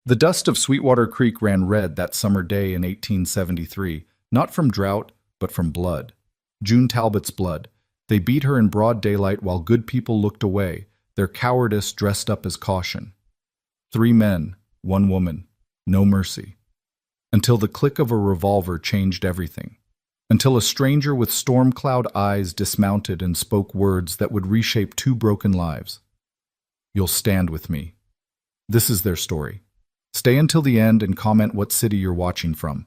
The dust of Sweetwater Creek ran red that summer day in 1873, not from drought, but from blood. June Talbot's blood. They beat her in broad daylight while good people looked away, their cowardice dressed up as caution. 3 men, 1 woman, no mercy. Until the click of a revolver changed everything. Until a stranger with storm cloud eyes dismounted and spoke words that would reshape 2 broken lives. You'll stand with me. This is their story. Stay until the end and comment what city you're watching from.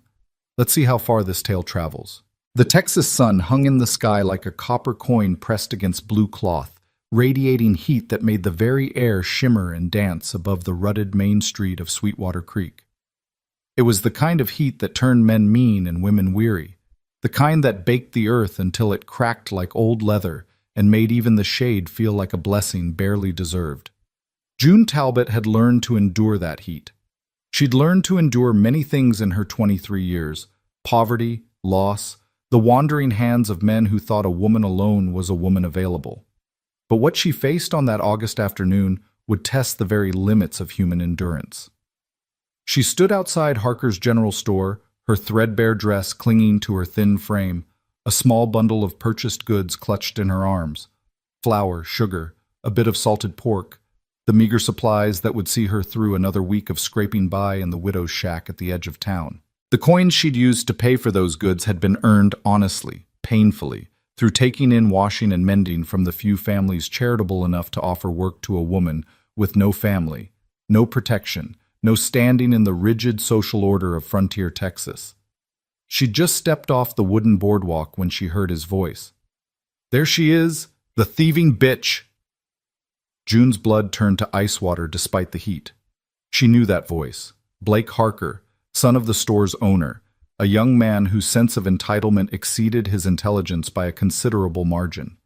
Let's see how far this tale travels. The Texas sun hung in the sky like a copper coin pressed against blue cloth, radiating heat that made the very air shimmer and dance above the rutted main street of Sweetwater Creek. It was the kind of heat that turned men mean and women weary, the kind that baked the earth until it cracked like old leather and made even the shade feel like a blessing barely deserved. June Talbot had learned to endure that heat. She'd learned to endure many things in her 23 years: poverty, loss, the wandering hands of men who thought a woman alone was a woman available. But what she faced on that August afternoon would test the very limits of human endurance. She stood outside Harker's General Store, her threadbare dress clinging to her thin frame, a small bundle of purchased goods clutched in her arms: flour, sugar, a bit of salted pork, the meager supplies that would see her through another week of scraping by in the widow's shack at the edge of town. The coins she'd used to pay for those goods had been earned honestly, painfully, through taking in washing and mending from the few families charitable enough to offer work to a woman with no family, no protection, no standing in the rigid social order of frontier Texas. She'd just stepped off the wooden boardwalk when she heard his voice. "There she is, the thieving bitch!" June's blood turned to ice water despite the heat. She knew that voice. Blake Harker, son of the store's owner, a young man whose sense of entitlement exceeded his intelligence by a considerable margin.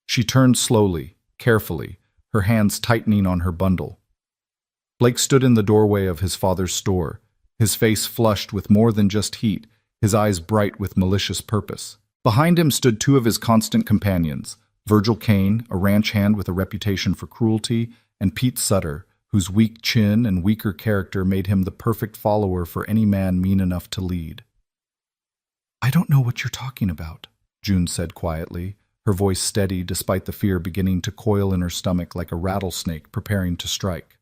She turned slowly, carefully, her hands tightening on her bundle. Blake stood in the doorway of his father's store, his face flushed with more than just heat, his eyes bright with malicious purpose. Behind him stood 2 of his constant companions, Virgil Kane, a ranch hand with a reputation for cruelty, and Pete Sutter, whose weak chin and weaker character made him the perfect follower for any man mean enough to lead. "I don't know what you're talking about," June said quietly, her voice steady despite the fear beginning to coil in her stomach like a rattlesnake preparing to strike.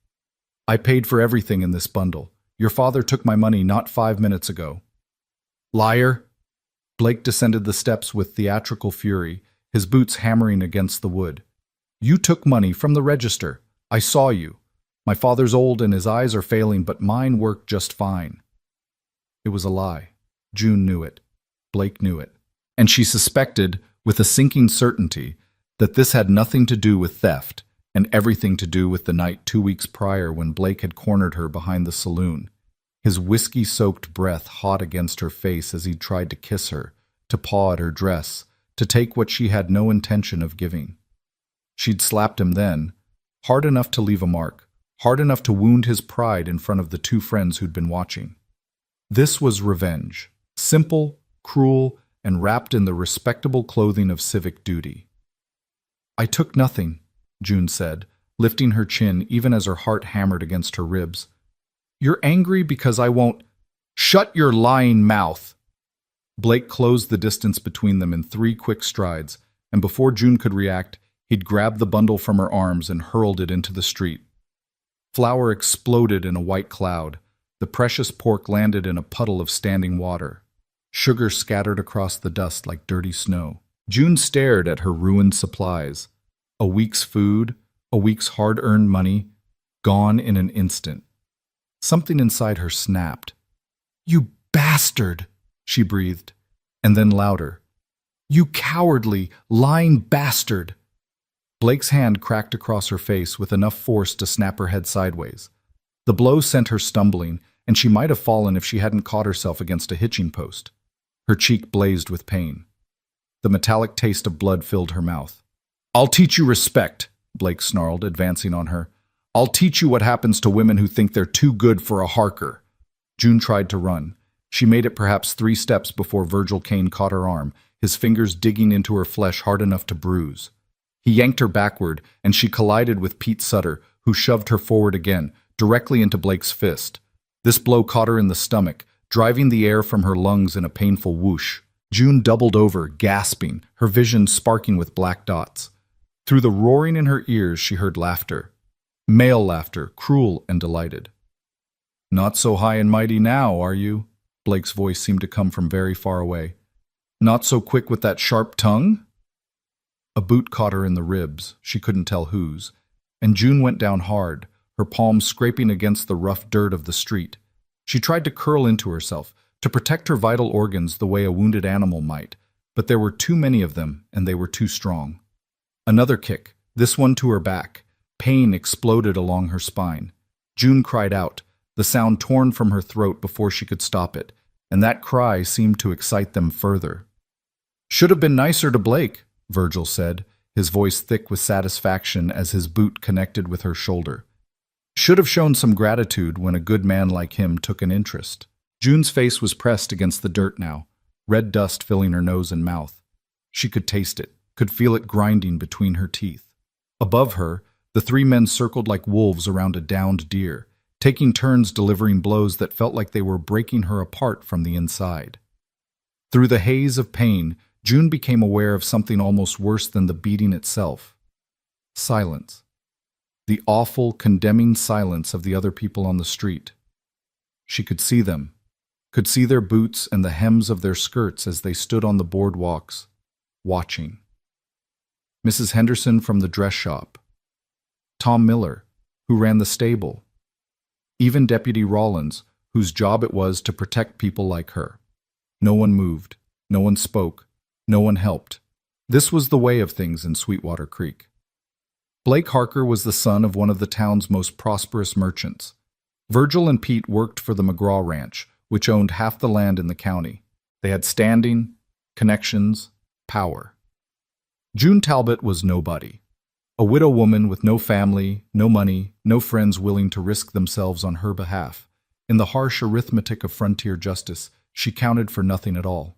"I paid for everything in this bundle. Your father took my money not 5 minutes ago." "Liar!" Blake descended the steps with theatrical fury, his boots hammering against the wood. "You took money from the register. I saw you. My father's old and his eyes are failing, but mine work just fine." It was a lie. June knew it. Blake knew it. And she suspected, with a sinking certainty, that this had nothing to do with theft and everything to do with the night 2 weeks prior when Blake had cornered her behind the saloon, his whiskey-soaked breath hot against her face as he tried to kiss her, to paw at her dress, to take what she had no intention of giving. She'd slapped him then, hard enough to leave a mark, hard enough to wound his pride in front of the 2 friends who'd been watching. This was revenge, simple, cruel, and wrapped in the respectable clothing of civic duty. "I took nothing," June said, lifting her chin even as her heart hammered against her ribs. "You're angry because I won't—" "Shut your lying mouth!" Blake closed the distance between them in 3 quick strides, and before June could react, he'd grabbed the bundle from her arms and hurled it into the street. Flour exploded in a white cloud. The precious pork landed in a puddle of standing water. Sugar scattered across the dust like dirty snow. June stared at her ruined supplies. A week's food, a week's hard-earned money, gone in an instant. Something inside her snapped. "You bastard!" she breathed, and then louder. "You cowardly, lying bastard!" Blake's hand cracked across her face with enough force to snap her head sideways. The blow sent her stumbling, and she might have fallen if she hadn't caught herself against a hitching post. Her cheek blazed with pain. The metallic taste of blood filled her mouth. "I'll teach you respect," Blake snarled, advancing on her. "I'll teach you what happens to women who think they're too good for a Harker." June tried to run. She made it perhaps 3 steps before Virgil Kane caught her arm, his fingers digging into her flesh hard enough to bruise. He yanked her backward, and she collided with Pete Sutter, who shoved her forward again, directly into Blake's fist. This blow caught her in the stomach, driving the air from her lungs in a painful whoosh. June doubled over, gasping, her vision sparking with black dots. Through the roaring in her ears, she heard laughter. Male laughter, cruel and delighted. "Not so high and mighty now, are you?" Blake's voice seemed to come from very far away. "Not so quick with that sharp tongue?" A boot caught her in the ribs, she couldn't tell whose, and June went down hard, her palms scraping against the rough dirt of the street. She tried to curl into herself, to protect her vital organs the way a wounded animal might, but there were too many of them, and they were too strong. Another kick, this one to her back. Pain exploded along her spine. June cried out, the sound torn from her throat before she could stop it, and that cry seemed to excite them further. "Should have been nicer to Blake," Virgil said, his voice thick with satisfaction as his boot connected with her shoulder. "Should have shown some gratitude when a good man like him took an interest." June's face was pressed against the dirt now, red dust filling her nose and mouth. She could taste it, could feel it grinding between her teeth. Above her, the three men circled like wolves around a downed deer, taking turns delivering blows that felt like they were breaking her apart from the inside. Through the haze of pain, June became aware of something almost worse than the beating itself. Silence. The awful, condemning silence of the other people on the street. She could see them, could see their boots and the hems of their skirts as they stood on the boardwalks, watching. Mrs. Henderson from the dress shop. Tom Miller, who ran the stable. Even Deputy Rollins, whose job it was to protect people like her. No one moved, no one spoke, no one helped. This was the way of things in Sweetwater Creek. Blake Harker was the son of one of the town's most prosperous merchants. Virgil and Pete worked for the McGraw Ranch, which owned half the land in the county. They had standing, connections, power. June Talbot was nobody. A widow woman with no family, no money, no friends willing to risk themselves on her behalf. In the harsh arithmetic of frontier justice, she counted for nothing at all.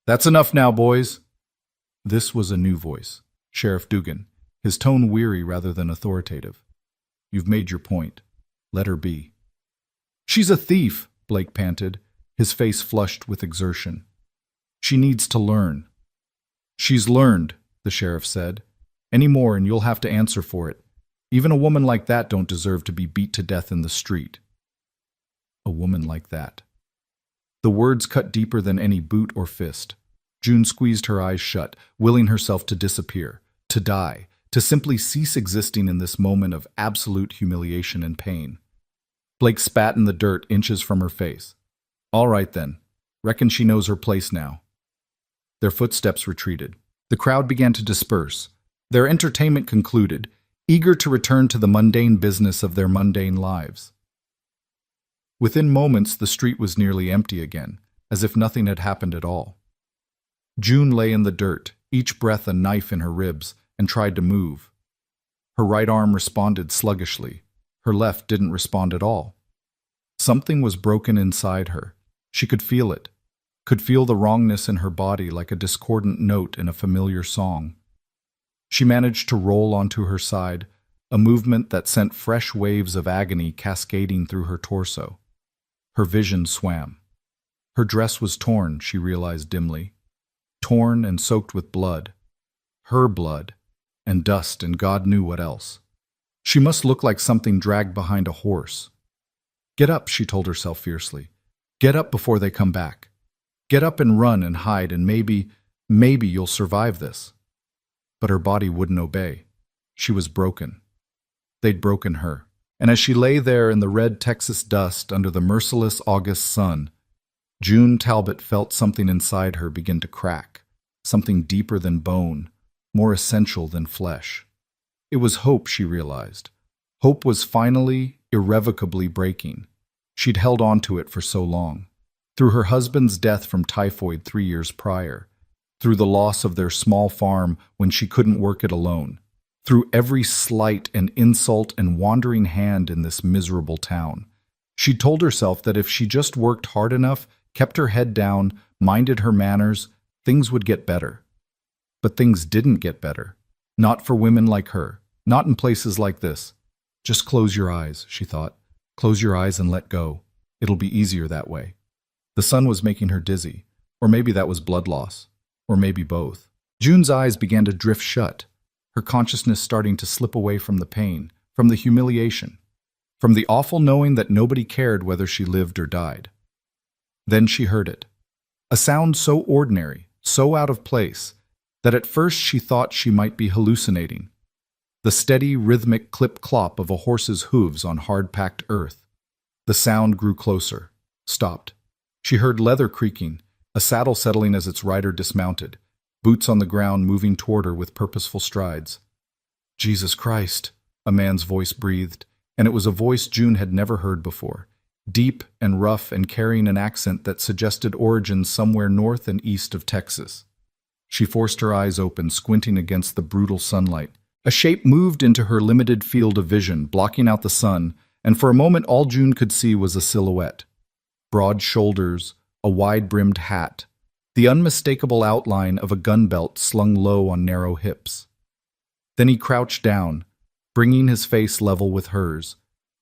"That's enough now, boys." This was a new voice, Sheriff Dugan, his tone weary rather than authoritative. "You've made your point. Let her be." "She's a thief," Blake panted, his face flushed with exertion. "She needs to learn." "She's learned," the sheriff said. "Any more and you'll have to answer for it. Even a woman like that don't deserve to be beat to death in the street." A woman like that. The words cut deeper than any boot or fist. June squeezed her eyes shut, willing herself to disappear, to die, to simply cease existing in this moment of absolute humiliation and pain. Blake spat in the dirt inches from her face. "All right then. Reckon she knows her place now." Their footsteps retreated. The crowd began to disperse. Their entertainment concluded, eager to return to the mundane business of their mundane lives. Within moments, the street was nearly empty again, as if nothing had happened at all. June lay in the dirt, each breath a knife in her ribs, and tried to move. Her right arm responded sluggishly. Her left didn't respond at all. Something was broken inside her. She could feel it, could feel the wrongness in her body like a discordant note in a familiar song. She managed to roll onto her side, a movement that sent fresh waves of agony cascading through her torso. Her vision swam. Her dress was torn, she realized dimly. Torn and soaked with blood. Her blood, and dust and God knew what else. She must look like something dragged behind a horse. "Get up," she told herself fiercely. "Get up before they come back. Get up and run and hide and maybe you'll survive this." But her body wouldn't obey. She was broken. They'd broken her. And as she lay there in the red Texas dust under the merciless August sun, June Talbot felt something inside her begin to crack, something deeper than bone, more essential than flesh. It was hope, she realized. Hope was finally, irrevocably breaking. She'd held on to it for so long. Through her husband's death from typhoid 3 years prior, through the loss of their small farm when she couldn't work it alone, through every slight and insult and wandering hand in this miserable town. She told herself that if she just worked hard enough, kept her head down, minded her manners, things would get better. But things didn't get better. Not for women like her. Not in places like this. Just close your eyes, she thought. Close your eyes and let go. It'll be easier that way. The sun was making her dizzy, or maybe that was blood loss, or maybe both. June's eyes began to drift shut, her consciousness starting to slip away from the pain, from the humiliation, from the awful knowing that nobody cared whether she lived or died. Then she heard it. A sound so ordinary, so out of place, that at first she thought she might be hallucinating. The steady, rhythmic clip-clop of a horse's hooves on hard-packed earth. The sound grew closer, stopped. She heard leather creaking, a saddle settling as its rider dismounted, boots on the ground moving toward her with purposeful strides. "Jesus Christ," a man's voice breathed, and it was a voice June had never heard before, deep and rough and carrying an accent that suggested origins somewhere north and east of Texas. She forced her eyes open, squinting against the brutal sunlight. A shape moved into her limited field of vision, blocking out the sun, and for a moment all June could see was a silhouette. Broad shoulders, a wide-brimmed hat, the unmistakable outline of a gun belt slung low on narrow hips. Then he crouched down, bringing his face level with hers,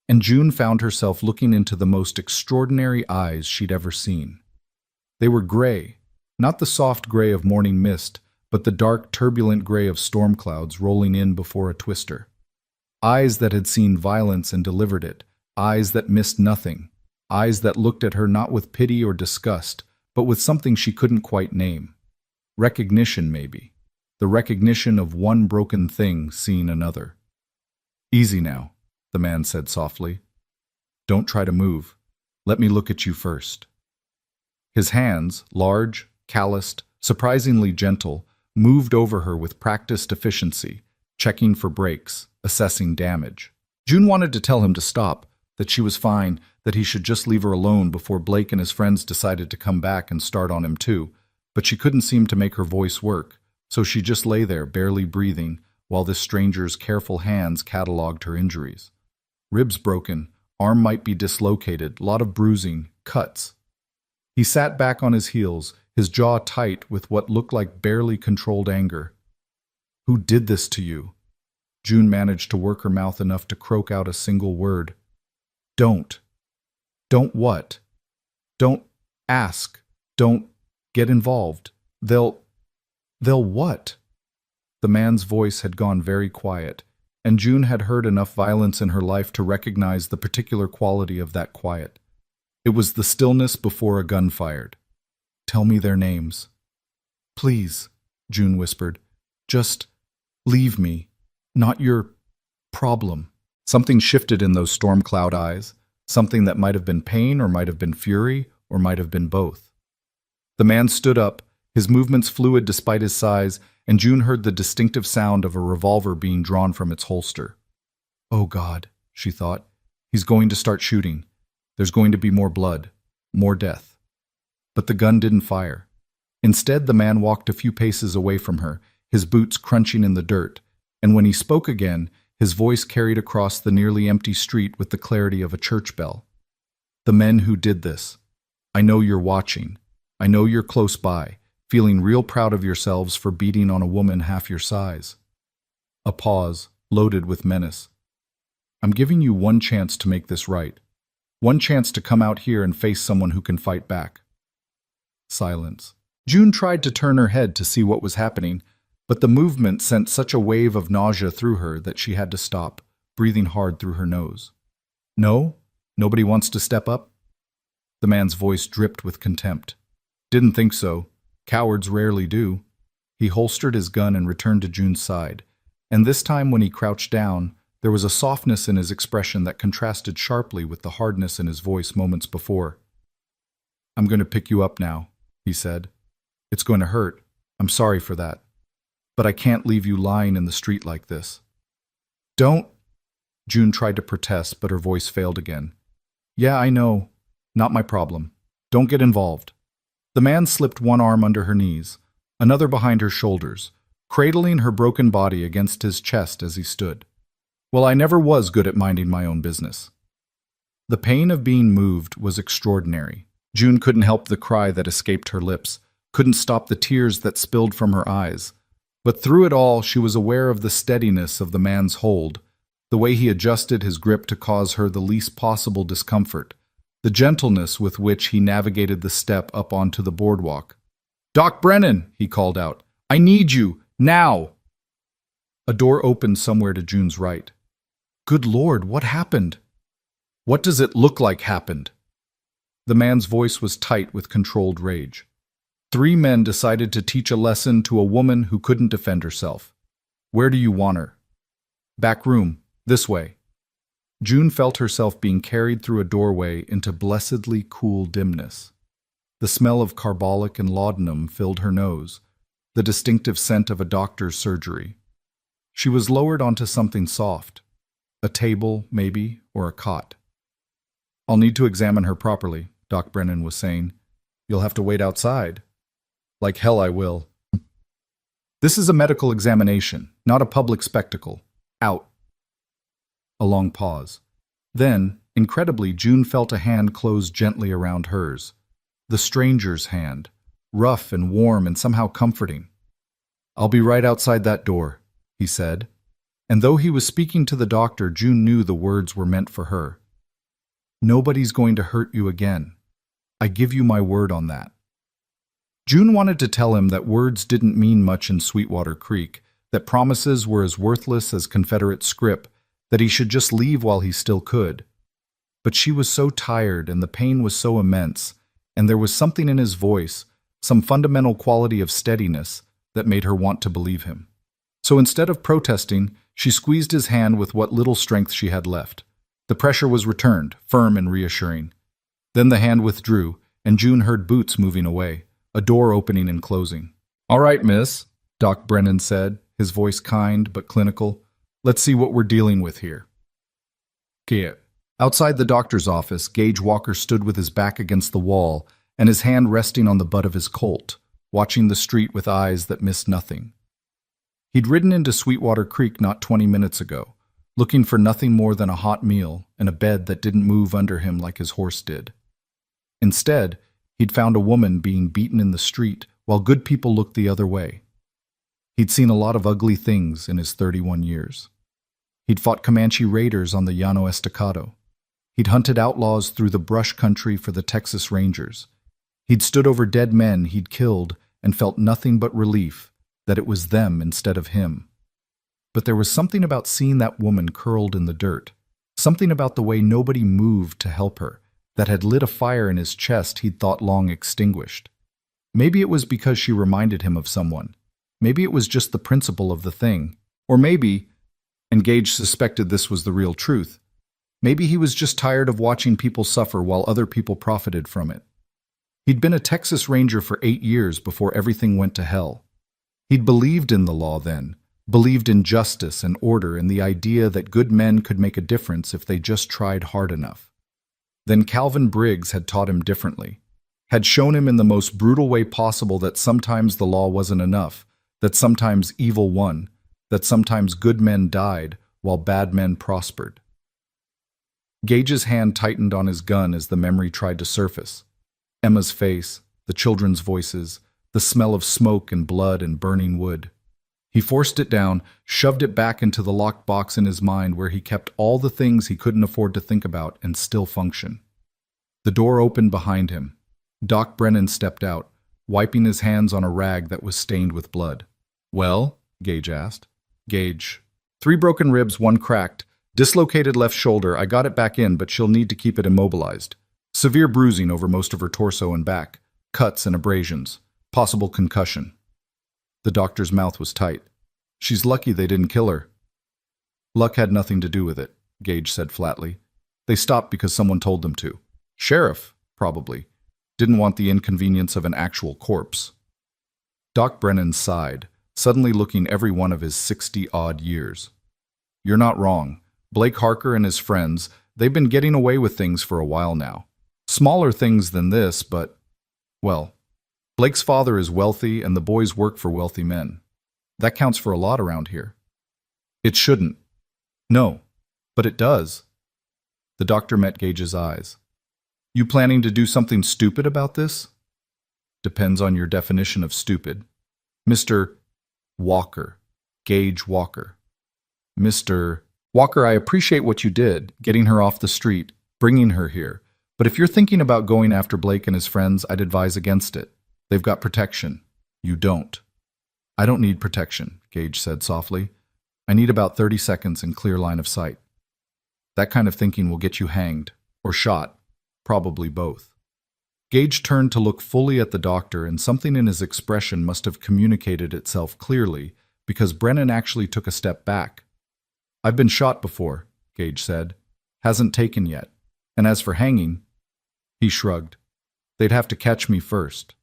and June found herself looking into the most extraordinary eyes she'd ever seen. They were gray, not the soft gray of morning mist, but the dark, turbulent gray of storm clouds rolling in before a twister. Eyes that had seen violence and delivered it, eyes that missed nothing, eyes that looked at her not with pity or disgust, but with something she couldn't quite name. Recognition, maybe. The recognition of one broken thing seeing another. "Easy now," the man said softly. "Don't try to move. Let me look at you first." His hands, large, calloused, surprisingly gentle, moved over her with practiced efficiency, checking for breaks, assessing damage. June wanted to tell him to stop, that she was fine, that he should just leave her alone before Blake and his friends decided to come back and start on him too, but she couldn't seem to make her voice work, so she just lay there, barely breathing, while this stranger's careful hands catalogued her injuries. Ribs broken, arm might be dislocated, lot of bruising, cuts. He sat back on his heels, his jaw tight with what looked like barely controlled anger. "Who did this to you?" June managed to work her mouth enough to croak out a single word. "Don't. Don't what? Don't ask. Don't get involved. They'll what?" The man's voice had gone very quiet, and June had heard enough violence in her life to recognize the particular quality of that quiet. It was the stillness before a gun fired. "Tell me their names." "Please," June whispered. "Just leave me. Not your problem." Something shifted in those storm cloud eyes, something that might have been pain or might have been fury or might have been both. The man stood up, his movements fluid despite his size, and June heard the distinctive sound of a revolver being drawn from its holster. "Oh God," she thought, "he's going to start shooting. There's going to be more blood, more death." But the gun didn't fire. Instead, the man walked a few paces away from her, his boots crunching in the dirt, and when he spoke again, his voice carried across the nearly empty street with the clarity of a church bell. "The men who did this. I know you're watching. I know you're close by, feeling real proud of yourselves for beating on a woman half your size." A pause, loaded with menace. "I'm giving you one chance to make this right. One chance to come out here and face someone who can fight back." Silence. June tried to turn her head to see what was happening, but the movement sent such a wave of nausea through her that she had to stop, breathing hard through her nose. "No? Nobody wants to step up?" The man's voice dripped with contempt. "Didn't think so. Cowards rarely do." He holstered his gun and returned to June's side, and this time when he crouched down, there was a softness in his expression that contrasted sharply with the hardness in his voice moments before. "I'm going to pick you up now," he said. "It's going to hurt. I'm sorry for that. But I can't leave you lying in the street like this." "Don't," June tried to protest, but her voice failed again. "Yeah, I know. Not my problem. Don't get involved." The man slipped one arm under her knees, another behind her shoulders, cradling her broken body against his chest as he stood. "Well, I never was good at minding my own business." The pain of being moved was extraordinary. June couldn't help the cry that escaped her lips, couldn't stop the tears that spilled from her eyes. But through it all, she was aware of the steadiness of the man's hold, the way he adjusted his grip to cause her the least possible discomfort, the gentleness with which he navigated the step up onto the boardwalk. "Doc Brennan," he called out, "I need you, now!" A door opened somewhere to June's right. "Good Lord, what happened?" "What does it look like happened?" The man's voice was tight with controlled rage. 3 men decided to teach a lesson to a woman who couldn't defend herself. "Where do you want her?" "Back room, this way." June felt herself being carried through a doorway into blessedly cool dimness. The smell of carbolic and laudanum filled her nose, the distinctive scent of a doctor's surgery. She was lowered onto something soft, a table, maybe, or a cot. "I'll need to examine her properly," Doc Brennan was saying. "You'll have to wait outside." "Like hell I will." "This is a medical examination, not a public spectacle. Out." A long pause. Then, incredibly, June felt a hand close gently around hers. The stranger's hand, rough and warm and somehow comforting. "I'll be right outside that door," he said. And though he was speaking to the doctor, June knew the words were meant for her. "Nobody's going to hurt you again. I give you my word on that." June wanted to tell him that words didn't mean much in Sweetwater Creek, that promises were as worthless as Confederate scrip, that he should just leave while he still could. But she was so tired and the pain was so immense, and there was something in his voice, some fundamental quality of steadiness, that made her want to believe him. So instead of protesting, she squeezed his hand with what little strength she had left. The pressure was returned, firm and reassuring. Then the hand withdrew, and June heard boots moving away, a door opening and closing. "All right, miss," Doc Brennan said, his voice kind but clinical. "Let's see what we're dealing with here." "Get." Outside the doctor's office, Gage Walker stood with his back against the wall and his hand resting on the butt of his Colt, watching the street with eyes that missed nothing. He'd ridden into Sweetwater Creek not 20 minutes ago, looking for nothing more than a hot meal and a bed that didn't move under him like his horse did. Instead, he'd found a woman being beaten in the street while good people looked the other way. He'd seen a lot of ugly things in his 31 years. He'd fought Comanche raiders on the Llano Estacado. He'd hunted outlaws through the brush country for the Texas Rangers. He'd stood over dead men he'd killed and felt nothing but relief that it was them instead of him. But there was something about seeing that woman curled in the dirt, something about the way nobody moved to help her, that had lit a fire in his chest he'd thought long extinguished. Maybe it was because she reminded him of someone. Maybe it was just the principle of the thing. Or maybe, and Gage suspected this was the real truth, maybe he was just tired of watching people suffer while other people profited from it. He'd been a Texas Ranger for 8 years before everything went to hell. He'd believed in the law then, believed in justice and order and the idea that good men could make a difference if they just tried hard enough. Then Calvin Briggs had taught him differently, had shown him in the most brutal way possible that sometimes the law wasn't enough, that sometimes evil won, that sometimes good men died while bad men prospered. Gage's hand tightened on his gun as the memory tried to surface. Emma's face, the children's voices, the smell of smoke and blood and burning wood. He forced it down, shoved it back into the locked box in his mind where he kept all the things he couldn't afford to think about and still function. The door opened behind him. Doc Brennan stepped out, wiping his hands on a rag that was stained with blood. "Well?" Gage asked. Gage. 3 broken ribs, 1 cracked. Dislocated left shoulder. I got it back in, but she'll need to keep it immobilized. Severe bruising over most of her torso and back. Cuts and abrasions. Possible concussion." The doctor's mouth was tight. "She's lucky they didn't kill her." "Luck had nothing to do with it," Gage said flatly. "They stopped because someone told them to. Sheriff, probably. Didn't want the inconvenience of an actual corpse." Doc Brennan sighed, suddenly looking every one of his 60-odd years. "You're not wrong. Blake Harker and his friends, they've been getting away with things for a while now. Smaller things than this, but, well, Blake's father is wealthy and the boys work for wealthy men. That counts for a lot around here." "It shouldn't." "No, but it does." The doctor met Gage's eyes. "You planning to do something stupid about this?" "Depends on your definition of stupid." "Mr. Walker. Gage Walker." "Mr. Walker, I appreciate what you did, getting her off the street, bringing her here, But if you're thinking about going after Blake and his friends, I'd advise against it. They've got protection. You don't. I don't need protection, Gage said softly. I need about 30 seconds in clear line of sight. That kind of thinking will get you hanged, or shot, probably both. Gage turned to look fully at the doctor, and something in his expression must have communicated itself clearly, because Brennan actually took a step back. I've been shot before, Gage said. Hasn't taken yet. And as for hanging, he shrugged. They'd have to catch me first.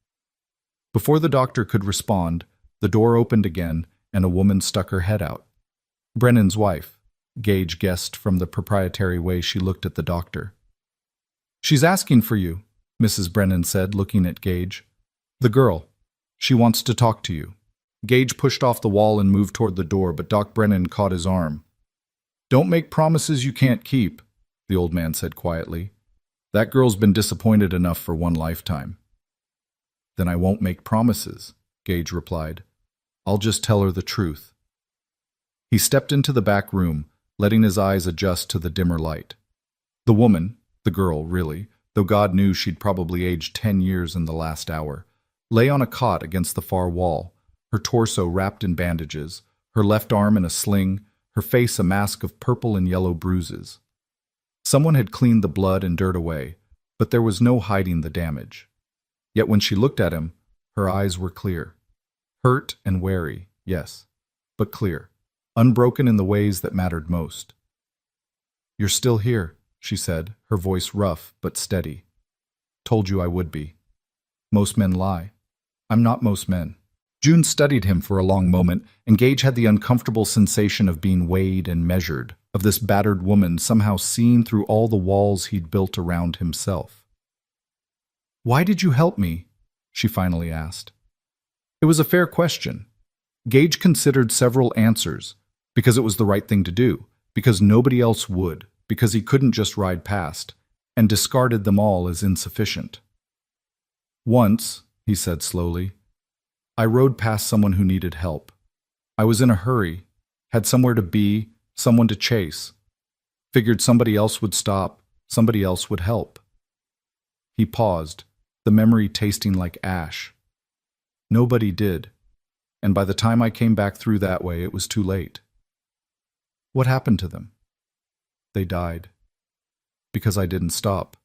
Before the doctor could respond, the door opened again, and a woman stuck her head out. Brennan's wife, Gage guessed from the proprietary way she looked at the doctor. She's asking for you, Mrs. Brennan said, looking at Gage. The girl. She wants to talk to you. Gage pushed off the wall and moved toward the door, but Doc Brennan caught his arm. Don't make promises you can't keep, the old man said quietly. That girl's been disappointed enough for one lifetime. Then I won't make promises, Gage replied. I'll just tell her the truth. He stepped into the back room, letting his eyes adjust to the dimmer light. The woman, the girl really, though God knew she'd probably aged 10 years in the last hour, lay on a cot against the far wall, her torso wrapped in bandages, her left arm in a sling, her face a mask of purple and yellow bruises. Someone had cleaned the blood and dirt away, but there was no hiding the damage. Yet when she looked at him, her eyes were clear. Hurt and wary, yes, but clear, unbroken in the ways that mattered most. You're still here, she said, her voice rough but steady. Told you I would be. Most men lie. I'm not most men. June studied him for a long moment, and Gage had the uncomfortable sensation of being weighed and measured, of this battered woman somehow seen through all the walls he'd built around himself. Why did you help me? She finally asked. It was a fair question. Gage considered several answers, because it was the right thing to do, because nobody else would, because he couldn't just ride past, and discarded them all as insufficient. Once, he said slowly, I rode past someone who needed help. I was in a hurry, had somewhere to be, someone to chase. Figured somebody else would stop, somebody else would help. He paused, the memory tasting like ash. Nobody did, and by the time I came back through that way, it was too late. What happened to them? They died. Because I didn't stop.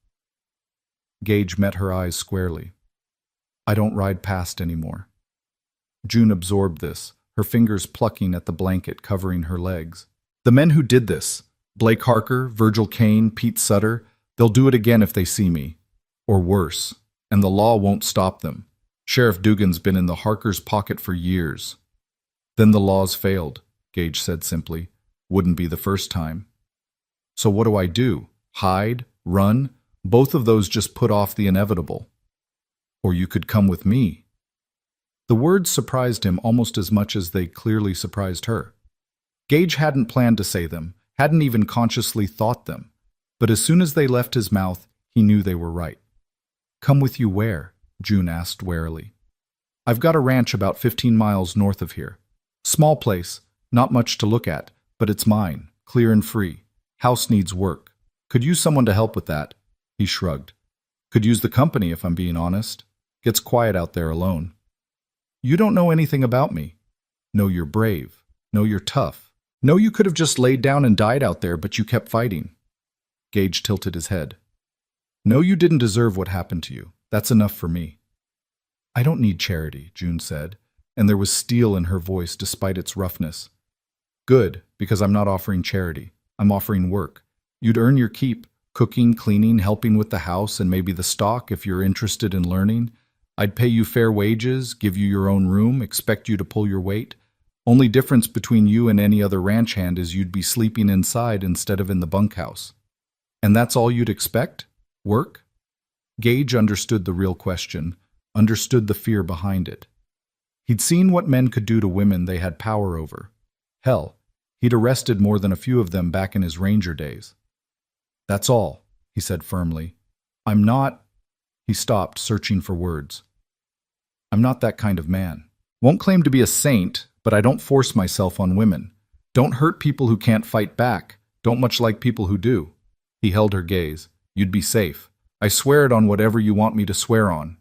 Gage met her eyes squarely. I don't ride past anymore. June absorbed this, her fingers plucking at the blanket covering her legs. The men who did this, Blake Harker, Virgil Kane, Pete Sutter, they'll do it again if they see me. Or worse, and the law won't stop them. Sheriff Dugan's been in the Harkers' pocket for years. Then the laws failed, Gage said simply. Wouldn't be the first time. So what do? Hide? Run? Both of those just put off the inevitable. Or you could come with me. The words surprised him almost as much as they clearly surprised her. Gage hadn't planned to say them, hadn't even consciously thought them, but as soon as they left his mouth, he knew they were right. Come with you where? June asked warily. I've got a ranch about 15 miles north of here. Small place, not much to look at, but it's mine, clear and free. House needs work. Could use someone to help with that. He shrugged. Could use the company if I'm being honest. Gets quiet out there alone. You don't know anything about me. Know you're brave. Know you're tough. Know you could have just laid down and died out there, but you kept fighting. Gage tilted his head. Know you didn't deserve what happened to you. That's enough for me. I don't need charity, June said, and there was steel in her voice despite its roughness. Good, because I'm not offering charity. I'm offering work. You'd earn your keep, cooking, cleaning, helping with the house, and maybe the stock if you're interested in learning. I'd pay you fair wages, give you your own room, expect you to pull your weight. Only difference between you and any other ranch hand is you'd be sleeping inside instead of in the bunkhouse. And that's all you'd expect? Work? Gage understood the real question, understood the fear behind it. He'd seen what men could do to women they had power over. Hell, he'd arrested more than a few of them back in his ranger days. That's all, he said firmly. I'm not... He stopped, searching for words. I'm not that kind of man. Won't claim to be a saint, but I don't force myself on women. Don't hurt people who can't fight back. Don't much like people who do. He held her gaze. You'd be safe. I swear it on whatever you want me to swear on.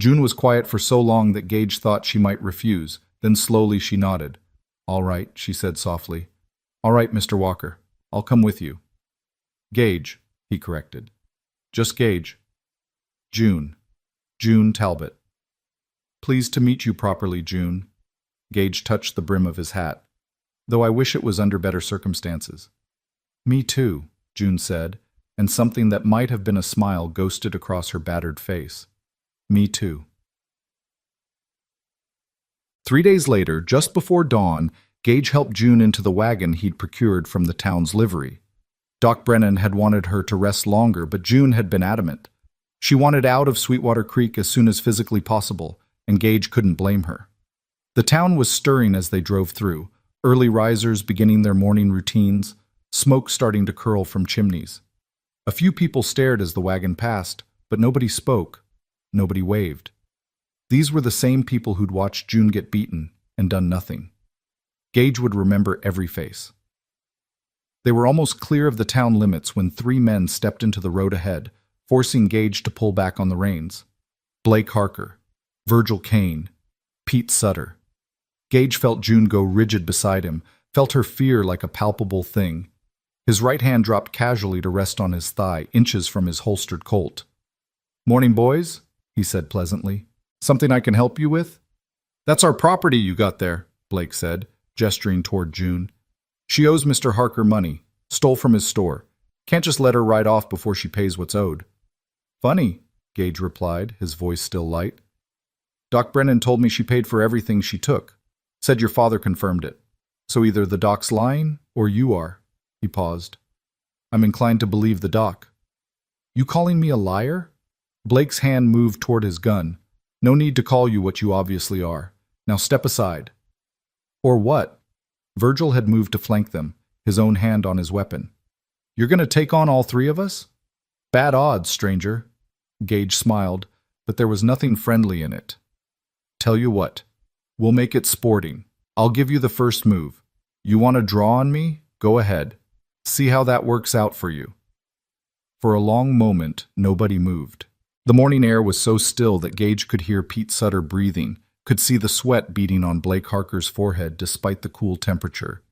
June was quiet for so long that Gage thought she might refuse. Then slowly she nodded. All right, she said softly. All right, Mr. Walker. I'll come with you. Gage, he corrected. Just Gage. June. June Talbot. Pleased to meet you properly, June. Gage touched the brim of his hat. Though I wish it was under better circumstances. Me too, June said, and something that might have been a smile ghosted across her battered face. Me too. 3 days later, just before dawn, Gage helped June into the wagon he'd procured from the town's livery. Doc Brennan had wanted her to rest longer, but June had been adamant. She wanted out of Sweetwater Creek as soon as physically possible, and Gage couldn't blame her. The town was stirring as they drove through, early risers beginning their morning routines, smoke starting to curl from chimneys. A few people stared as the wagon passed, but nobody spoke, nobody waved. These were the same people who'd watched June get beaten and done nothing. Gage would remember every face. They were almost clear of the town limits when 3 men stepped into the road ahead, forcing Gage to pull back on the reins. Blake Harker, Virgil Kane, Pete Sutter. Gage felt June go rigid beside him, felt her fear like a palpable thing. His right hand dropped casually to rest on his thigh, inches from his holstered Colt. Morning, boys, he said pleasantly. Something I can help you with? That's our property you got there, Blake said, gesturing toward June. She owes Mr. Harker money, stole from his store. Can't just let her ride off before she pays what's owed. Funny, Gage replied, his voice still light. Doc Brennan told me she paid for everything she took. Said your father confirmed it. So either the doc's lying, or you are. He paused. I'm inclined to believe the doc. You calling me a liar? Blake's hand moved toward his gun. No need to call you what you obviously are. Now step aside. Or what? Virgil had moved to flank them, his own hand on his weapon. You're going to take on all 3 of us? Bad odds, stranger. Gage smiled, but there was nothing friendly in it. Tell you what, we'll make it sporting. I'll give you the first move. You want to draw on me? Go ahead. See how that works out for you. For a long moment, nobody moved. The morning air was so still that Gage could hear Pete Sutter breathing, could see the sweat beading on Blake Harker's forehead despite the cool temperature.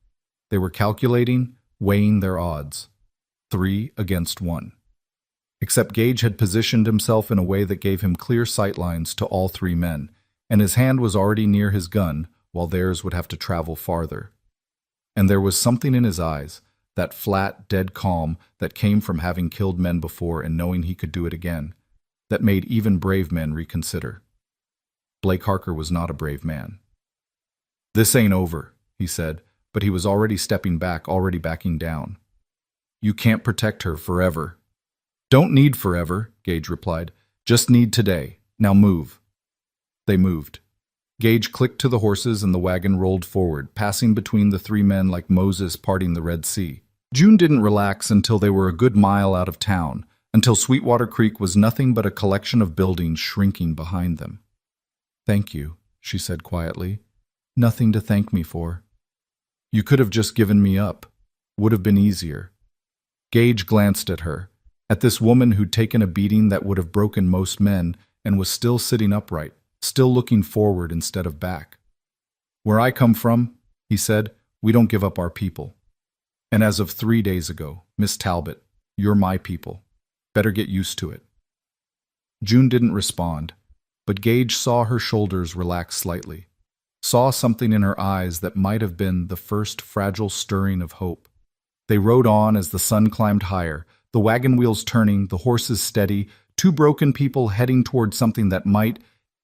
They were calculating, weighing their odds. 3 against 1. Except Gage had positioned himself in a way that gave him clear sightlines to all 3 men, and his hand was already near his gun, while theirs would have to travel farther. And there was something in his eyes, that flat, dead calm that came from having killed men before and knowing he could do it again, that made even brave men reconsider. Blake Harker was not a brave man. This ain't over, he said, but he was already stepping back, already backing down. You can't protect her forever. Don't need forever, Gage replied. Just need today. Now move. They moved. Gage clicked to the horses and the wagon rolled forward, passing between the 3 men like Moses parting the Red Sea. June didn't relax until they were a good mile out of town, until Sweetwater Creek was nothing but a collection of buildings shrinking behind them. Thank you, she said quietly. Nothing to thank me for. You could have just given me up. Would have been easier. Gage glanced at her, at this woman who'd taken a beating that would have broken most men and was still sitting upright, still looking forward instead of back. Where I come from, he said, we don't give up our people. And as of 3 days ago, Miss Talbot, you're my people. Better get used to it. June didn't respond, but Gage saw her shoulders relax slightly, saw something in her eyes that might have been the first fragile stirring of hope. They rode on as the sun climbed higher, the wagon wheels turning, the horses steady, 2 broken people heading toward something that might,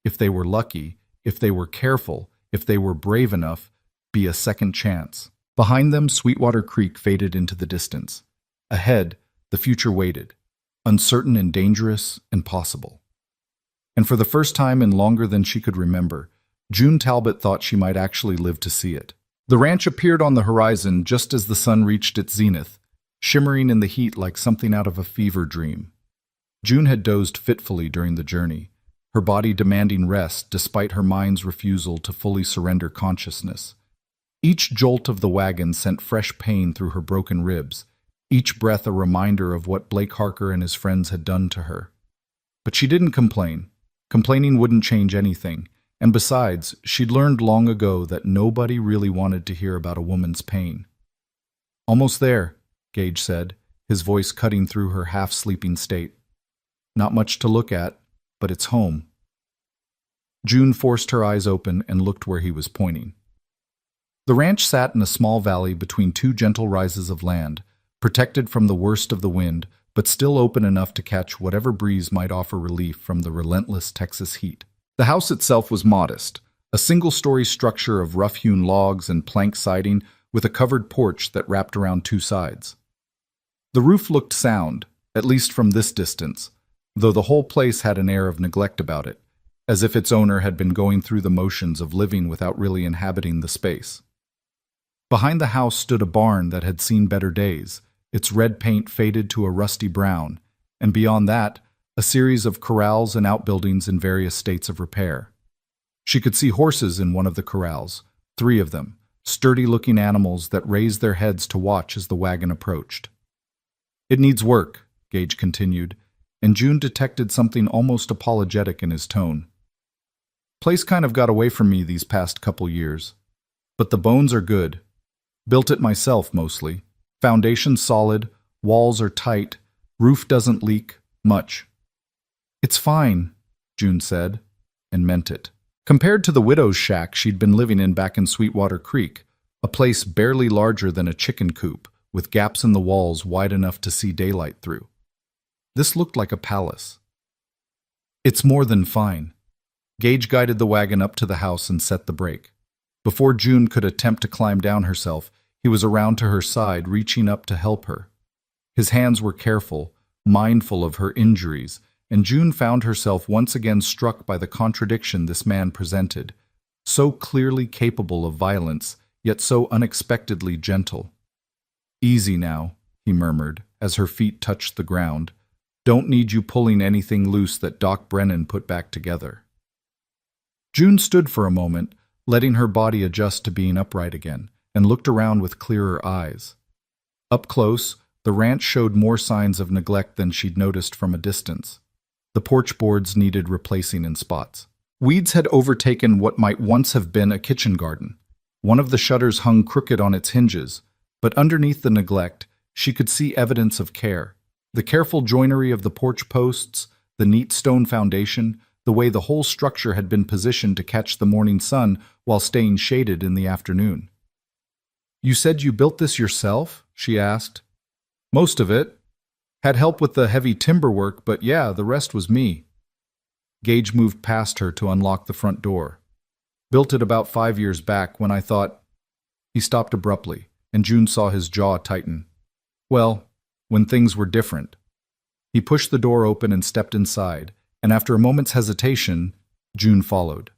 if they were lucky, if they were careful, if they were brave enough, be a second chance. Behind them, Sweetwater Creek faded into the distance. Ahead, the future waited, uncertain and dangerous and possible. And for the first time in longer than she could remember, June Talbot thought she might actually live to see it. The ranch appeared on the horizon just as the sun reached its zenith, shimmering in the heat like something out of a fever dream. June had dozed fitfully during the journey, her body demanding rest despite her mind's refusal to fully surrender consciousness. Each jolt of the wagon sent fresh pain through her broken ribs, each breath a reminder of what Blake Harker and his friends had done to her. But she didn't complain. Complaining wouldn't change anything, and besides, she'd learned long ago that nobody really wanted to hear about a woman's pain. "Almost there," Gage said, his voice cutting through her half-sleeping state. "Not much to look at, but it's home." June forced her eyes open and looked where he was pointing. The ranch sat in a small valley between two gentle rises of land, protected from the worst of the wind, but still open enough to catch whatever breeze might offer relief from the relentless Texas heat. The house itself was modest, a single-story structure of rough-hewn logs and plank siding with a covered porch that wrapped around two sides. The roof looked sound, at least from this distance, though the whole place had an air of neglect about it, as if its owner had been going through the motions of living without really inhabiting the space. Behind the house stood a barn that had seen better days, its red paint faded to a rusty brown, and beyond that, a series of corrals and outbuildings in various states of repair. She could see horses in one of the corrals, 3 of them, sturdy-looking animals that raised their heads to watch as the wagon approached. "It needs work," Gage continued, and June detected something almost apologetic in his tone. "Place kind of got away from me these past couple years. But the bones are good. Built it myself, mostly. Foundation's solid, walls are tight, roof doesn't leak much." "It's fine," June said, and meant it. Compared to the widow's shack she'd been living in back in Sweetwater Creek, a place barely larger than a chicken coop, with gaps in the walls wide enough to see daylight through. This looked like a palace. "It's more than fine." Gage guided the wagon up to the house and set the brake. Before June could attempt to climb down herself, he was around to her side, reaching up to help her. His hands were careful, mindful of her injuries, and June found herself once again struck by the contradiction this man presented, so clearly capable of violence, yet so unexpectedly gentle. "Easy now," he murmured, as her feet touched the ground. "Don't need you pulling anything loose that Doc Brennan put back together." June stood for a moment, letting her body adjust to being upright again, and looked around with clearer eyes. Up close, the ranch showed more signs of neglect than she'd noticed from a distance. The porch boards needed replacing in spots. Weeds had overtaken what might once have been a kitchen garden. One of the shutters hung crooked on its hinges, but underneath the neglect, she could see evidence of care. The careful joinery of the porch posts, the neat stone foundation, the way the whole structure had been positioned to catch the morning sun while staying shaded in the afternoon. "You said you built this yourself?" she asked. "Most of it. Had help with the heavy timber work, but yeah, the rest was me." Gage moved past her to unlock the front door. "Built it about 5 years back when I thought—" He stopped abruptly, and June saw his jaw tighten. "Well, when things were different." He pushed the door open and stepped inside, and after a moment's hesitation, June followed.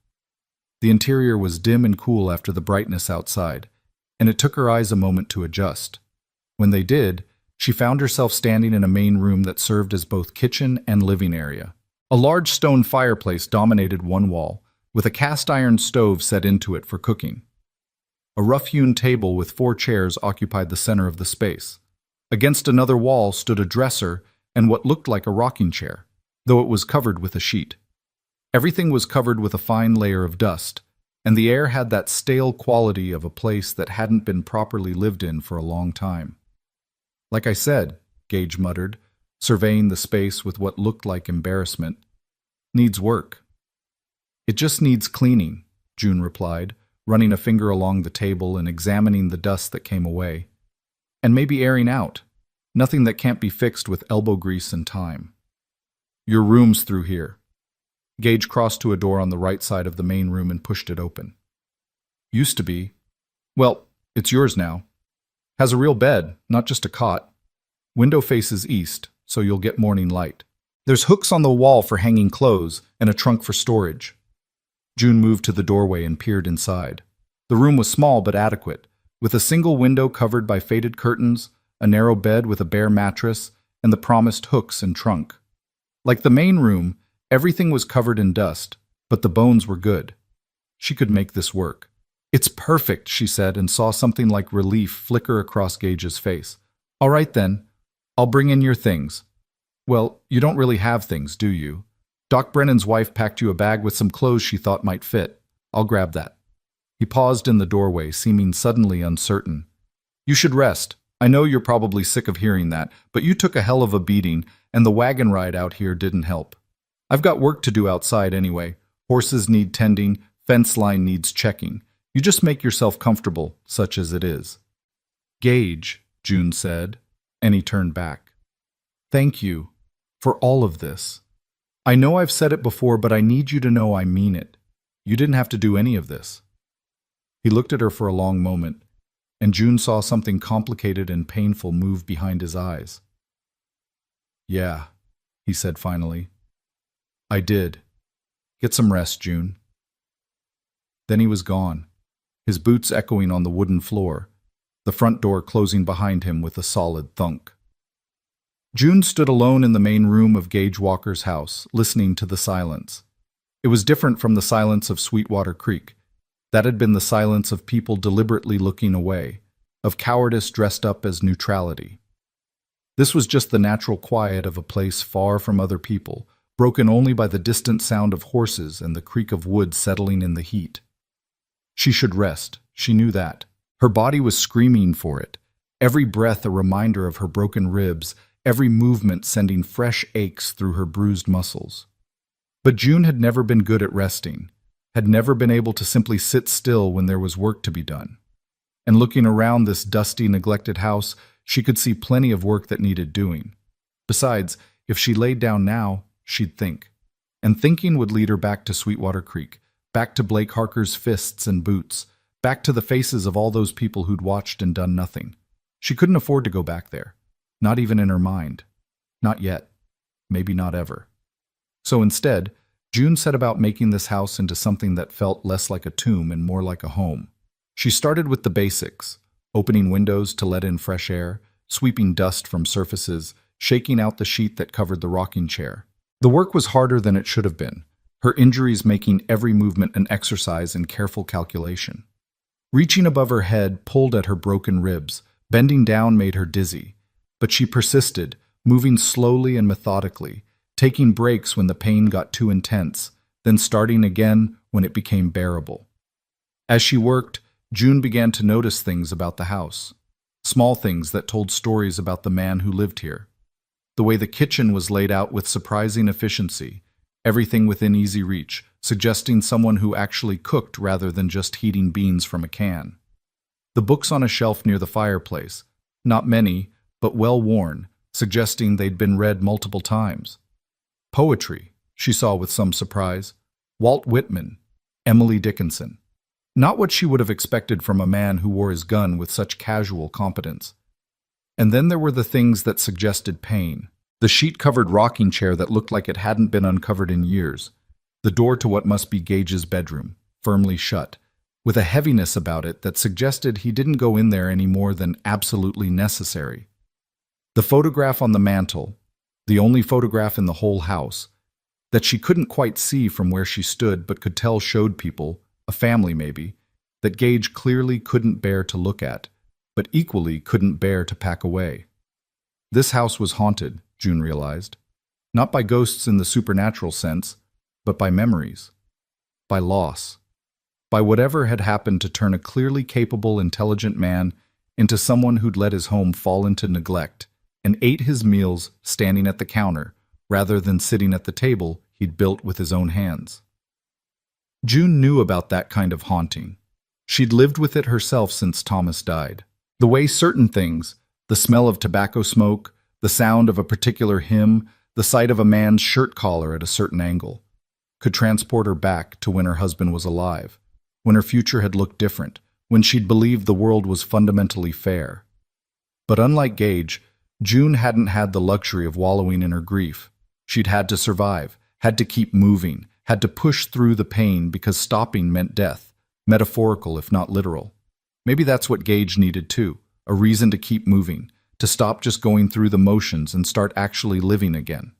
The interior was dim and cool after the brightness outside, and it took her eyes a moment to adjust. When they did, she found herself standing in a main room that served as both kitchen and living area. A large stone fireplace dominated one wall, with a cast-iron stove set into it for cooking. A rough-hewn table with 4 chairs occupied the center of the space. Against another wall stood a dresser and what looked like a rocking chair, though it was covered with a sheet. Everything was covered with a fine layer of dust, and the air had that stale quality of a place that hadn't been properly lived in for a long time. "Like I said," Gage muttered, surveying the space with what looked like embarrassment, "needs work." "It just needs cleaning," June replied, running a finger along the table and examining the dust that came away. "And maybe airing out. Nothing that can't be fixed with elbow grease and time." "Your room's through here." Gage crossed to a door on the right side of the main room and pushed it open. "Used to be. Well, it's yours now. Has a real bed, not just a cot. Window faces east, so you'll get morning light. There's hooks on the wall for hanging clothes and a trunk for storage." June moved to the doorway and peered inside. The room was small but adequate, with a single window covered by faded curtains, a narrow bed with a bare mattress, and the promised hooks and trunk. Like the main room, everything was covered in dust, but the bones were good. She could make this work. "It's perfect," she said, and saw something like relief flicker across Gage's face. All right then, I'll bring in your things. Well, you don't really have things, do you? Doc Brennan's wife packed you a bag with some clothes she thought might fit. I'll grab that. He paused in the doorway, seeming suddenly uncertain. You should rest. I know you're probably sick of hearing that, but you took a hell of a beating, and the wagon ride out here didn't help. I've got work to do outside anyway. Horses need tending, fence line needs checking. You just make yourself comfortable, such as it is. Gage, June said, and he turned back. Thank you for all of this. I know I've said it before, but I need you to know I mean it. You didn't have to do any of this. He looked at her for a long moment, and June saw something complicated and painful move behind his eyes. Yeah, he said finally. I did. Get some rest, June. Then he was gone, his boots echoing on the wooden floor, the front door closing behind him with a solid thunk. June stood alone in the main room of Gage Walker's house, listening to the silence. It was different from the silence of Sweetwater Creek. That had been the silence of people deliberately looking away, of cowardice dressed up as neutrality. This was just the natural quiet of a place far from other people, broken only by the distant sound of horses and the creak of wood settling in the heat. She should rest, she knew that. Her body was screaming for it, every breath a reminder of her broken ribs, every movement sending fresh aches through her bruised muscles. But June had never been good at resting, had never been able to simply sit still when there was work to be done. And looking around this dusty, neglected house, she could see plenty of work that needed doing. Besides, if she laid down now, she'd think. And thinking would lead her back to Sweetwater Creek, back to Blake Harker's fists and boots, back to the faces of all those people who'd watched and done nothing. She couldn't afford to go back there, not even in her mind. Not yet. Maybe not ever. So instead, June set about making this house into something that felt less like a tomb and more like a home. She started with the basics, opening windows to let in fresh air, sweeping dust from surfaces, shaking out the sheet that covered the rocking chair. The work was harder than it should have been, her injuries making every movement an exercise in careful calculation. Reaching above her head pulled at her broken ribs, bending down made her dizzy. But she persisted, moving slowly and methodically, taking breaks when the pain got too intense, then starting again when it became bearable. As she worked, June began to notice things about the house. Small things that told stories about the man who lived here. The way the kitchen was laid out with surprising efficiency, everything within easy reach, suggesting someone who actually cooked rather than just heating beans from a can. The books on a shelf near the fireplace, not many, but well-worn, suggesting they'd been read multiple times. Poetry, she saw with some surprise. Walt Whitman, Emily Dickinson. Not what she would have expected from a man who wore his gun with such casual competence. And then there were the things that suggested pain. The sheet-covered rocking chair that looked like it hadn't been uncovered in years. The door to what must be Gage's bedroom, firmly shut, with a heaviness about it that suggested he didn't go in there any more than absolutely necessary. The photograph on the mantel, the only photograph in the whole house, that she couldn't quite see from where she stood but could tell showed people, a family maybe, that Gage clearly couldn't bear to look at, but equally couldn't bear to pack away. This house was haunted, June realized, not by ghosts in the supernatural sense, but by memories, by loss, by whatever had happened to turn a clearly capable, intelligent man into someone who'd let his home fall into neglect and ate his meals standing at the counter rather than sitting at the table he'd built with his own hands. June knew about that kind of haunting. She'd lived with it herself since Thomas died. The way certain things, the smell of tobacco smoke, the sound of a particular hymn, the sight of a man's shirt collar at a certain angle, could transport her back to when her husband was alive, when her future had looked different, when she'd believed the world was fundamentally fair. But unlike Gage, June hadn't had the luxury of wallowing in her grief. She'd had to survive, had to keep moving, had to push through the pain because stopping meant death, metaphorical if not literal. Maybe that's what Gage needed too, a reason to keep moving, to stop just going through the motions and start actually living again.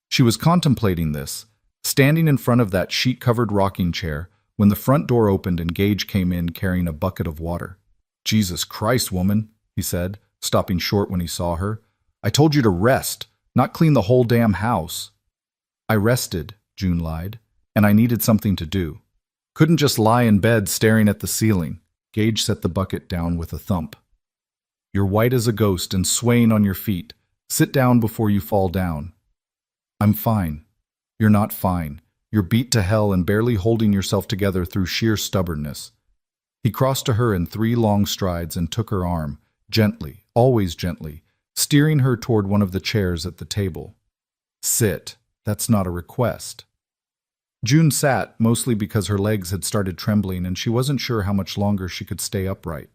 She was contemplating this, standing in front of that sheet-covered rocking chair, when the front door opened and Gage came in carrying a bucket of water. "Jesus Christ, woman," he said, stopping short when he saw her. I told you to rest, not clean the whole damn house. I rested, June lied, and I needed something to do. Couldn't just lie in bed staring at the ceiling. Gage set the bucket down with a thump. You're white as a ghost and swaying on your feet. Sit down before you fall down. I'm fine. You're not fine. You're beat to hell and barely holding yourself together through sheer stubbornness. He crossed to her in 3 long strides and took her arm, gently, always gently, steering her toward one of the chairs at the table. Sit. That's not a request. June sat, mostly because her legs had started trembling and she wasn't sure how much longer she could stay upright.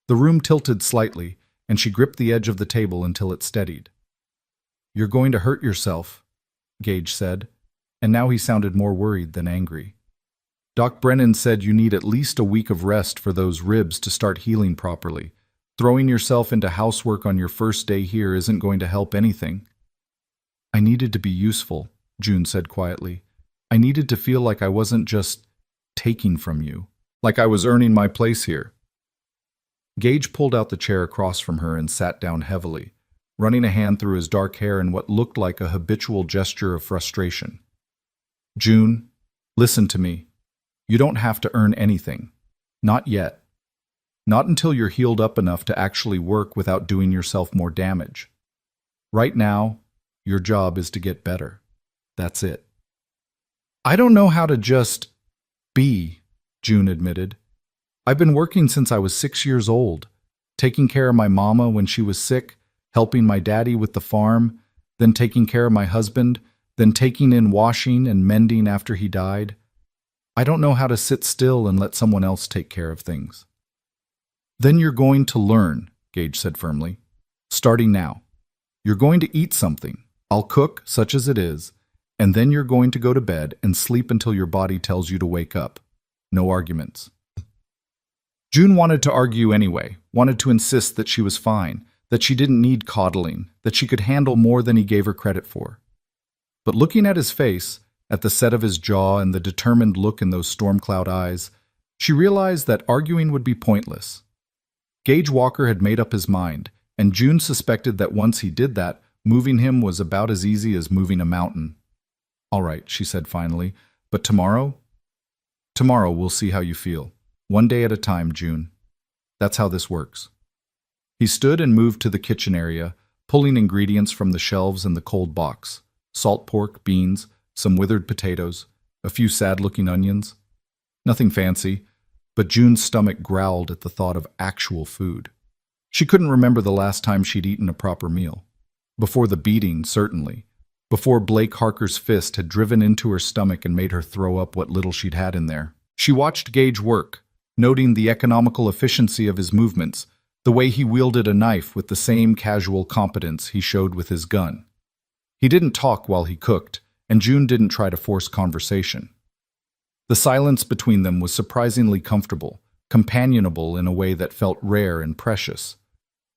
The room tilted slightly, and she gripped the edge of the table until it steadied. You're going to hurt yourself, Gage said, and now he sounded more worried than angry. Doc Brennan said you need at least a week of rest for those ribs to start healing properly. Throwing yourself into housework on your first day here isn't going to help anything. I needed to be useful, June said quietly. I needed to feel like I wasn't just taking from you, like I was earning my place here. Gage pulled out the chair across from her and sat down heavily, running a hand through his dark hair in what looked like a habitual gesture of frustration. June, listen to me. You don't have to earn anything. Not yet. Not until you're healed up enough to actually work without doing yourself more damage. Right now, your job is to get better. That's it. I don't know how to just be, June admitted. I've been working since I was 6 years old, taking care of my mama when she was sick, helping my daddy with the farm, then taking care of my husband, then taking in washing and mending after he died. I don't know how to sit still and let someone else take care of things. Then you're going to learn, Gage said firmly. Starting now. You're going to eat something. I'll cook, such as it is, and then you're going to go to bed and sleep until your body tells you to wake up. No arguments. June wanted to argue anyway, wanted to insist that she was fine, that she didn't need coddling, that she could handle more than he gave her credit for. But looking at his face, at the set of his jaw and the determined look in those storm cloud eyes, she realized that arguing would be pointless. Gage Walker had made up his mind, and June suspected that once he did that, moving him was about as easy as moving a mountain. All right, she said finally, but tomorrow? Tomorrow we'll see how you feel. One day at a time, June. That's how this works. He stood and moved to the kitchen area, pulling ingredients from the shelves in the cold box. Salt pork, beans, some withered potatoes, a few sad-looking onions. Nothing fancy, but June's stomach growled at the thought of actual food. She couldn't remember the last time she'd eaten a proper meal. Before the beating, certainly. Before Blake Harker's fist had driven into her stomach and made her throw up what little she'd had in there. She watched Gage work, noting the economical efficiency of his movements, the way he wielded a knife with the same casual competence he showed with his gun. He didn't talk while he cooked, and June didn't try to force conversation. The silence between them was surprisingly comfortable, companionable in a way that felt rare and precious.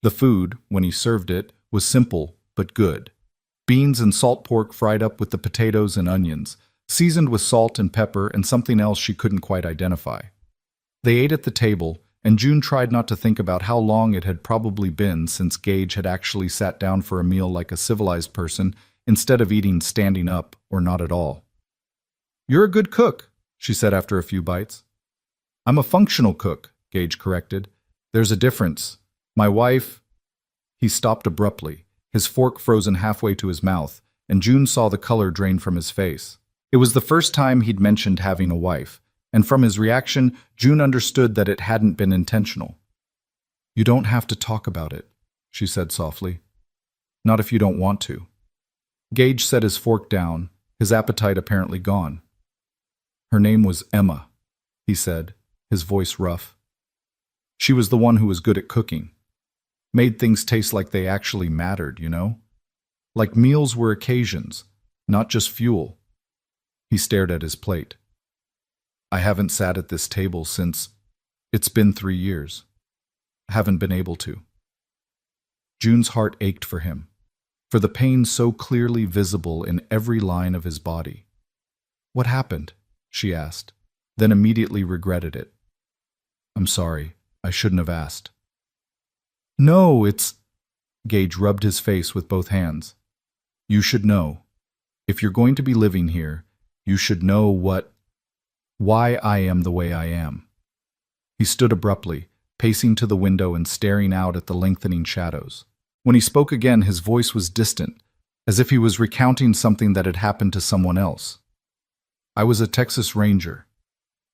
The food, when he served it, was simple but good. Beans and salt pork fried up with the potatoes and onions, seasoned with salt and pepper and something else she couldn't quite identify. They ate at the table, and June tried not to think about how long it had probably been since Gage had actually sat down for a meal like a civilized person instead of eating standing up or not at all. You're a good cook, she said after a few bites. I'm a functional cook, Gage corrected. There's a difference. My wife... He stopped abruptly, his fork frozen halfway to his mouth, and June saw the color drain from his face. It was the first time he'd mentioned having a wife, and from his reaction, June understood that it hadn't been intentional. You don't have to talk about it, she said softly. Not if you don't want to. Gage set his fork down, his appetite apparently gone. Her name was Emma, he said, his voice rough. She was the one who was good at cooking. Made things taste like they actually mattered, you know? Like meals were occasions, not just fuel. He stared at his plate. I haven't sat at this table since... It's been 3 years. I haven't been able to. June's heart ached for him, for the pain so clearly visible in every line of his body. What happened? She asked, then immediately regretted it. I'm sorry, I shouldn't have asked. No, it's... Gage rubbed his face with both hands. You should know. If you're going to be living here, you should know why I am the way I am. He stood abruptly, pacing to the window and staring out at the lengthening shadows. When he spoke again, his voice was distant, as if he was recounting something that had happened to someone else. I was a Texas Ranger.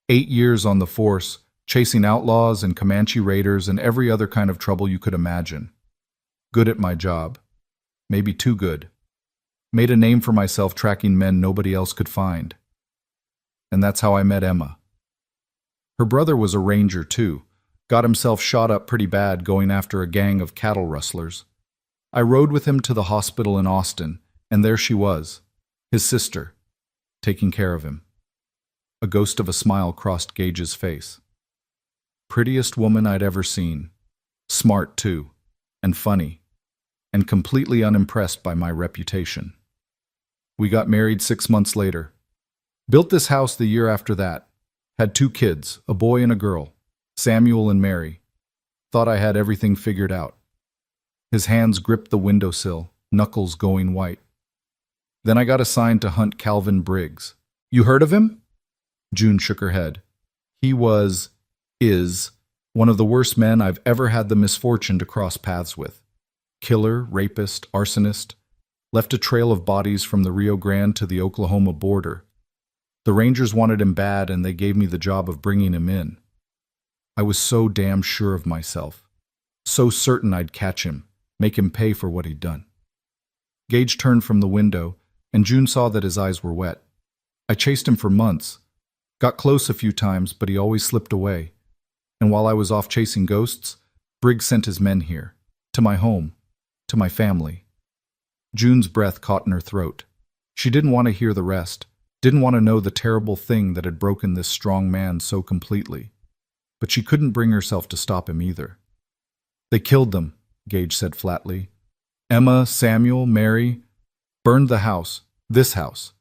8 years on the force, chasing outlaws and Comanche raiders and every other kind of trouble you could imagine. Good at my job. Maybe too good. Made a name for myself tracking men nobody else could find. And that's how I met Emma. Her brother was a ranger too. Got himself shot up pretty bad going after a gang of cattle rustlers. I rode with him to the hospital in Austin, and there she was, his sister, taking care of him. A ghost of a smile crossed Gage's face. Prettiest woman I'd ever seen. Smart too, and funny, and completely unimpressed by my reputation. We got married 6 months later. Built this house the year after that. Had 2 kids, a boy and a girl, Samuel and Mary. Thought I had everything figured out. His hands gripped the windowsill, knuckles going white. Then I got assigned to hunt Calvin Briggs. You heard of him? June shook her head. He is, one of the worst men I've ever had the misfortune to cross paths with. Killer, rapist, arsonist. Left a trail of bodies from the Rio Grande to the Oklahoma border. The Rangers wanted him bad, and they gave me the job of bringing him in. I was so damn sure of myself. So certain I'd catch him, make him pay for what he'd done. Gage turned from the window, and June saw that his eyes were wet. I chased him for months. Got close a few times, but he always slipped away. And while I was off chasing ghosts, Briggs sent his men here, to my home, to my family. June's breath caught in her throat. She didn't want to hear the rest, didn't want to know the terrible thing that had broken this strong man so completely. But she couldn't bring herself to stop him either. They killed them, Gage said flatly. Emma, Samuel, Mary, burned the house, this house,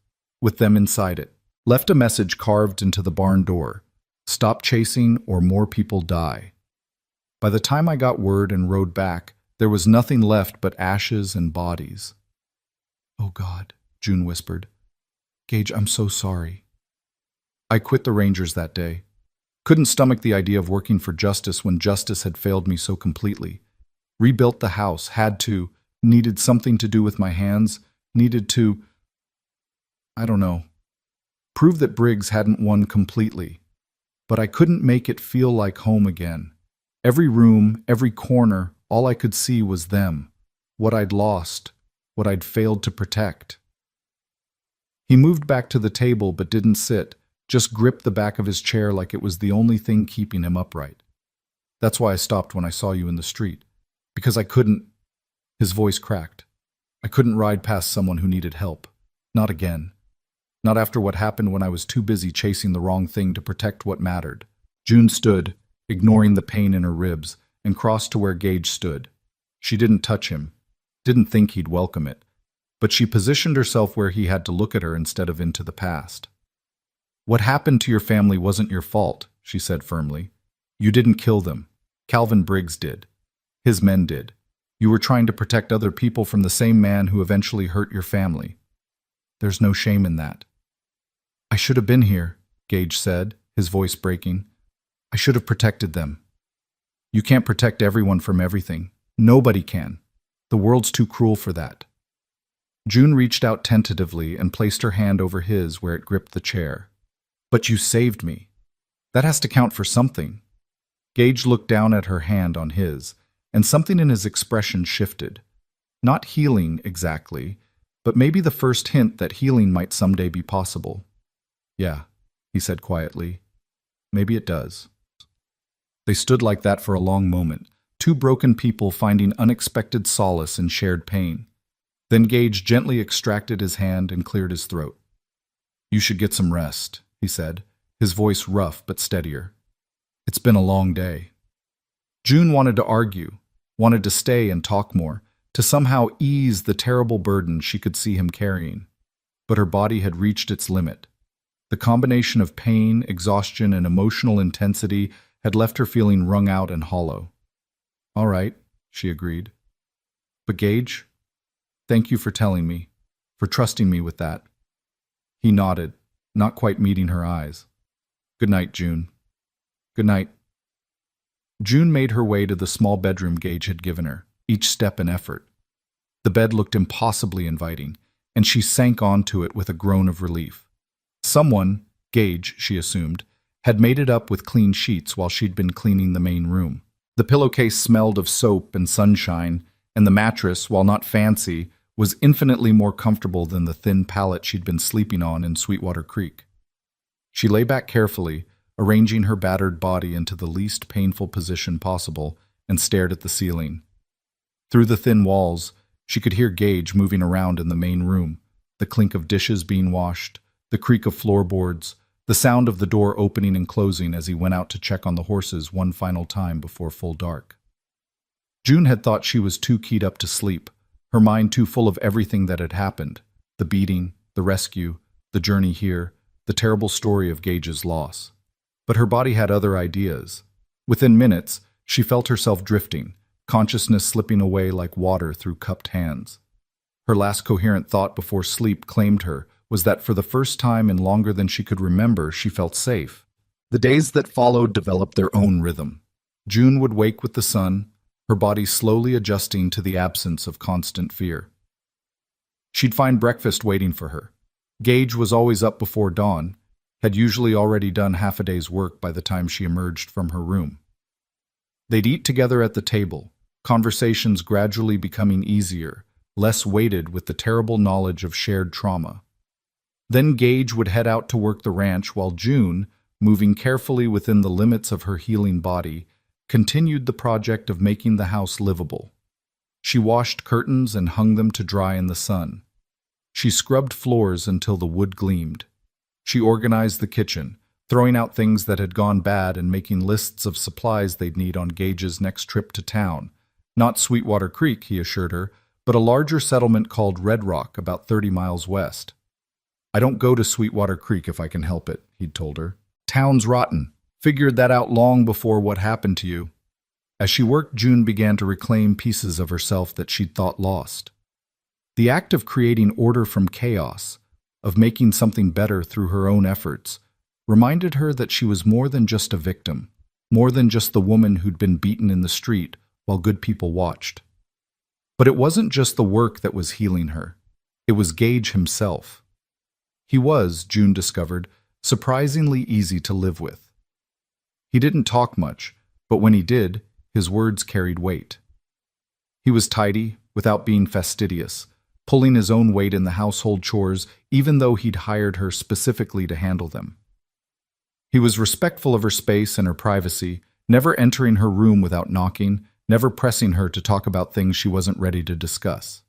with them inside it. Left a message carved into the barn door. Stop chasing or more people die. By the time I got word and rode back, there was nothing left but ashes and bodies. Oh God, June whispered. Gage, I'm so sorry. I quit the Rangers that day. Couldn't stomach the idea of working for justice when justice had failed me so completely. Rebuilt the house, had to, needed something to do with my hands, needed to, I don't know, prove that Briggs hadn't won completely. But I couldn't make it feel like home again. Every room, every corner, all I could see was them, what I'd lost, what I'd failed to protect. He moved back to the table but didn't sit, just gripped the back of his chair like it was the only thing keeping him upright. That's why I stopped when I saw you in the street. Because I couldn't. His voice cracked. I couldn't ride past someone who needed help. Not again. Not after what happened when I was too busy chasing the wrong thing to protect what mattered. June stood, ignoring the pain in her ribs, and crossed to where Gage stood. She didn't touch him, didn't think he'd welcome it, but she positioned herself where he had to look at her instead of into the past. What happened to your family wasn't your fault, she said firmly. You didn't kill them. Calvin Briggs did. His men did. You were trying to protect other people from the same man who eventually hurt your family. There's no shame in that. I should have been here, Gage said, his voice breaking. I should have protected them. You can't protect everyone from everything. Nobody can. The world's too cruel for that. June reached out tentatively and placed her hand over his where it gripped the chair. But you saved me. That has to count for something. Gage looked down at her hand on his, and something in his expression shifted. Not healing exactly, but maybe the first hint that healing might someday be possible. Yeah, he said quietly. Maybe it does. They stood like that for a long moment, two broken people finding unexpected solace in shared pain. Then Gage gently extracted his hand and cleared his throat. You should get some rest, he said, his voice rough but steadier. It's been a long day. June wanted to argue, wanted to stay and talk more, to somehow ease the terrible burden she could see him carrying. But her body had reached its limit. The combination of pain, exhaustion, and emotional intensity had left her feeling wrung out and hollow. All right, she agreed. But Gage, thank you for telling me, for trusting me with that. He nodded, not quite meeting her eyes. Good night, June. Good night. June made her way to the small bedroom Gage had given her, each step an effort. The bed looked impossibly inviting, and she sank onto it with a groan of relief. Someone, Gage, she assumed, had made it up with clean sheets while she'd been cleaning the main room. The pillowcase smelled of soap and sunshine, and the mattress, while not fancy, was infinitely more comfortable than the thin pallet she'd been sleeping on in Sweetwater Creek. She lay back carefully, arranging her battered body into the least painful position possible, and stared at the ceiling. Through the thin walls, she could hear Gage moving around in the main room, the clink of dishes being washed, the creak of floorboards, the sound of the door opening and closing as he went out to check on the horses one final time before full dark. June had thought she was too keyed up to sleep, her mind too full of everything that had happened, the beating, the rescue, the journey here, the terrible story of Gage's loss. But her body had other ideas. Within minutes, she felt herself drifting, consciousness slipping away like water through cupped hands. Her last coherent thought before sleep claimed her was that for the first time in longer than she could remember, she felt safe. The days that followed developed their own rhythm. June would wake with the sun, her body slowly adjusting to the absence of constant fear. She'd find breakfast waiting for her. Gage was always up before dawn, had usually already done half a day's work by the time she emerged from her room. They'd eat together at the table, conversations gradually becoming easier, less weighted with the terrible knowledge of shared trauma. Then Gage would head out to work the ranch while June, moving carefully within the limits of her healing body, continued the project of making the house livable. She washed curtains and hung them to dry in the sun. She scrubbed floors until the wood gleamed. She organized the kitchen, throwing out things that had gone bad and making lists of supplies they'd need on Gage's next trip to town. Not Sweetwater Creek, he assured her, but a larger settlement called Red Rock, about 30 miles west. I don't go to Sweetwater Creek if I can help it, he'd told her. Town's rotten. Figured that out long before what happened to you. As she worked, June began to reclaim pieces of herself that she'd thought lost. The act of creating order from chaos, of making something better through her own efforts, reminded her that she was more than just a victim, more than just the woman who'd been beaten in the street while good people watched. But it wasn't just the work that was healing her. It was Gage himself. He was, June discovered, surprisingly easy to live with. He didn't talk much, but when he did, his words carried weight. He was tidy, without being fastidious, pulling his own weight in the household chores even though he'd hired her specifically to handle them. He was respectful of her space and her privacy, never entering her room without knocking, never pressing her to talk about things she wasn't ready to discuss.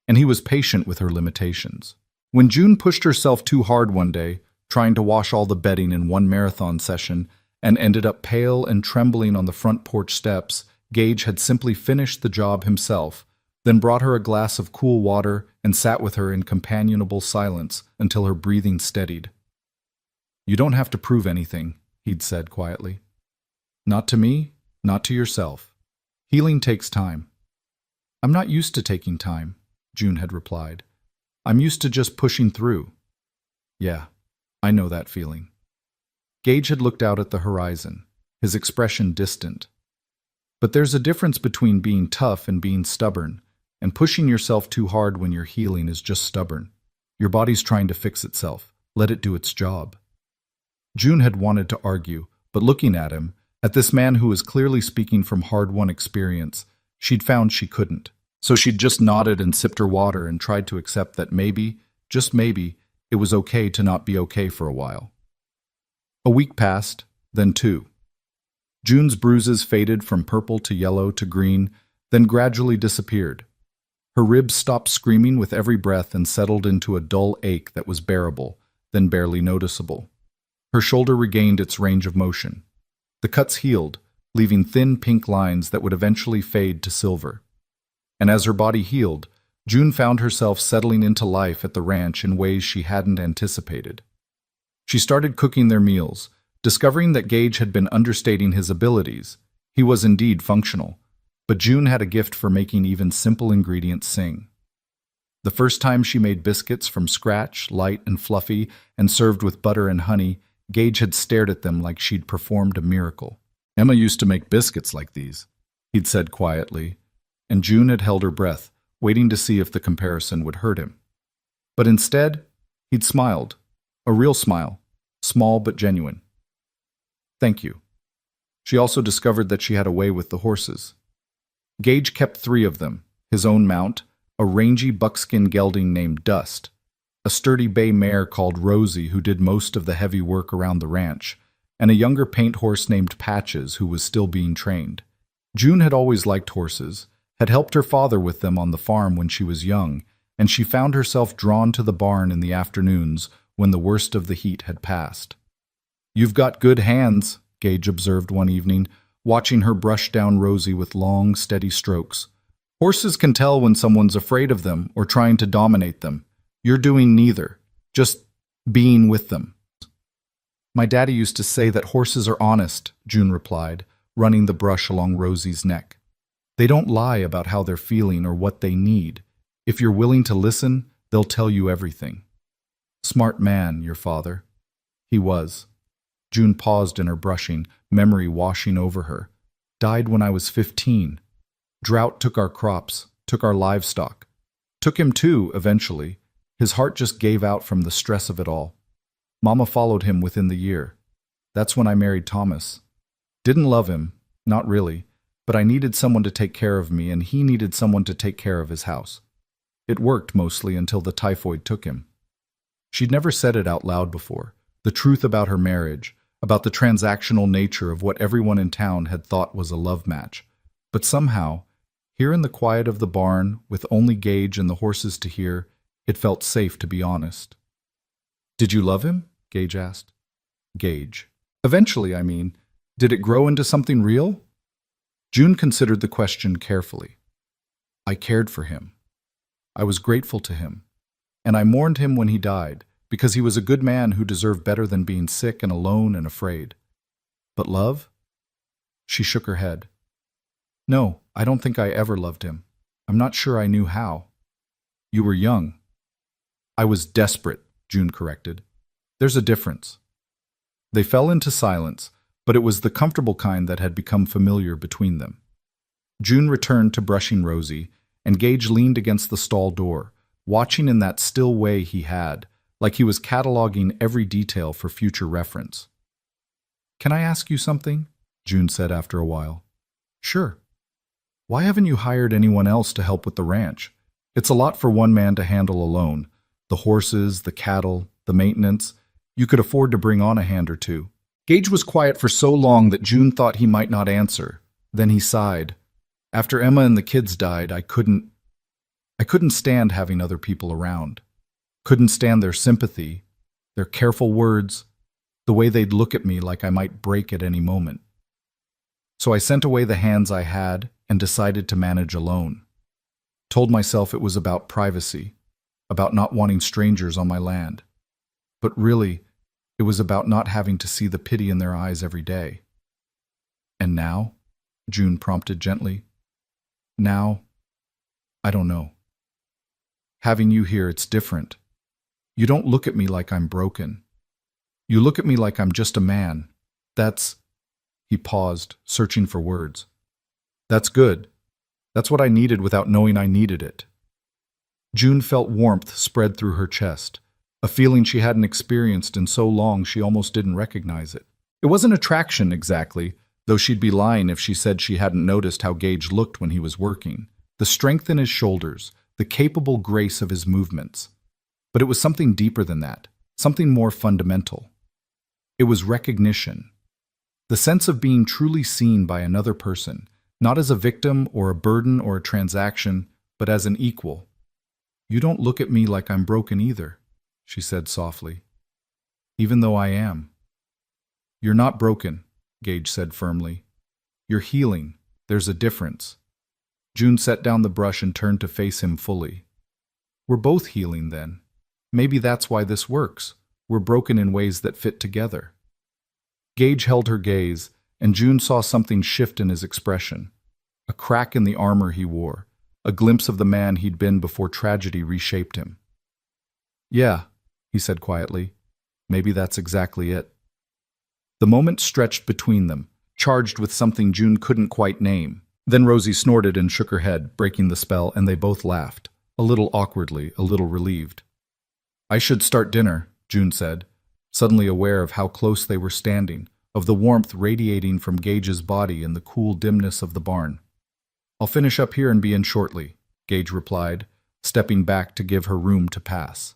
And he was patient with her limitations. When June pushed herself too hard one day, trying to wash all the bedding in one marathon session, and ended up pale and trembling on the front porch steps, Gage had simply finished the job himself, then brought her a glass of cool water and sat with her in companionable silence until her breathing steadied. You don't have to prove anything, he'd said quietly. Not to me, not to yourself. Healing takes time. I'm not used to taking time, June had replied. I'm used to just pushing through. Yeah, I know that feeling. Gage had looked out at the horizon, his expression distant. But there's a difference between being tough and being stubborn, and pushing yourself too hard when you're healing is just stubborn. Your body's trying to fix itself. Let it do its job. June had wanted to argue, but looking at him, at this man who was clearly speaking from hard-won experience, she'd found she couldn't. So she'd just nodded and sipped her water and tried to accept that maybe, just maybe, it was okay to not be okay for a while. A week passed, then two. June's bruises faded from purple to yellow to green, then gradually disappeared. Her ribs stopped screaming with every breath and settled into a dull ache that was bearable, then barely noticeable. Her shoulder regained its range of motion. The cuts healed, leaving thin pink lines that would eventually fade to silver. And as her body healed, June found herself settling into life at the ranch in ways she hadn't anticipated. She started cooking their meals, discovering that Gage had been understating his abilities. He was indeed functional, but June had a gift for making even simple ingredients sing. The first time she made biscuits from scratch, light and fluffy, and served with butter and honey, Gage had stared at them like she'd performed a miracle. "Emma used to make biscuits like these," he'd said quietly, and June had held her breath, waiting to see if the comparison would hurt him. But instead, he'd smiled. A real smile, small but genuine. "Thank you." She also discovered that she had a way with the horses. Gage kept 3 of them, his own mount, a rangy buckskin gelding named Dust, a sturdy bay mare called Rosie who did most of the heavy work around the ranch, and a younger paint horse named Patches who was still being trained. June had always liked horses, had helped her father with them on the farm when she was young, and she found herself drawn to the barn in the afternoons when the worst of the heat had passed. "You've got good hands," Gage observed one evening, watching her brush down Rosie with long, steady strokes. "Horses can tell when someone's afraid of them or trying to dominate them. You're doing neither, just being with them." "My daddy used to say that horses are honest," June replied, running the brush along Rosie's neck. "They don't lie about how they're feeling or what they need. If you're willing to listen, they'll tell you everything." "Smart man, your father." "He was." June paused in her brushing, memory washing over her. "Died when I was 15. Drought took our crops, took our livestock. Took him too, eventually. His heart just gave out from the stress of it all. Mama followed him within the year. That's when I married Thomas. Didn't love him, not really, but I needed someone to take care of me and he needed someone to take care of his house. It worked mostly until the typhoid took him." She'd never said it out loud before, the truth about her marriage, about the transactional nature of what everyone in town had thought was a love match. But somehow, here in the quiet of the barn, with only Gage and the horses to hear, it felt safe to be honest. "Did you love him?" Gage asked. Gage. "Eventually, I mean. Did it grow into something real?" June considered the question carefully. "I cared for him. I was grateful to him. And I mourned him when he died, because he was a good man who deserved better than being sick and alone and afraid. But love?" She shook her head. "No, I don't think I ever loved him. I'm not sure I knew how." "You were young." "I was desperate," June corrected. "There's a difference." They fell into silence, but it was the comfortable kind that had become familiar between them. June returned to brushing Rosie, and Gage leaned against the stall door, watching in that still way he had, like he was cataloging every detail for future reference. "Can I ask you something?" June said after a while. "Sure." "Why haven't you hired anyone else to help with the ranch? It's a lot for one man to handle alone. The horses, the cattle, the maintenance. You could afford to bring on a hand or two." Gage was quiet for so long that June thought he might not answer. Then he sighed. "After Emma and the kids died, I couldn't stand having other people around. Couldn't stand their sympathy, their careful words, the way they'd look at me like I might break at any moment. So I sent away the hands I had and decided to manage alone. Told myself it was about privacy, about not wanting strangers on my land. But really, it was about not having to see the pity in their eyes every day." "And now?" June prompted gently. "Now, I don't know. Having you here, it's different. You don't look at me like I'm broken. You look at me like I'm just a man. That's—" He paused, searching for words. "That's good. That's what I needed without knowing I needed it." June felt warmth spread through her chest, a feeling she hadn't experienced in so long she almost didn't recognize it. It wasn't attraction exactly, though she'd be lying if she said she hadn't noticed how Gage looked when he was working, the strength in his shoulders, the capable grace of his movements. But it was something deeper than that, something more fundamental. It was recognition. The sense of being truly seen by another person, not as a victim or a burden or a transaction, but as an equal. "You don't look at me like I'm broken either," she said softly. "Even though I am." "You're not broken," Gage said firmly. "You're healing. There's a difference." June set down the brush and turned to face him fully. "We're both healing then. Maybe that's why this works. We're broken in ways that fit together." Gage held her gaze, and June saw something shift in his expression. a crack in the armor he wore, a glimpse of the man he'd been before tragedy reshaped him. "Yeah," he said quietly, "maybe that's exactly it." The moment stretched between them, charged with something June couldn't quite name. Then Rosie snorted and shook her head, breaking the spell, and they both laughed, a little awkwardly, a little relieved. "I should start dinner," June said, suddenly aware of how close they were standing, of the warmth radiating from Gage's body in the cool dimness of the barn. "I'll finish up here and be in shortly," Gage replied, stepping back to give her room to pass.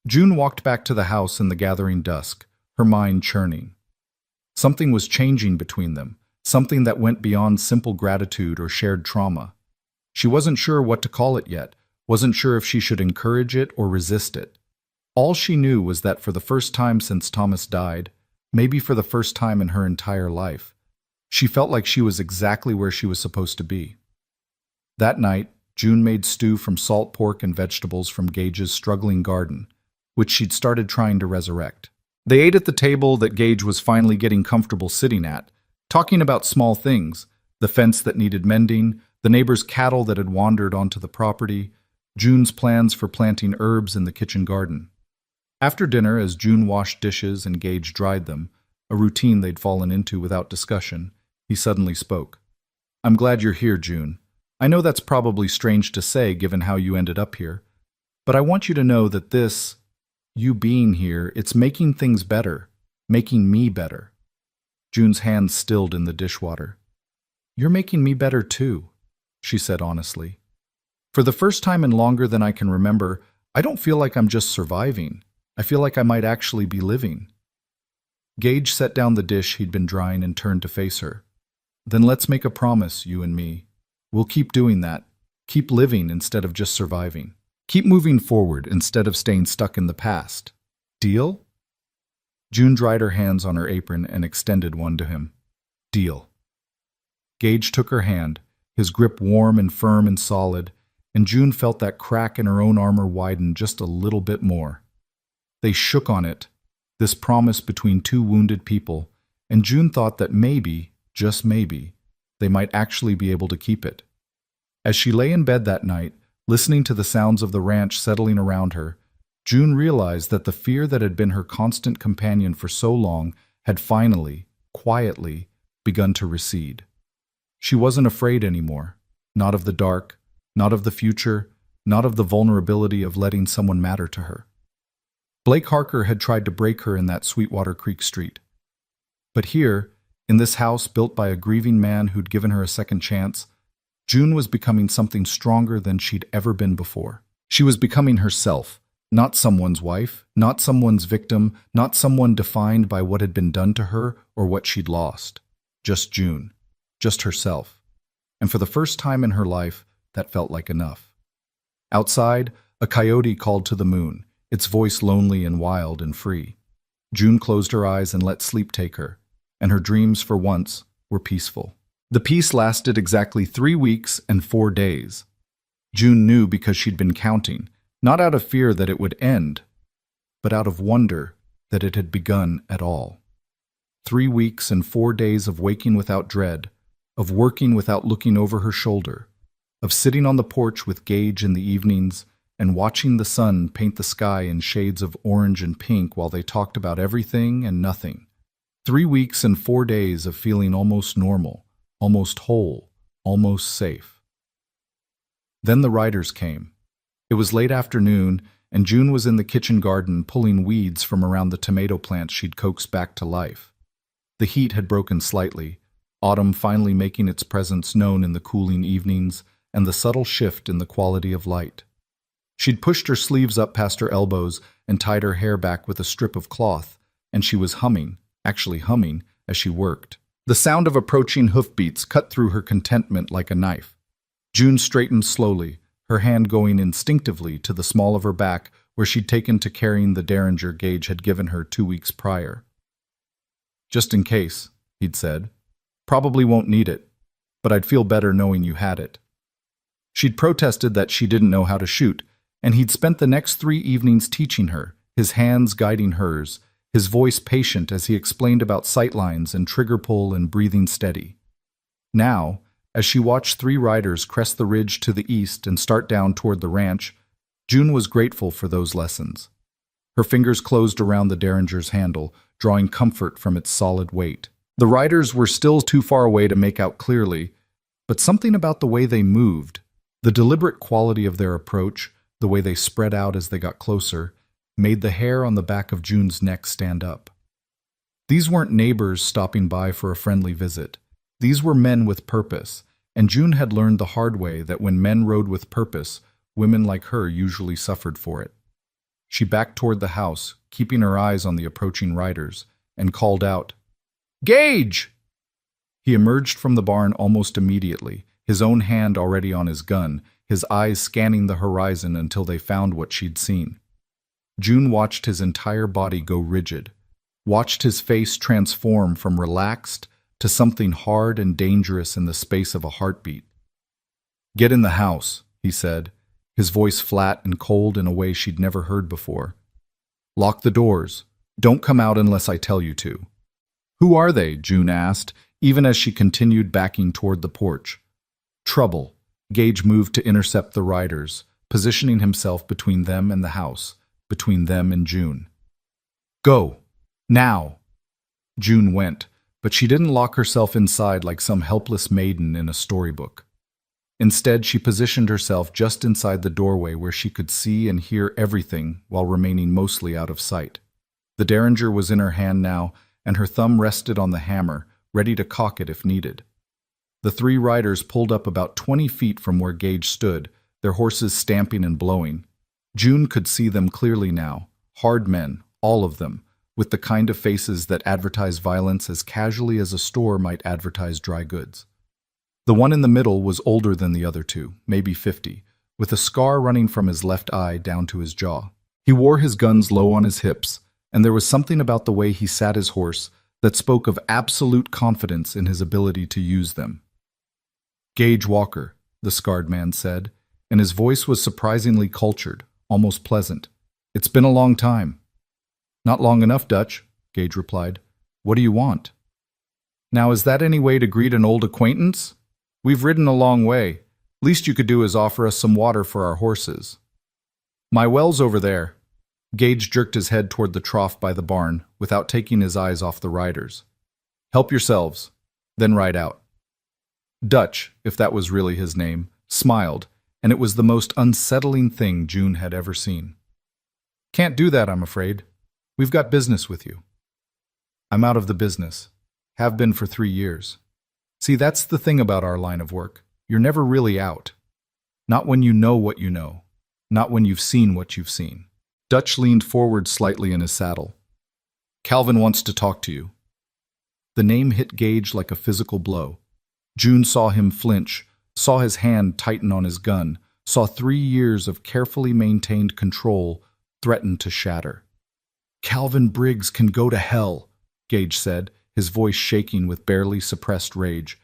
June walked back to the house in the gathering dusk, her mind churning. Something was changing between them, something that went beyond simple gratitude or shared trauma. She wasn't sure what to call it yet, wasn't sure if she should encourage it or resist it. All she knew was that for the first time since Thomas died, maybe for the first time in her entire life, she felt like she was exactly where she was supposed to be. That night, June made stew from salt pork and vegetables from Gage's struggling garden, which she'd started trying to resurrect. They ate at the table that Gage was finally getting comfortable sitting at, talking about small things, the fence that needed mending, the neighbor's cattle that had wandered onto the property, June's plans for planting herbs in the kitchen garden. After dinner, as June washed dishes and Gage dried them, a routine they'd fallen into without discussion, he suddenly spoke. "I'm glad you're here, June. I know that's probably strange to say given how you ended up here, but I want you to know that this, you being here, it's making things better, making me better." June's hands stilled in the dishwater. "You're making me better too," she said honestly. "For the first time in longer than I can remember, I don't feel like I'm just surviving. I feel like I might actually be living." Gage set down the dish he'd been drying and turned to face her. "Then let's make a promise, you and me. We'll keep doing that. Keep living instead of just surviving. Keep moving forward instead of staying stuck in the past. Deal?" June dried her hands on her apron and extended one to him. "Deal." Gage took her hand, his grip warm and firm and solid, and June felt that crack in her own armor widen just a little bit more. They shook on it, this promise between two wounded people, and June thought that maybe, just maybe, they might actually be able to keep it. As she lay in bed that night, listening to the sounds of the ranch settling around her, June realized that the fear that had been her constant companion for so long had finally, quietly, begun to recede. She wasn't afraid anymore, not of the dark, not of the future, not of the vulnerability of letting someone matter to her. Blake Harker had tried to break her in that Sweetwater Creek street. But here, in this house built by a grieving man who'd given her a second chance, June was becoming something stronger than she'd ever been before. She was becoming herself, not someone's wife, not someone's victim, not someone defined by what had been done to her or what she'd lost. Just June. Just herself. And for the first time in her life, that felt like enough. Outside, a coyote called to the moon, its voice lonely and wild and free. June closed her eyes and let sleep take her, and her dreams, for once, were peaceful. The peace lasted exactly 3 weeks and 4 days. June knew because she'd been counting, not out of fear that it would end, but out of wonder that it had begun at all. 3 weeks and 4 days of waking without dread, of working without looking over her shoulder, of sitting on the porch with Gage in the evenings and watching the sun paint the sky in shades of orange and pink while they talked about everything and nothing. 3 weeks and 4 days of feeling almost normal, almost whole, almost safe. Then the riders came. It was late afternoon, and June was in the kitchen garden pulling weeds from around the tomato plants she'd coaxed back to life. The heat had broken slightly, autumn finally making its presence known in the cooling evenings and the subtle shift in the quality of light. She'd pushed her sleeves up past her elbows and tied her hair back with a strip of cloth, and she was humming, actually humming, as she worked. The sound of approaching hoofbeats cut through her contentment like a knife. June straightened slowly, her hand going instinctively to the small of her back where she'd taken to carrying the derringer Gage had given her 2 weeks prior. "Just in case," he'd said. "Probably won't need it, but I'd feel better knowing you had it." She'd protested that she didn't know how to shoot, and he'd spent the next 3 evenings teaching her, his hands guiding hers, his voice patient as he explained about sightlines and trigger pull and breathing steady. Now, As she watched three riders crest the ridge to the east and start down toward the ranch, June was grateful for those lessons. Her fingers closed around the Derringer's handle, drawing comfort from its solid weight. The riders were still too far away to make out clearly, but something about the way they moved, the deliberate quality of their approach, the way they spread out as they got closer, made the hair on the back of June's neck stand up. These weren't neighbors stopping by for a friendly visit. These were men with purpose, and June had learned the hard way that when men rode with purpose, women like her usually suffered for it. She backed toward the house, keeping her eyes on the approaching riders, and called out, "Gage!" He emerged from the barn almost immediately, his own hand already on his gun, his eyes scanning the horizon until they found what she'd seen. June watched his entire body go rigid, watched his face transform from relaxed to something hard and dangerous in the space of a heartbeat. "Get in the house," he said, his voice flat and cold in a way she'd never heard before. "Lock the doors. Don't come out unless I tell you to." "Who are they?" June asked, even as she continued backing toward the porch. "Trouble." Gage moved to intercept the riders, positioning himself between them and the house, between them and June. "Go. Now." June went, but she didn't lock herself inside like some helpless maiden in a storybook. Instead, she positioned herself just inside the doorway where she could see and hear everything while remaining mostly out of sight. The Derringer was in her hand now, and her thumb rested on the hammer, ready to cock it if needed. The three riders pulled up about 20 feet from where Gage stood, their horses stamping and blowing. June could see them clearly now, hard men, all of them, with the kind of faces that advertise violence as casually as a store might advertise dry goods. The one in the middle was older than the other two, maybe 50, with a scar running from his left eye down to his jaw. He wore his guns low on his hips, and there was something about the way he sat his horse that spoke of absolute confidence in his ability to use them. "Gage Walker," the scarred man said, and his voice was surprisingly cultured, almost pleasant. "It's been a long time." "Not long enough, Dutch," Gage replied. "What do you want?" "Now, is that any way to greet an old acquaintance? We've ridden a long way. Least you could do is offer us some water for our horses." "My well's over there." Gage jerked his head toward the trough by the barn, without taking his eyes off the riders. "Help yourselves, then ride out." Dutch, if that was really his name, smiled, and it was the most unsettling thing June had ever seen. "Can't do that, I'm afraid. We've got business with you." "I'm out of the business. Have been for 3 years. See, that's the thing about our line of work. You're never really out. Not when you know what you know. Not when you've seen what you've seen." Dutch leaned forward slightly in his saddle. "Calvin wants to talk to you." The name hit Gage like a physical blow. June saw him flinch, saw his hand tighten on his gun, saw 3 years of carefully maintained control threaten to shatter. "Calvin Briggs can go to hell," Gage said, his voice shaking with barely suppressed rage.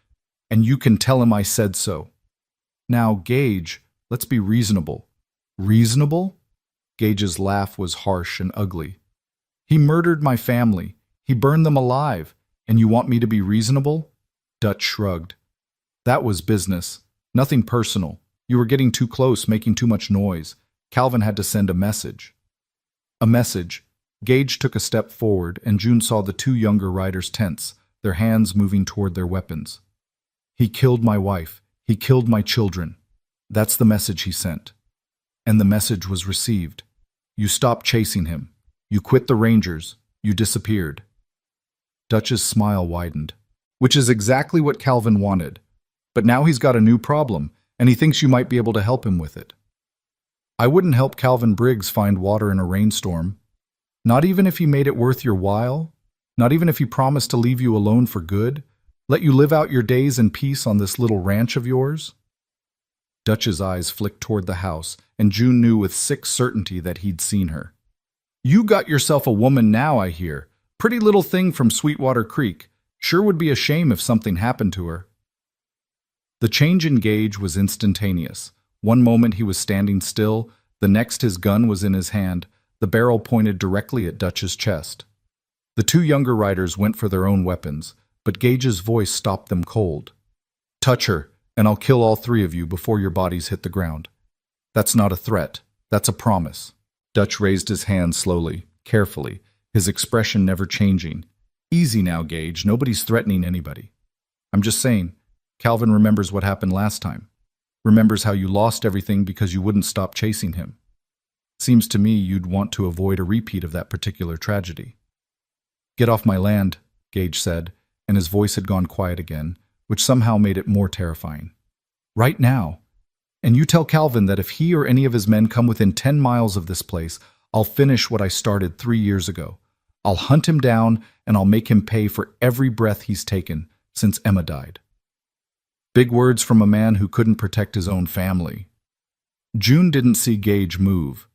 "And you can tell him I said so." "Now, Gage, let's be reasonable." "Reasonable?" Gage's laugh was harsh and ugly. "He murdered my family. He burned them alive. And you want me to be reasonable?" Dutch shrugged. "That was business. Nothing personal. You were getting too close, making too much noise. Calvin had to send a message." "A message." Gage took a step forward, and June saw the two younger riders tense, their hands moving toward their weapons. "He killed my wife. He killed my children. That's the message he sent. And the message was received. You stopped chasing him. You quit the Rangers. You disappeared." Dutch's smile widened. "Which is exactly what Calvin wanted. But now he's got a new problem, and he thinks you might be able to help him with it." "I wouldn't help Calvin Briggs find water in a rainstorm. Not even if he made it worth your while? Not even if he promised to leave you alone for good? Let you live out your days in peace on this little ranch of yours?" Dutch's eyes flicked toward the house, and June knew with sick certainty that he'd seen her. "You got yourself a woman now, I hear. Pretty little thing from Sweetwater Creek. Sure would be a shame if something happened to her." The change in Gage was instantaneous. One moment he was standing still, the next his gun was in his hand, the barrel pointed directly at Dutch's chest. The two younger riders went for their own weapons, but Gage's voice stopped them cold. "Touch her. and I'll kill all three of you before your bodies hit the ground. That's not a threat. That's a promise. Dutch raised his hand slowly, carefully, his expression never changing. Easy now, Gage. Nobody's threatening anybody. I'm just saying, Calvin remembers what happened last time. Remembers how you lost everything because you wouldn't stop chasing him. Seems to me you'd want to avoid a repeat of that particular tragedy. Get off my land, Gage said, and his voice had gone quiet again, which somehow made it more terrifying. Right now. And you tell Calvin that if he or any of his men come within 10 miles of this place, I'll finish what I started 3 years ago. I'll hunt him down, and I'll make him pay for every breath he's taken since Emma died. Big words from a man who couldn't protect his own family. June didn't see Gage move.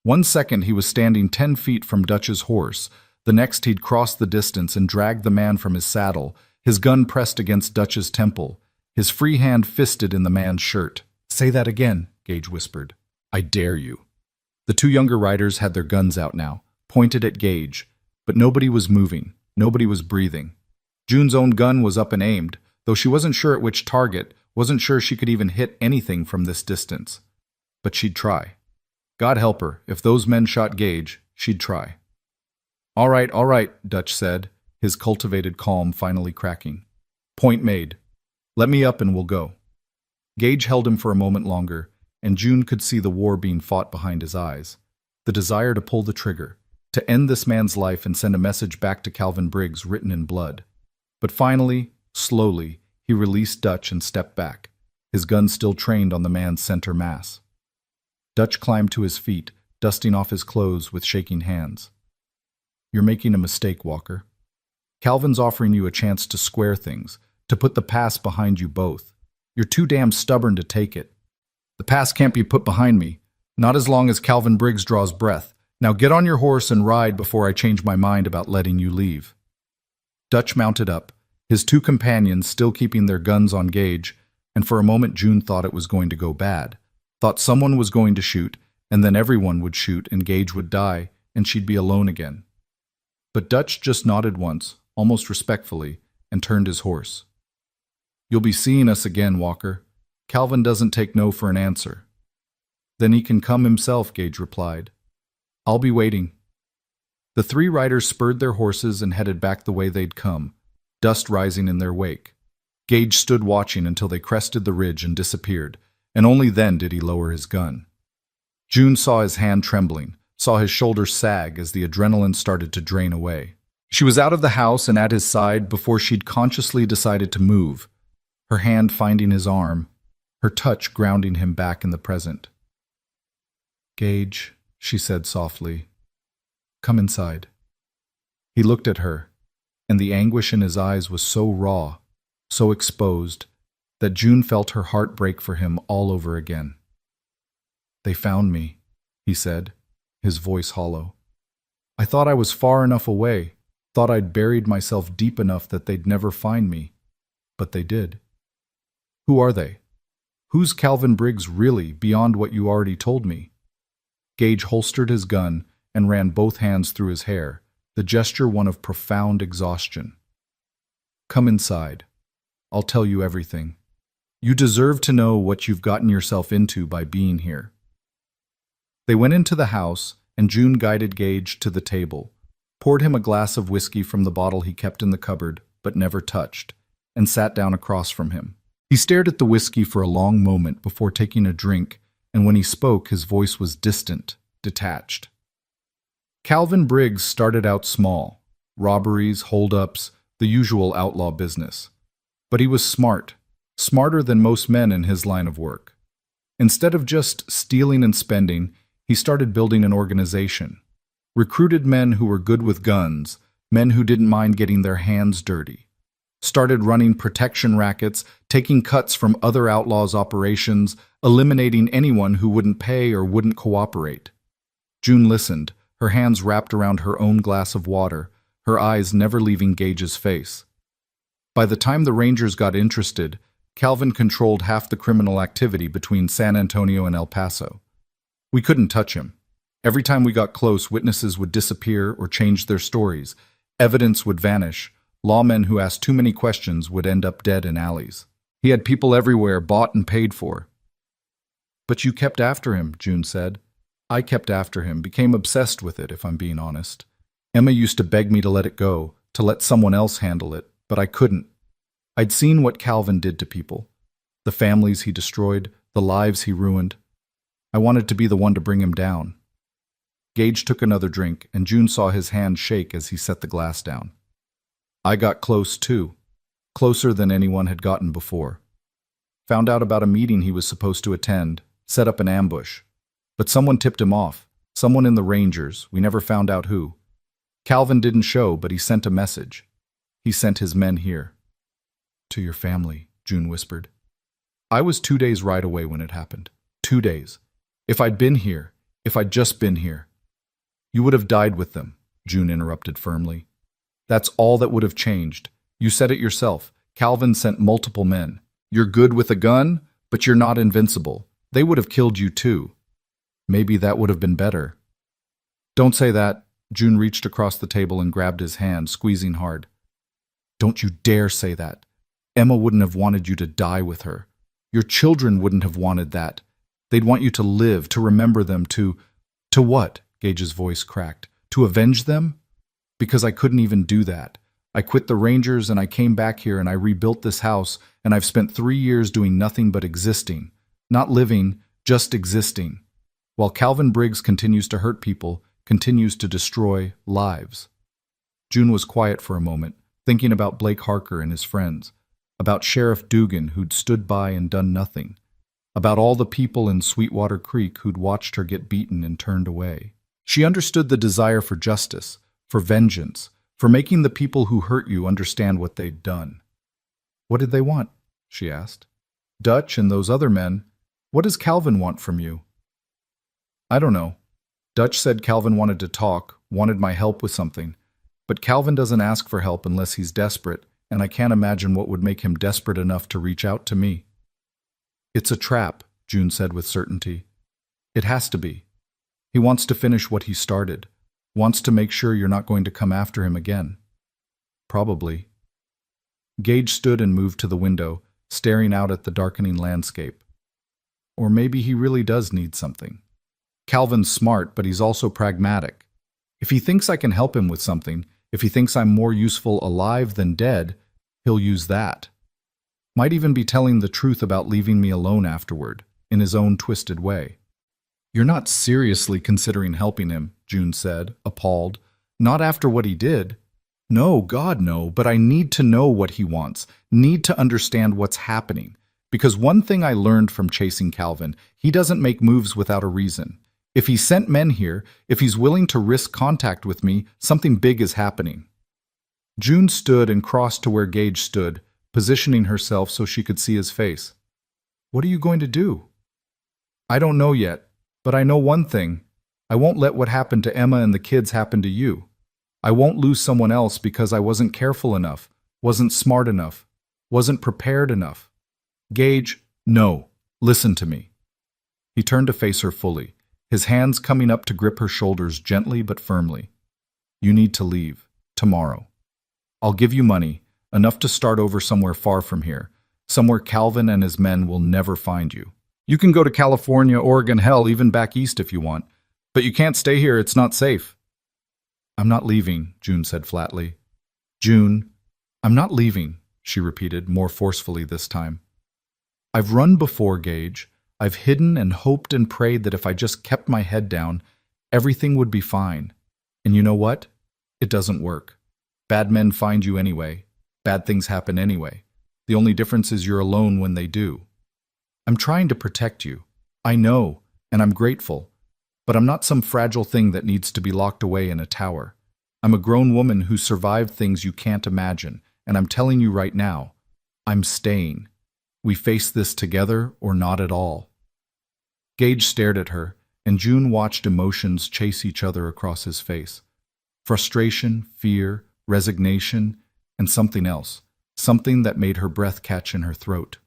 1 second he was standing 10 feet from Dutch's horse. The next he'd crossed the distance and dragged the man from his saddle, his gun pressed against Dutch's temple, his free hand fisted in the man's shirt. Say that again, Gage whispered. I dare you. The two younger riders had their guns out now, pointed at Gage, but nobody was moving, nobody was breathing. June's own gun was up and aimed, though she wasn't sure at which target, wasn't sure she could even hit anything from this distance. But she'd try. God help her, if those men shot Gage, she'd try. All right, Dutch said, his cultivated calm finally cracking. Point made. Let me up and we'll go. Gage held him for a moment longer, and June could see the war being fought behind his eyes. The desire to pull the trigger, to end this man's life and send a message back to Calvin Briggs written in blood. But finally, slowly, he released Dutch and stepped back, his gun still trained on the man's center mass. Dutch climbed to his feet, dusting off his clothes with shaking hands. You're making a mistake, Walker. Calvin's offering you a chance to square things, to put the past behind you both. You're too damn stubborn to take it. The past can't be put behind me, not as long as Calvin Briggs draws breath. Now get on your horse and ride before I change my mind about letting you leave. Dutch mounted up, his two companions still keeping their guns on Gage, and for a moment June thought it was going to go bad. Thought someone was going to shoot, and then everyone would shoot and Gage would die, and she'd be alone again. But Dutch just nodded once, almost respectfully, and turned his horse. You'll be seeing us again, Walker. Calvin doesn't take no for an answer. Then he can come himself, Gage replied. I'll be waiting. The three riders spurred their horses and headed back the way they'd come, dust rising in their wake. Gage stood watching until they crested the ridge and disappeared, and only then did he lower his gun. June saw his hand trembling, saw his shoulders sag as the adrenaline started to drain away. She was out of the house and at his side before she'd consciously decided to move, her hand finding his arm, her touch grounding him back in the present. Gage, she said softly, come inside. He looked at her, and the anguish in his eyes was so raw, so exposed, that June felt her heart break for him all over again. They found me, he said, his voice hollow. I thought I was far enough away, thought I'd buried myself deep enough that they'd never find me, but they did. Who are they? Who's Calvin Briggs really, beyond what you already told me? Gage holstered his gun and ran both hands through his hair, the gesture one of profound exhaustion. Come inside. I'll tell you everything. You deserve to know what you've gotten yourself into by being here. They went into the house, and June guided Gage to the table, poured him a glass of whiskey from the bottle he kept in the cupboard but never touched, and sat down across from him. He stared at the whiskey for a long moment before taking a drink, and when he spoke, his voice was distant, detached. Calvin Briggs started out small, robberies, hold-ups, the usual outlaw business. But he was smart, smarter than most men in his line of work. Instead of just stealing and spending, he started building an organization. Recruited men who were good with guns, men who didn't mind getting their hands dirty. Started running protection rackets, taking cuts from other outlaws' operations, eliminating anyone who wouldn't pay or wouldn't cooperate. June listened, her hands wrapped around her own glass of water, her eyes never leaving Gage's face. By the time the Rangers got interested, Calvin controlled half the criminal activity between San Antonio and El Paso. We couldn't touch him. Every time we got close, witnesses would disappear or change their stories. Evidence would vanish. Lawmen who asked too many questions would end up dead in alleys. He had people everywhere, bought and paid for. But you kept after him, June said. I kept after him, became obsessed with it, if I'm being honest. Emma used to beg me to let it go, to let someone else handle it, but I couldn't. I'd seen what Calvin did to people. The families he destroyed, the lives he ruined. I wanted to be the one to bring him down. Gage took another drink, and June saw his hand shake as he set the glass down. I got close, too. Closer than anyone had gotten before. Found out about a meeting he was supposed to attend, set up an ambush. But someone tipped him off. Someone in the Rangers, we never found out who. Calvin didn't show, but he sent a message. He sent his men here. To your family, June whispered. I was 2 days right away when it happened. 2 days. If I'd been here, if I'd just been here. You would have died with them, June interrupted firmly. That's all that would have changed. You said it yourself. Calvin sent multiple men. You're good with a gun, but you're not invincible. They would have killed you too. Maybe that would have been better. Don't say that. June reached across the table and grabbed his hand, squeezing hard. Don't you dare say that. Emma wouldn't have wanted you to die with her. Your children wouldn't have wanted that. They'd want you to live, to remember them, to what? Gage's voice cracked. To avenge them? Because I couldn't even do that. I quit the Rangers and I came back here and I rebuilt this house, and I've spent 3 years doing nothing but existing. Not living, just existing. While Calvin Briggs continues to hurt people, continues to destroy lives. June was quiet for a moment, thinking about Blake Harker and his friends, about Sheriff Dugan who'd stood by and done nothing, about all the people in Sweetwater Creek who'd watched her get beaten and turned away. She understood the desire for justice, for vengeance, for making the people who hurt you understand what they'd done. What did they want? She asked. Dutch and those other men, what does Calvin want from you? I don't know. Dutch said Calvin wanted to talk, wanted my help with something. But Calvin doesn't ask for help unless he's desperate, and I can't imagine what would make him desperate enough to reach out to me. It's a trap, June said with certainty. It has to be. He wants to finish what he started, wants to make sure you're not going to come after him again. Probably. Gage stood and moved to the window, staring out at the darkening landscape. Or maybe he really does need something. Calvin's smart, but he's also pragmatic. If he thinks I can help him with something, if he thinks I'm more useful alive than dead, he'll use that. Might even be telling the truth about leaving me alone afterward, in his own twisted way. You're not seriously considering helping him, June said, appalled. Not after what he did. No, God, no, but I need to know what he wants, need to understand what's happening. Because one thing I learned from chasing Calvin, he doesn't make moves without a reason. If he sent men here, if he's willing to risk contact with me, something big is happening. June stood and crossed to where Gage stood, positioning herself so she could see his face. What are you going to do? I don't know yet, but I know one thing. I won't let what happened to Emma and the kids happen to you. I won't lose someone else because I wasn't careful enough, wasn't smart enough, wasn't prepared enough. Gage, no, listen to me. He turned to face her fully, his hands coming up to grip her shoulders gently but firmly. You need to leave, tomorrow. I'll give you money, enough to start over somewhere far from here, somewhere Calvin and his men will never find you. You can go to California, Oregon, hell, even back east if you want, but you can't stay here, it's not safe. I'm not leaving, June said flatly. June, I'm not leaving, she repeated, more forcefully this time. I've run before, Gage. I've hidden and hoped and prayed that if I just kept my head down, everything would be fine. And you know what? It doesn't work. Bad men find you anyway. Bad things happen anyway. The only difference is you're alone when they do. I'm trying to protect you. I know, and I'm grateful. But I'm not some fragile thing that needs to be locked away in a tower. I'm a grown woman who survived things you can't imagine, and I'm telling you right now, I'm staying. We face this together or not at all. Gage stared at her, and June watched emotions chase each other across his face. Frustration, fear, resignation, and something else, something that made her breath catch in her throat.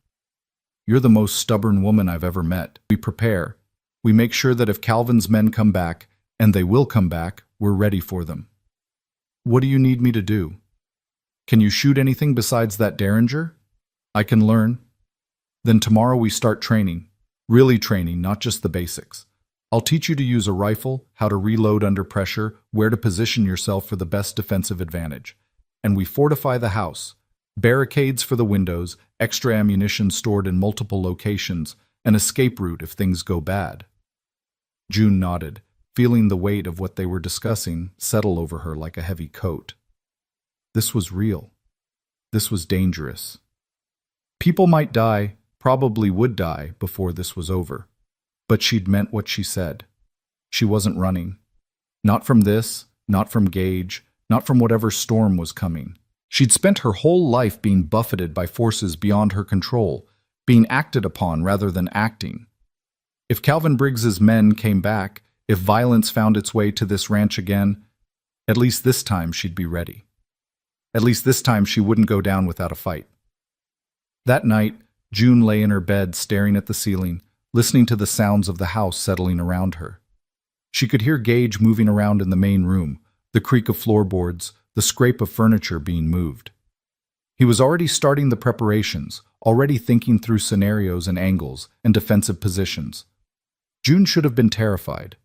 You're the most stubborn woman I've ever met. We prepare. We make sure that if Calvin's men come back, and they will come back, we're ready for them. What do you need me to do? Can you shoot anything besides that Derringer? I can learn. Then tomorrow we start training. Really training, not just the basics. I'll teach you to use a rifle, how to reload under pressure, where to position yourself for the best defensive advantage. And we fortify the house. Barricades for the windows, extra ammunition stored in multiple locations, an escape route if things go bad. June nodded, feeling the weight of what they were discussing settle over her like a heavy coat. This was real. This was dangerous. People might die, probably would die, before this was over. But she'd meant what she said. She wasn't running. Not from this, not from Gage, not from whatever storm was coming. She'd spent her whole life being buffeted by forces beyond her control, being acted upon rather than acting. If Calvin Briggs's men came back, if violence found its way to this ranch again, at least this time she'd be ready. At least this time she wouldn't go down without a fight. That night, June lay in her bed staring at the ceiling, listening to the sounds of the house settling around her. She could hear Gage moving around in the main room, the creak of floorboards, the scrape of furniture being moved. He was already starting the preparations, already thinking through scenarios and angles and defensive positions. June should have been terrified.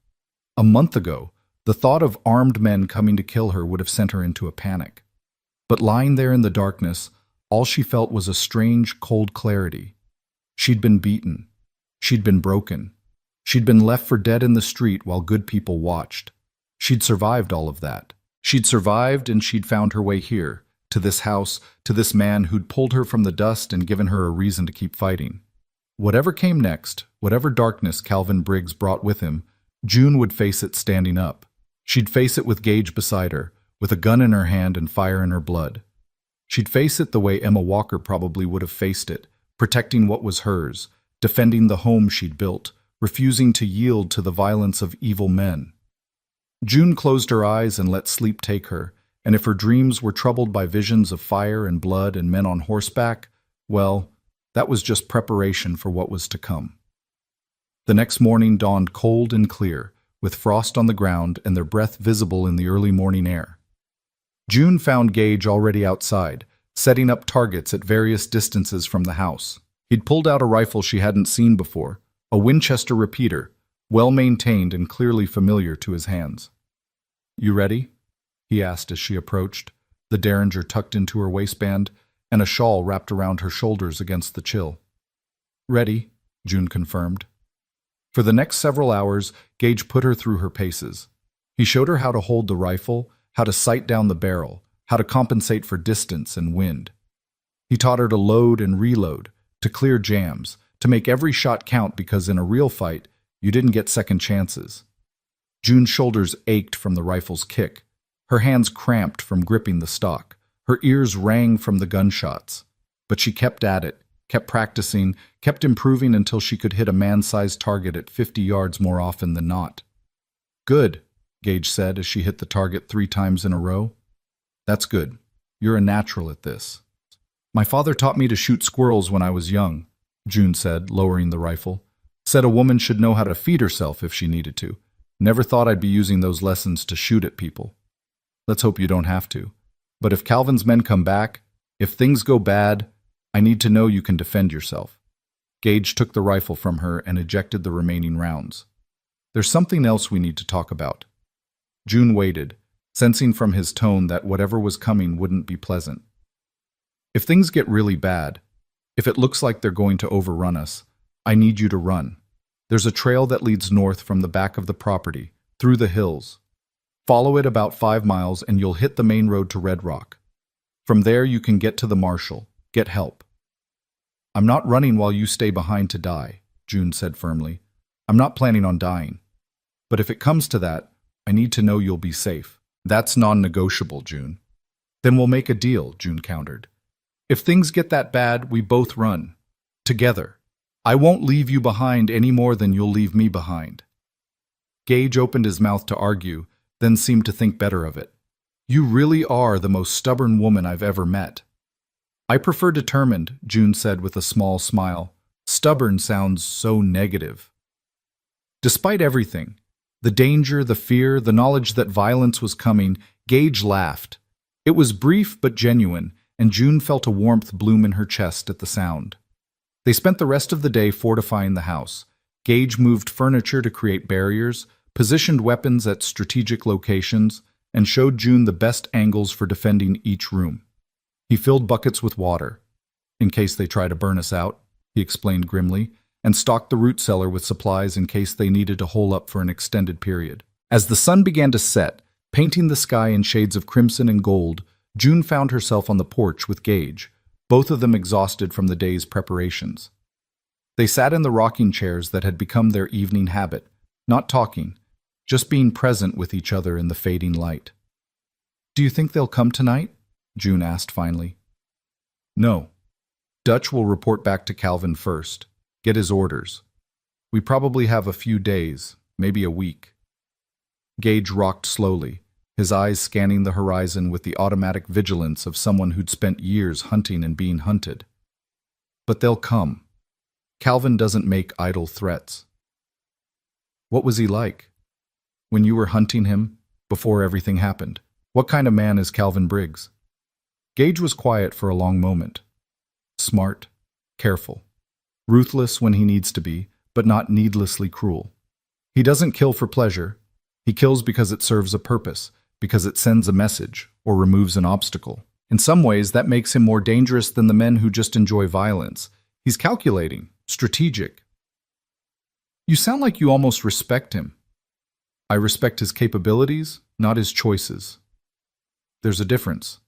A month ago, the thought of armed men coming to kill her would have sent her into a panic. But lying there in the darkness, all she felt was a strange, cold clarity. She'd been beaten. She'd been broken. She'd been left for dead in the street while good people watched. She'd survived all of that. She'd survived and she'd found her way here, to this house, to this man who'd pulled her from the dust and given her a reason to keep fighting. Whatever came next, whatever darkness Calvin Briggs brought with him, June would face it standing up. She'd face it with Gage beside her, with a gun in her hand and fire in her blood. She'd face it the way Emma Walker probably would have faced it, protecting what was hers, defending the home she'd built, refusing to yield to the violence of evil men. June closed her eyes and let sleep take her, and if her dreams were troubled by visions of fire and blood and men on horseback, well, that was just preparation for what was to come. The next morning dawned cold and clear, with frost on the ground and their breath visible in the early morning air. June found Gage already outside, setting up targets at various distances from the house. He'd pulled out a rifle she hadn't seen before, a Winchester repeater, well-maintained and clearly familiar to his hands. "You ready?" he asked as she approached, the derringer tucked into her waistband and a shawl wrapped around her shoulders against the chill. "Ready," June confirmed. For the next several hours, Gage put her through her paces. He showed her how to hold the rifle, how to sight down the barrel, how to compensate for distance and wind. He taught her to load and reload, to clear jams, to make every shot count because in a real fight, you didn't get second chances. June's shoulders ached from the rifle's kick. Her hands cramped from gripping the stock. Her ears rang from the gunshots. But she kept at it, kept practicing, kept improving until she could hit a man-sized target at 50 yards more often than not. "Good," Gage said as she hit the target 3 times in a row. "That's good. You're a natural at this." "My father taught me to shoot squirrels when I was young," June said, lowering the rifle. "Said a woman should know how to feed herself if she needed to. Never thought I'd be using those lessons to shoot at people. Let's hope you don't have to. But if Calvin's men come back, if things go bad, I need to know you can defend yourself." Gage took the rifle from her and ejected the remaining rounds. "There's something else we need to talk about." June waited, sensing from his tone that whatever was coming wouldn't be pleasant. "If things get really bad, if it looks like they're going to overrun us, I need you to run. There's a trail that leads north from the back of the property, through the hills. Follow it about 5 miles and you'll hit the main road to Red Rock. From there you can get to the marshal, get help." "I'm not running while you stay behind to die," June said firmly. "I'm not planning on dying. But if it comes to that, I need to know you'll be safe." "That's non-negotiable, June." "Then we'll make a deal," June countered. "If things get that bad, we both run. Together. I won't leave you behind any more than you'll leave me behind." Gage opened his mouth to argue, then seemed to think better of it. "You really are the most stubborn woman I've ever met." "I prefer determined," June said with a small smile. "Stubborn sounds so negative." Despite everything, the danger, the fear, the knowledge that violence was coming, Gage laughed. It was brief but genuine, and June felt a warmth bloom in her chest at the sound. They spent the rest of the day fortifying the house. Gage moved furniture to create barriers, positioned weapons at strategic locations, and showed June the best angles for defending each room. He filled buckets with water, in case they try to burn us out, he explained grimly, and stocked the root cellar with supplies in case they needed to hole up for an extended period. As the sun began to set, painting the sky in shades of crimson and gold, June found herself on the porch with Gage, both of them exhausted from the day's preparations. They sat in the rocking chairs that had become their evening habit, not talking, just being present with each other in the fading light. "Do you think they'll come tonight?" June asked finally. "No. Dutch will report back to Calvin first, get his orders. We probably have a few days, maybe a week." Gage rocked slowly, his eyes scanning the horizon with the automatic vigilance of someone who'd spent years hunting and being hunted. "But they'll come. Calvin doesn't make idle threats." "What was he like? When you were hunting him, before everything happened? What kind of man is Calvin Briggs?" Gage was quiet for a long moment. Smart, careful, ruthless when he needs to be, but not needlessly cruel. He doesn't kill for pleasure. He kills because it serves a purpose, because it sends a message or removes an obstacle. In some ways, that makes him more dangerous than the men who just enjoy violence. He's calculating, strategic. "You sound like you almost respect him." "I respect his capabilities, not his choices." "There's a difference."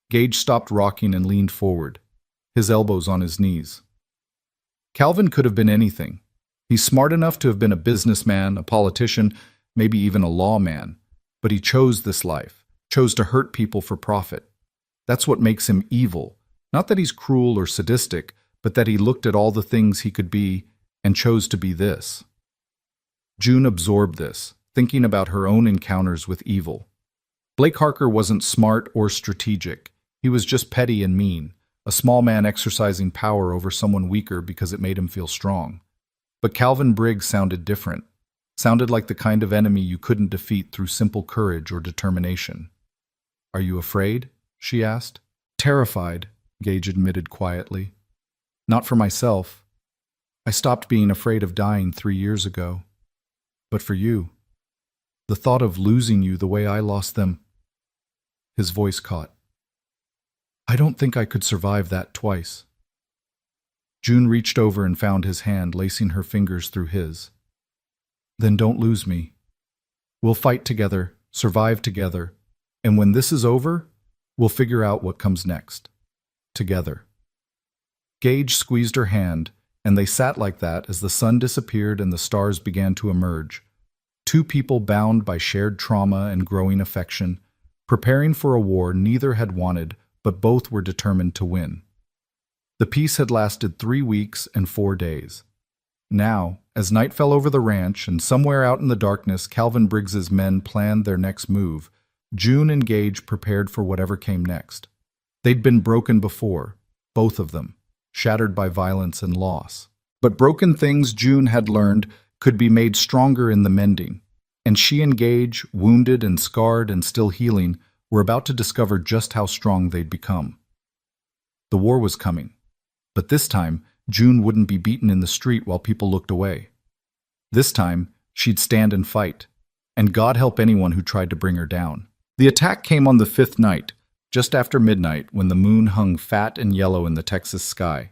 Gage stopped rocking and leaned forward, his elbows on his knees. "Calvin could have been anything. He's smart enough to have been a businessman, a politician, maybe even a lawman. But he chose this life, chose to hurt people for profit. That's what makes him evil. Not that he's cruel or sadistic, but that he looked at all the things he could be and chose to be this." June absorbed this, thinking about her own encounters with evil. Blake Harker wasn't smart or strategic. He was just petty and mean, a small man exercising power over someone weaker because it made him feel strong. But Calvin Briggs sounded different. Sounded like the kind of enemy you couldn't defeat through simple courage or determination. "Are you afraid?" she asked. "Terrified," Gage admitted quietly. "Not for myself. I stopped being afraid of dying 3 years ago. But for you. The thought of losing you the way I lost them." His voice caught. "I don't think I could survive that twice." June reached over and found his hand, lacing her fingers through his. "Then don't lose me. We'll fight together, survive together, and when this is over, we'll figure out what comes next. Together." Gage squeezed her hand, and they sat like that as the sun disappeared and the stars began to emerge. Two people bound by shared trauma and growing affection, preparing for a war neither had wanted, but both were determined to win. The peace had lasted 3 weeks and 4 days. Now, as night fell over the ranch and somewhere out in the darkness Calvin Briggs's men planned their next move, June and Gage prepared for whatever came next. They'd been broken before, both of them, shattered by violence and loss. But broken things, June had learned, could be made stronger in the mending, and she and Gage, wounded and scarred and still healing, were about to discover just how strong they'd become. The war was coming, but this time, June wouldn't be beaten in the street while people looked away. This time, she'd stand and fight, and God help anyone who tried to bring her down. The attack came on the 5th night, just after midnight, when the moon hung fat and yellow in the Texas sky.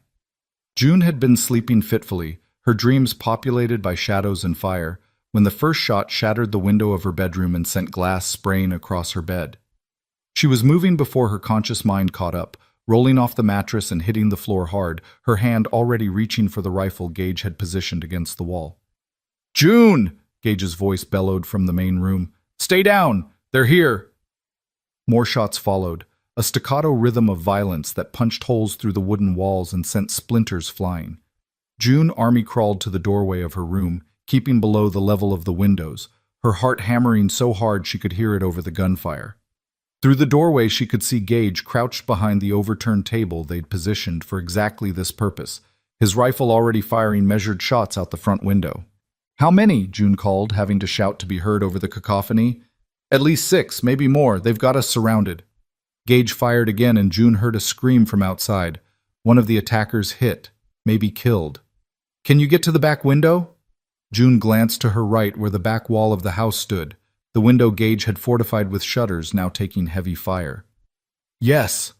June had been sleeping fitfully, her dreams populated by shadows and fire, when the first shot shattered the window of her bedroom and sent glass spraying across her bed. She was moving before her conscious mind caught up, rolling off the mattress and hitting the floor hard, her hand already reaching for the rifle Gage had positioned against the wall. "June!" Gage's voice bellowed from the main room. "Stay down! They're here!" More shots followed, a staccato rhythm of violence that punched holes through the wooden walls and sent splinters flying. June army-crawled to the doorway of her room, keeping below the level of the windows, her heart hammering so hard she could hear it over the gunfire. Through the doorway she could see Gage crouched behind the overturned table they'd positioned for exactly this purpose, his rifle already firing measured shots out the front window. "How many?" June called, having to shout to be heard over the cacophony. "At least 6, maybe more. They've got us surrounded." Gage fired again and June heard a scream from outside. One of the attackers hit, maybe killed. "Can you get to the back window?" June glanced to her right where the back wall of the house stood. The window Gage had fortified with shutters, now taking heavy fire. "Yes."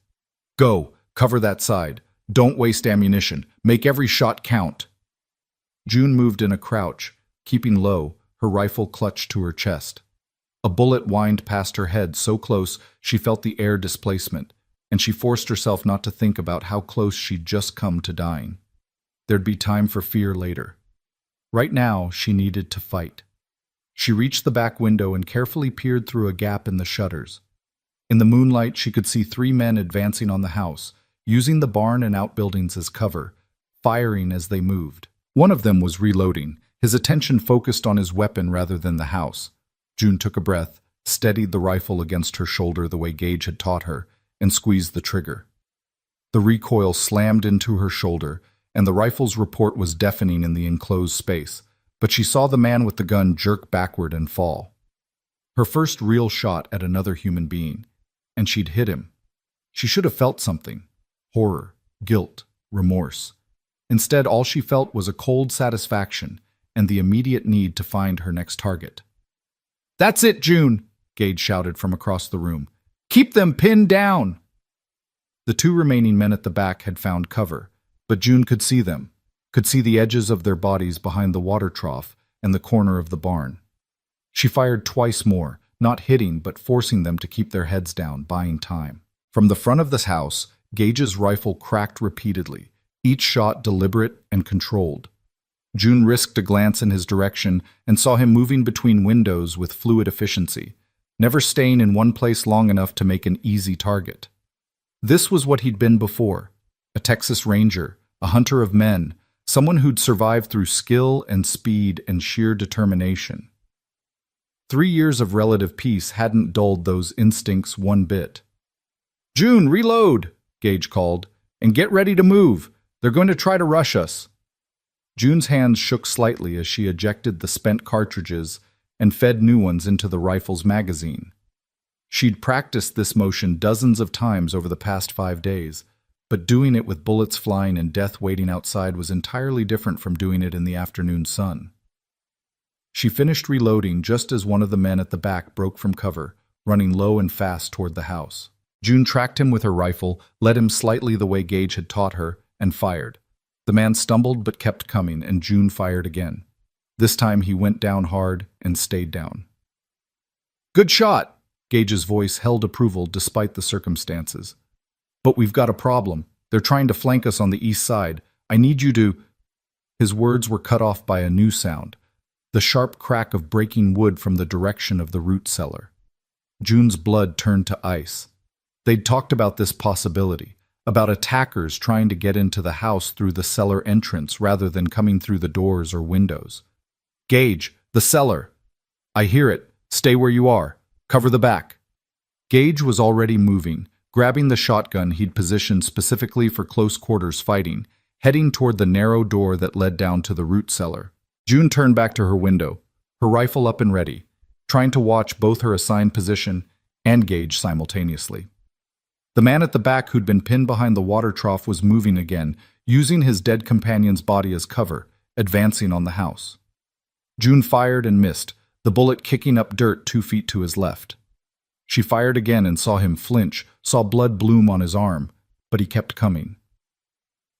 "Go. Cover that side. Don't waste ammunition. Make every shot count." June moved in a crouch, keeping low, her rifle clutched to her chest. A bullet whined past her head so close she felt the air displacement, and she forced herself not to think about how close she'd just come to dying. There'd be time for fear later. Right now, she needed to fight. She reached the back window and carefully peered through a gap in the shutters. In the moonlight, she could see 3 men advancing on the house, using the barn and outbuildings as cover, firing as they moved. One of them was reloading, his attention focused on his weapon rather than the house. June took a breath, steadied the rifle against her shoulder the way Gage had taught her, and squeezed the trigger. The recoil slammed into her shoulder, and the rifle's report was deafening in the enclosed space, but she saw the man with the gun jerk backward and fall. Her first real shot at another human being, and she'd hit him. She should have felt something: horror, guilt, remorse. Instead, all she felt was a cold satisfaction and the immediate need to find her next target. "That's it, June!" Gage shouted from across the room. "Keep them pinned down!" The 2 remaining men at the back had found cover, but June could see them, could see the edges of their bodies behind the water trough and the corner of the barn. She fired twice more, not hitting but forcing them to keep their heads down, buying time. From the front of this house, Gage's rifle cracked repeatedly, each shot deliberate and controlled. June risked a glance in his direction and saw him moving between windows with fluid efficiency, never staying in one place long enough to make an easy target. This was what he'd been before: a Texas Ranger, a hunter of men, someone who'd survived through skill and speed and sheer determination. 3 years of relative peace hadn't dulled those instincts one bit. "June, reload!" Gage called. "And get ready to move. They're going to try to rush us." June's hands shook slightly as she ejected the spent cartridges and fed new ones into the rifle's magazine. She'd practiced this motion dozens of times over the past 5 days, but doing it with bullets flying and death waiting outside was entirely different from doing it in the afternoon sun. She finished reloading just as one of the men at the back broke from cover, running low and fast toward the house. June tracked him with her rifle, led him slightly the way Gage had taught her, and fired. The man stumbled but kept coming, and June fired again. This time he went down hard and stayed down. "Good shot!" Gage's voice held approval despite the circumstances. "But we've got a problem. They're trying to flank us on the east side. I need you to—" His words were cut off by a new sound, the sharp crack of breaking wood from the direction of the root cellar. June's blood turned to ice. They'd talked about this possibility, about attackers trying to get into the house through the cellar entrance rather than coming through the doors or windows. "Gage, the cellar!" "I hear it. Stay where you are. Cover the back." Gage was already moving, grabbing the shotgun he'd positioned specifically for close quarters fighting, heading toward the narrow door that led down to the root cellar. June turned back to her window, her rifle up and ready, trying to watch both her assigned position and Gage simultaneously. The man at the back who'd been pinned behind the water trough was moving again, using his dead companion's body as cover, advancing on the house. June fired and missed, the bullet kicking up dirt 2 feet to his left. She fired again and saw him flinch, saw blood bloom on his arm, but he kept coming.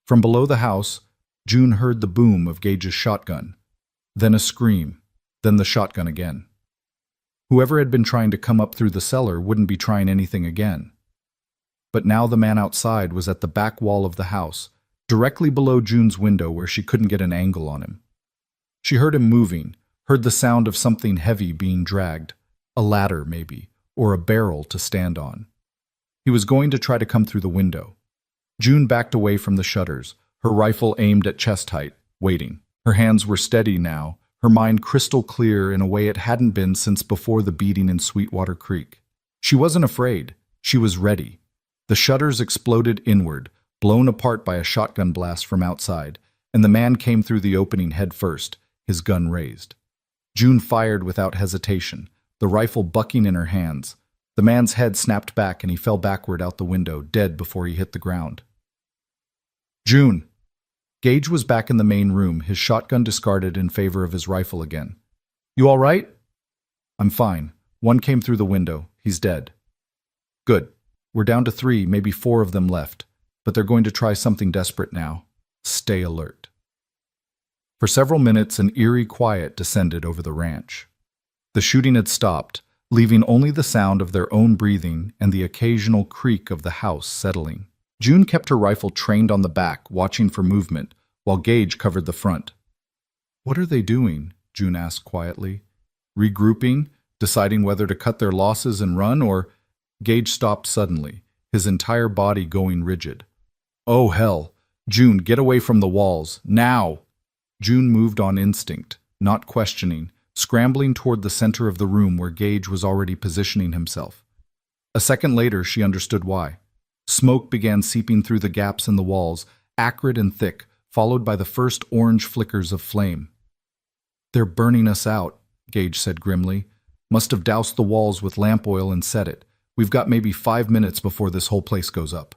From below the house, June heard the boom of Gage's shotgun, then a scream, then the shotgun again. Whoever had been trying to come up through the cellar wouldn't be trying anything again. But now the man outside was at the back wall of the house, directly below June's window where she couldn't get an angle on him. She heard him moving, heard the sound of something heavy being dragged, a ladder maybe, or a barrel to stand on. He was going to try to come through the window. June backed away from the shutters, her rifle aimed at chest height, waiting. Her hands were steady now, her mind crystal clear in a way it hadn't been since before the beating in Sweetwater Creek. She wasn't afraid. She was ready. The shutters exploded inward, blown apart by a shotgun blast from outside, and the man came through the opening head first, his gun raised. June fired without hesitation, the rifle bucking in her hands. The man's head snapped back and he fell backward out the window, dead before he hit the ground. "June!" Gage was back in the main room, his shotgun discarded in favor of his rifle again. "You all right?" "I'm fine. One came through the window. He's dead." "Good. We're down to 3, maybe 4 of them left, but they're going to try something desperate now. Stay alert." For several minutes, an eerie quiet descended over the ranch. The shooting had stopped, leaving only the sound of their own breathing and the occasional creak of the house settling. June kept her rifle trained on the back, watching for movement, while Gage covered the front. "What are they doing?" June asked quietly. "Regrouping, deciding whether to cut their losses and run, or—" Gage stopped suddenly, his entire body going rigid. "Oh, hell! June, get away from the walls, now!" June moved on instinct, not questioning, scrambling toward the center of the room where Gage was already positioning himself. A second later, she understood why. Smoke began seeping through the gaps in the walls, acrid and thick, followed by the first orange flickers of flame. "They're burning us out," Gage said grimly. "Must have doused the walls with lamp oil and set it. We've got maybe 5 minutes before this whole place goes up."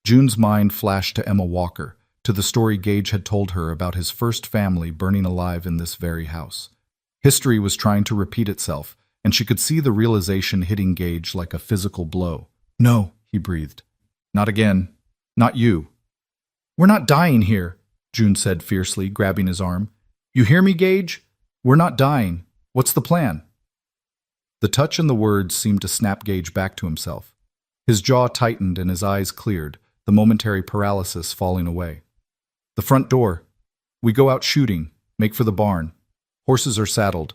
June's mind flashed to Emma Walker, to the story Gage had told her about his first family burning alive in this very house. History was trying to repeat itself, and she could see the realization hitting Gage like a physical blow. "No," he breathed. "Not again. Not you." "We're not dying here," June said fiercely, grabbing his arm. "You hear me, Gage? We're not dying. What's the plan?" The touch and the words seemed to snap Gage back to himself. His jaw tightened and his eyes cleared, the momentary paralysis falling away. "The front door. We go out shooting, make for the barn. Horses are saddled.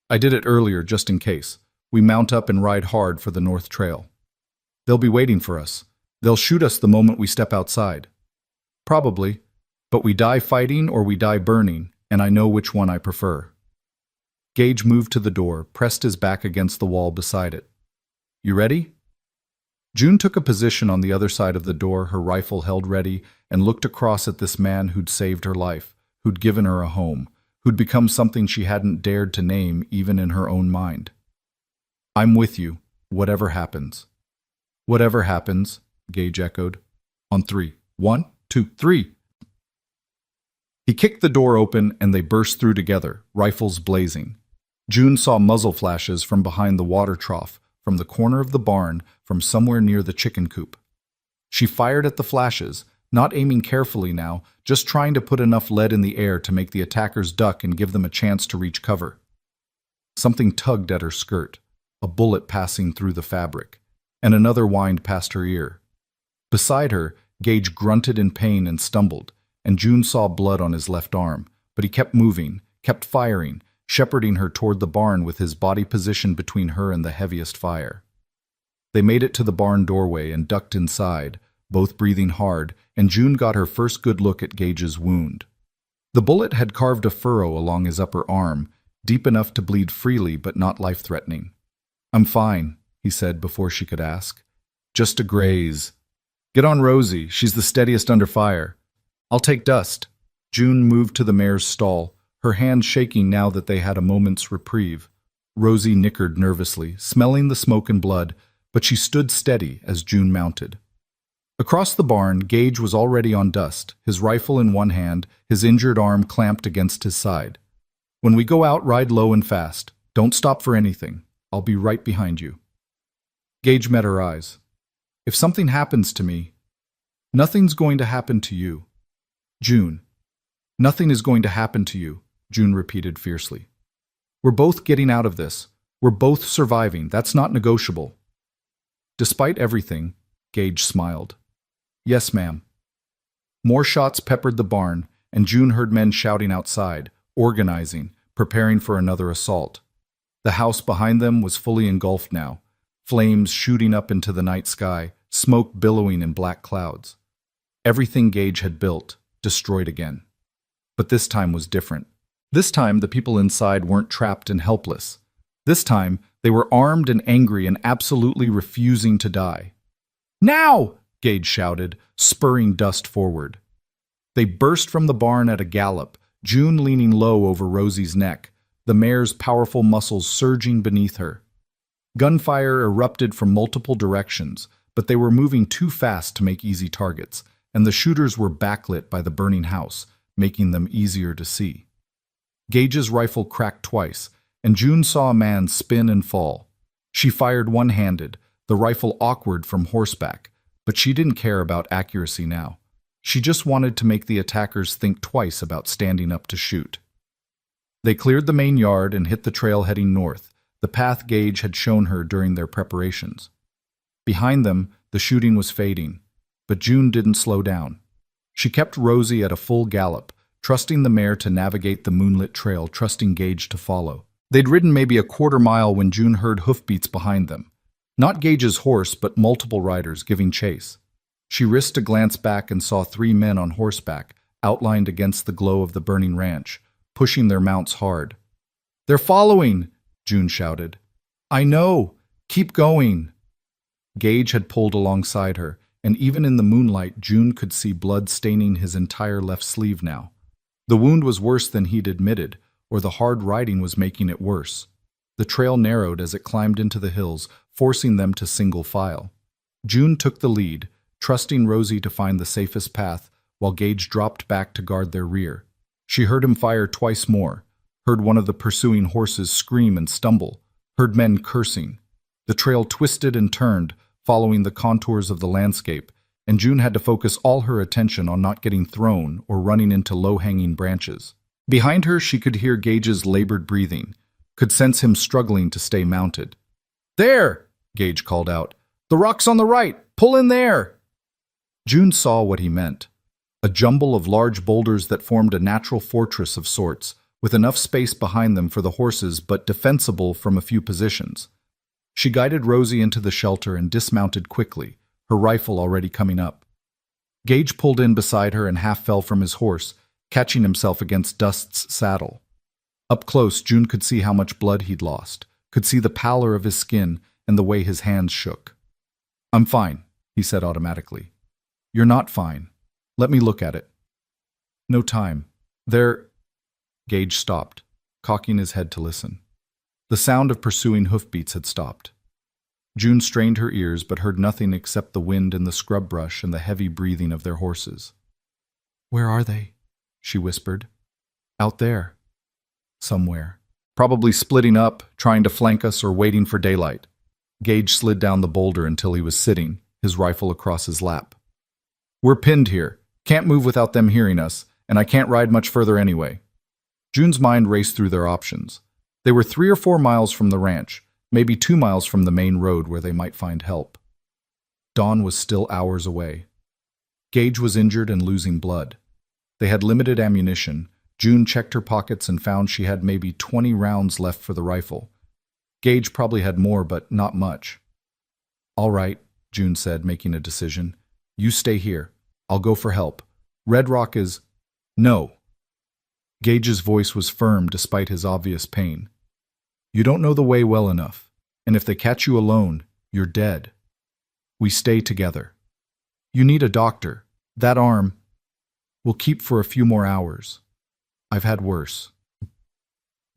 I did it earlier just in case. We mount up and ride hard for the North Trail. They'll be waiting for us. They'll shoot us the moment we step outside. Probably, but we die fighting or we die burning, and I know which one I prefer." Gage moved to the door, pressed his back against the wall beside it. "You ready?" June took a position on the other side of the door, her rifle held ready, and looked across at this man who'd saved her life, who'd given her a home, who'd become something she hadn't dared to name even in her own mind. "I'm with you, whatever happens." "Whatever happens," Gage echoed. "On 3. 1, 2, 3. He kicked the door open and they burst through together, rifles blazing. June saw muzzle flashes from behind the water trough, from the corner of the barn, from somewhere near the chicken coop. She fired at the flashes, not aiming carefully now, just trying to put enough lead in the air to make the attackers duck and give them a chance to reach cover. Something tugged at her skirt, a bullet passing through the fabric, and another whined past her ear. Beside her, Gage grunted in pain and stumbled, and June saw blood on his left arm, but he kept moving, kept firing, shepherding her toward the barn with his body positioned between her and the heaviest fire. They made it to the barn doorway and ducked inside, both breathing hard, and June got her first good look at Gage's wound. The bullet had carved a furrow along his upper arm, deep enough to bleed freely but not life-threatening. "I'm fine," he said before she could ask. "Just a graze. Get on Rosie, she's the steadiest under fire. I'll take Dust." June moved to the mare's stall, her hands shaking now that they had a moment's reprieve. Rosie nickered nervously, smelling the smoke and blood, but she stood steady as June mounted. Across the barn, Gage was already on Dust, his rifle in one hand, his injured arm clamped against his side. "When we go out, ride low and fast. Don't stop for anything. I'll be right behind you." Gage met her eyes. "If something happens to me—" "Nothing's going to happen to you." "June." "Nothing is going to happen to you," June repeated fiercely. "We're both getting out of this. We're both surviving. That's not negotiable." Despite everything, Gage smiled. "Yes, ma'am." More shots peppered the barn, and June heard men shouting outside, organizing, preparing for another assault. The house behind them was fully engulfed now, flames shooting up into the night sky, smoke billowing in black clouds. Everything Gage had built, destroyed again. But this time was different. This time the people inside weren't trapped and helpless. This time they were armed and angry and absolutely refusing to die. "Now!" Gage shouted, spurring Dust forward. They burst from the barn at a gallop, June leaning low over Rosie's neck, the mare's powerful muscles surging beneath her. Gunfire erupted from multiple directions, but they were moving too fast to make easy targets, and the shooters were backlit by the burning house, making them easier to see. Gage's rifle cracked twice, and June saw a man spin and fall. She fired one-handed, the rifle awkward from horseback, but she didn't care about accuracy now. She just wanted to make the attackers think twice about standing up to shoot. They cleared the main yard and hit the trail heading north, the path Gage had shown her during their preparations. Behind them, the shooting was fading, but June didn't slow down. She kept Rosie at a full gallop, trusting the mare to navigate the moonlit trail, trusting Gage to follow. They'd ridden maybe a quarter mile when June heard hoofbeats behind them. Not Gage's horse, but multiple riders giving chase. She risked a glance back and saw 3 men on horseback, outlined against the glow of the burning ranch, pushing their mounts hard. "They're following!" June shouted. "I know! Keep going!" Gage had pulled alongside her, and even in the moonlight, June could see blood staining his entire left sleeve now. The wound was worse than he'd admitted, or the hard riding was making it worse. The trail narrowed as it climbed into the hills, forcing them to single file. June took the lead, trusting Rosie to find the safest path, while Gage dropped back to guard their rear. She heard him fire twice more, heard one of the pursuing horses scream and stumble, heard men cursing. The trail twisted and turned, following the contours of the landscape, and June had to focus all her attention on not getting thrown or running into low-hanging branches. Behind her, she could hear Gage's labored breathing, could sense him struggling to stay mounted. "There!" Gage called out. "The rock's on the right! Pull in there!" June saw what he meant. A jumble of large boulders that formed a natural fortress of sorts, with enough space behind them for the horses but defensible from a few positions. She guided Rosie into the shelter and dismounted quickly, her rifle already coming up. Gage pulled in beside her and half fell from his horse, catching himself against Dust's saddle. Up close, June could see how much blood he'd lost, could see the pallor of his skin and the way his hands shook. "I'm fine," he said automatically. "You're not fine. Let me look at it." "No time. There—" Gage stopped, cocking his head to listen. The sound of pursuing hoofbeats had stopped. June strained her ears but heard nothing except the wind in the scrub brush and the heavy breathing of their horses. "Where are they?" she whispered. "Out there. Somewhere. Probably splitting up, trying to flank us or waiting for daylight." Gage slid down the boulder until he was sitting, his rifle across his lap. "We're pinned here. Can't move without them hearing us, and I can't ride much further anyway." June's mind raced through their options. They were 3 or 4 miles from the ranch, maybe 2 miles from the main road where they might find help. Dawn was still hours away. Gage was injured and losing blood. They had limited ammunition. June checked her pockets and found she had maybe 20 rounds left for the rifle. Gage probably had more, but not much. "All right," June said, making a decision. "You stay here. I'll go for help. Red Rock is—" "No." Gage's voice was firm despite his obvious pain. "You don't know the way well enough, and if they catch you alone, you're dead. We stay together. You need a doctor. That arm will keep for a few more hours. I've had worse."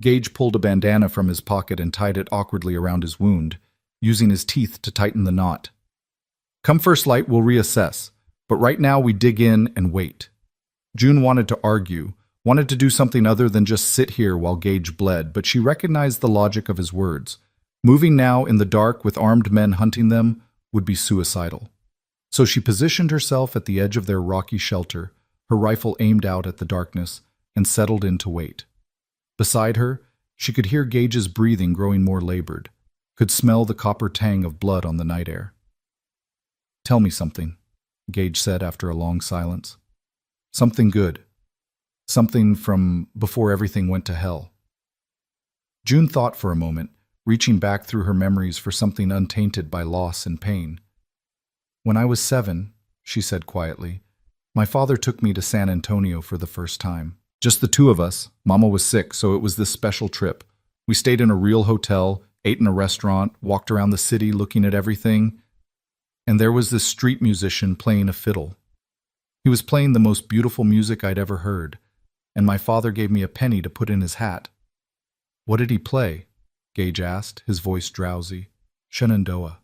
Gage pulled a bandana from his pocket and tied it awkwardly around his wound, using his teeth to tighten the knot. "Come first light, we'll reassess, but right now we dig in and wait." June wanted to argue, wanted to do something other than just sit here while Gage bled, but she recognized the logic of his words. Moving now in the dark with armed men hunting them would be suicidal. So she positioned herself at the edge of their rocky shelter, her rifle aimed out at the darkness, and settled in to wait. Beside her, she could hear Gage's breathing growing more labored, could smell the copper tang of blood on the night air. "Tell me something," Gage said after a long silence. "Something good. Something from before everything went to hell." June thought for a moment, reaching back through her memories for something untainted by loss and pain. "When I was 7, she said quietly, my father took me to San Antonio for the first time. Just the 2 of us. Mama was sick, so it was this special trip. We stayed in a real hotel, ate in a restaurant, walked around the city looking at everything, and there was this street musician playing a fiddle. He was playing the most beautiful music I'd ever heard, and my father gave me a penny to put in his hat." "What did he play?" Gage asked, his voice drowsy. "Shenandoah."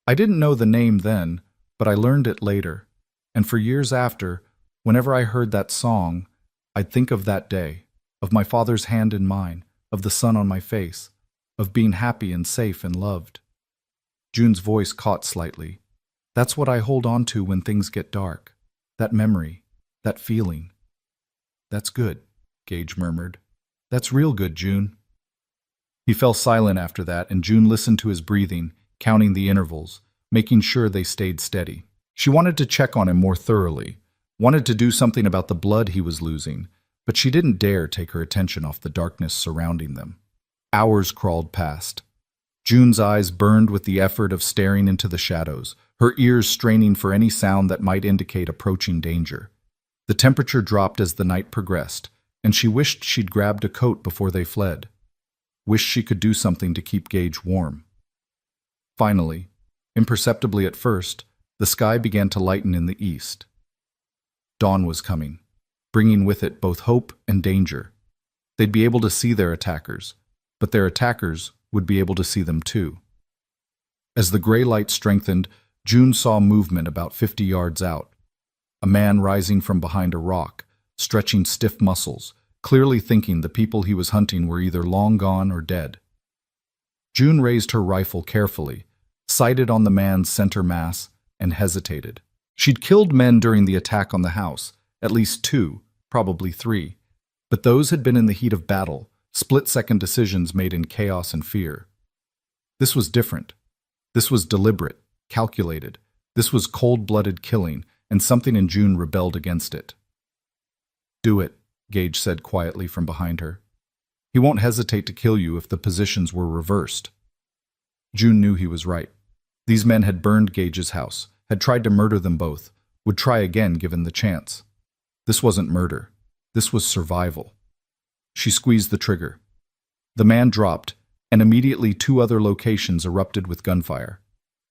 "I didn't know the name then, but I learned it later, And for years after, whenever I heard that song, I'd think of that day, of my father's hand in mine, of the sun on my face, of being happy and safe and loved. June's voice caught slightly. That's what I hold on to when things get dark. That memory, that feeling. That's good, Gage murmured. That's real good, June. He fell silent after that, and June listened to his breathing, counting the intervals, making sure they stayed steady. She wanted to check on him more thoroughly, wanted to do something about the blood he was losing, but she didn't dare take her attention off the darkness surrounding them. Hours crawled past. June's eyes burned with the effort of staring into the shadows, her ears straining for any sound that might indicate approaching danger. The temperature dropped as the night progressed, and she wished she'd grabbed a coat before they fled. Wished she could do something to keep Gage warm. Finally, imperceptibly at first, the sky began to lighten in the east. Dawn was coming, bringing with it both hope and danger. They'd be able to see their attackers, but their attackers would be able to see them too. As the gray light strengthened, June saw movement about 50 yards out. A man rising from behind a rock, stretching stiff muscles, clearly thinking the people he was hunting were either long gone or dead. June raised her rifle carefully, sighted on the man's center mass, and hesitated. She'd killed men during the attack on the house, at least 2, probably 3, but those had been in the heat of battle, split-second decisions made in chaos and fear. This was different. This was deliberate, calculated. This was cold-blooded killing, and something in June rebelled against it. "Do it," Gage said quietly from behind her. "He won't hesitate to kill you if the positions were reversed." June knew he was right. These men had burned Gage's house, had tried to murder them both, would try again given the chance. This wasn't murder. This was survival. She squeezed the trigger. The man dropped, and immediately 2 other locations erupted with gunfire.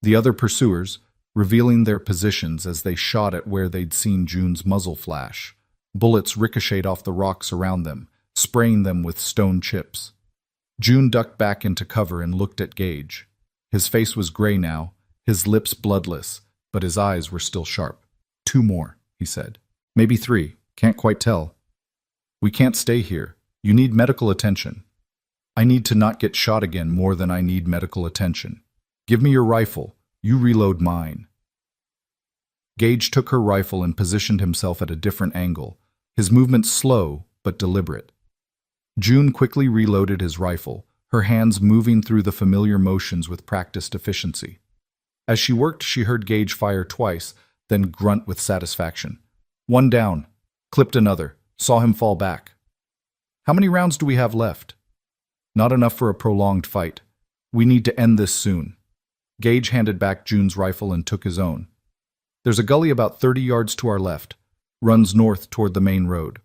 The other pursuers, revealing their positions as they shot at where they'd seen June's muzzle flash. Bullets ricocheted off the rocks around them, spraying them with stone chips. June ducked back into cover and looked at Gage. His face was gray now, his lips bloodless, but his eyes were still sharp. 2 more, he said. Maybe 3, can't quite tell. We can't stay here. You need medical attention. I need to not get shot again more than I need medical attention. Give me your rifle. You reload mine. Gage took her rifle and positioned himself at a different angle, his movements slow but deliberate. June quickly reloaded his rifle, her hands moving through the familiar motions with practiced efficiency. As she worked, she heard Gage fire twice, then grunt with satisfaction. 1 down. Clipped another. Saw him fall back. How many rounds do we have left? Not enough for a prolonged fight. We need to end this soon. Gage handed back June's rifle and took his own. There's a gully about 30 yards to our left, runs north toward the main road.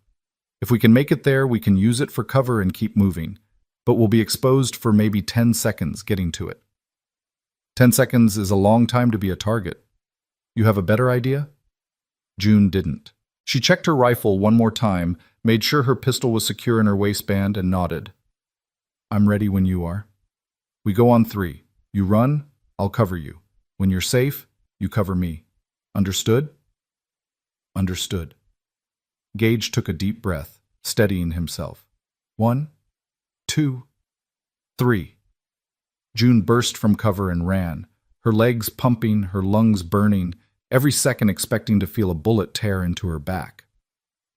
If we can make it there, we can use it for cover and keep moving, but we'll be exposed for maybe 10 seconds getting to it. 10 seconds is a long time to be a target. You have a better idea? June didn't. She checked her rifle one more time, made sure her pistol was secure in her waistband, and nodded. I'm ready when you are. We go on 3. You run, I'll cover you. When you're safe, you cover me. Understood? Understood. Gage took a deep breath, steadying himself. 1, 2, 3. June burst from cover and ran, her legs pumping, her lungs burning, every second expecting to feel a bullet tear into her back.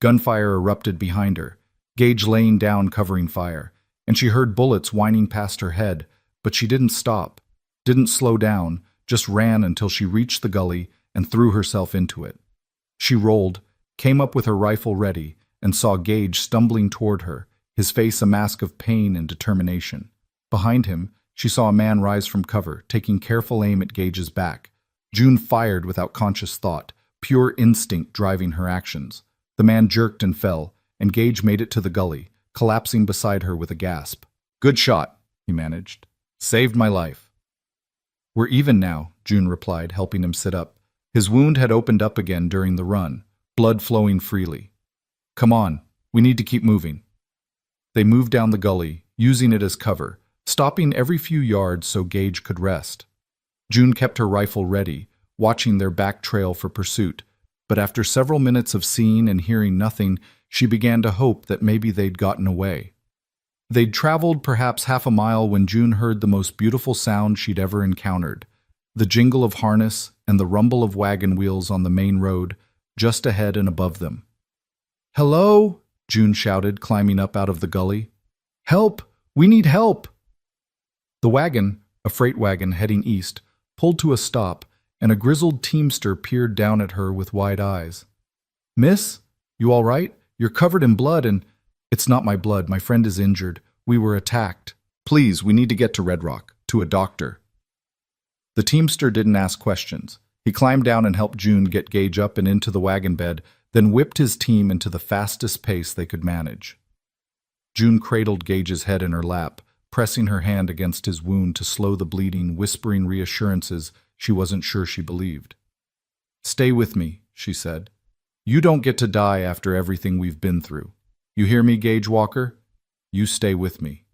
Gunfire erupted behind her, Gage laying down covering fire, and she heard bullets whining past her head, but she didn't stop, didn't slow down, just ran until she reached the gully and threw herself into it. She rolled, came up with her rifle ready, and saw Gage stumbling toward her, his face a mask of pain and determination. Behind him, she saw a man rise from cover, taking careful aim at Gage's back. June fired without conscious thought, pure instinct driving her actions. The man jerked and fell, and Gage made it to the gully, collapsing beside her with a gasp. Good shot, he managed. Saved my life. We're even now, June replied, helping him sit up. His wound had opened up again during the run, blood flowing freely. Come on, we need to keep moving. They moved down the gully, using it as cover, stopping every few yards so Gage could rest. June kept her rifle ready, watching their back trail for pursuit, But after several minutes of seeing and hearing nothing, she began to hope that maybe they'd gotten away. They'd traveled perhaps half a mile when June heard the most beautiful sound she'd ever encountered, the jingle of harness and the rumble of wagon wheels on the main road, just ahead and above them. "Hello!" June shouted, climbing up out of the gully. "Help! We need help!" The wagon, a freight wagon heading east, pulled to a stop, and a grizzled teamster peered down at her with wide eyes. "Miss, you all right? You're covered in blood and—" "It's not my blood. My friend is injured. We were attacked. Please, we need to get to Red Rock, to a doctor." The teamster didn't ask questions. He climbed down and helped June get Gage up and into the wagon bed, then whipped his team into the fastest pace they could manage. June cradled Gage's head in her lap, pressing her hand against his wound to slow the bleeding, whispering reassurances she wasn't sure she believed. "Stay with me," she said. "You don't get to die after everything we've been through. You hear me, Gage Walker? You stay with me."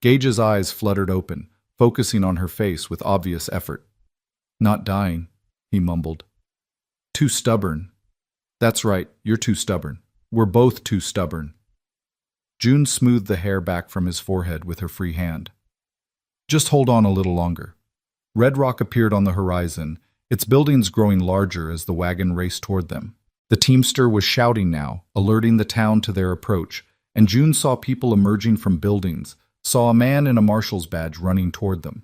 Gage's eyes fluttered open, focusing on her face with obvious effort. "Not dying," he mumbled. "Too stubborn." "That's right, you're too stubborn. We're both too stubborn." June smoothed the hair back from his forehead with her free hand. "Just hold on a little longer." Red Rock appeared on the horizon, its buildings growing larger as the wagon raced toward them. The teamster was shouting now, alerting the town to their approach, and June saw people emerging from buildings, saw a man in a marshal's badge running toward them.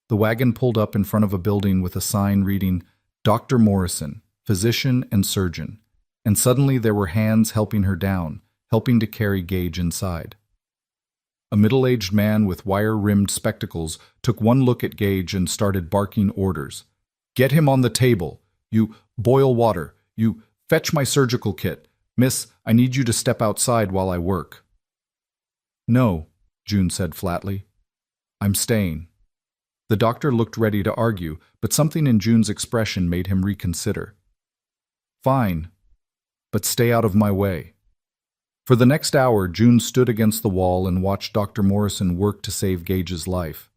The wagon pulled up in front of a building with a sign reading, "Dr. Morrison, Physician and Surgeon," and suddenly there were hands helping her down, helping to carry Gage inside. A middle-aged man with wire-rimmed spectacles took one look at Gage and started barking orders. "Get him on the table. You boil water. You fetch my surgical kit. Miss, I need you to step outside while I work." "No," June said flatly. "I'm staying." The doctor looked ready to argue, but something in June's expression made him reconsider. "Fine, but stay out of my way." For the next hour, June stood against the wall and watched Dr. Morrison work to save Gage's life.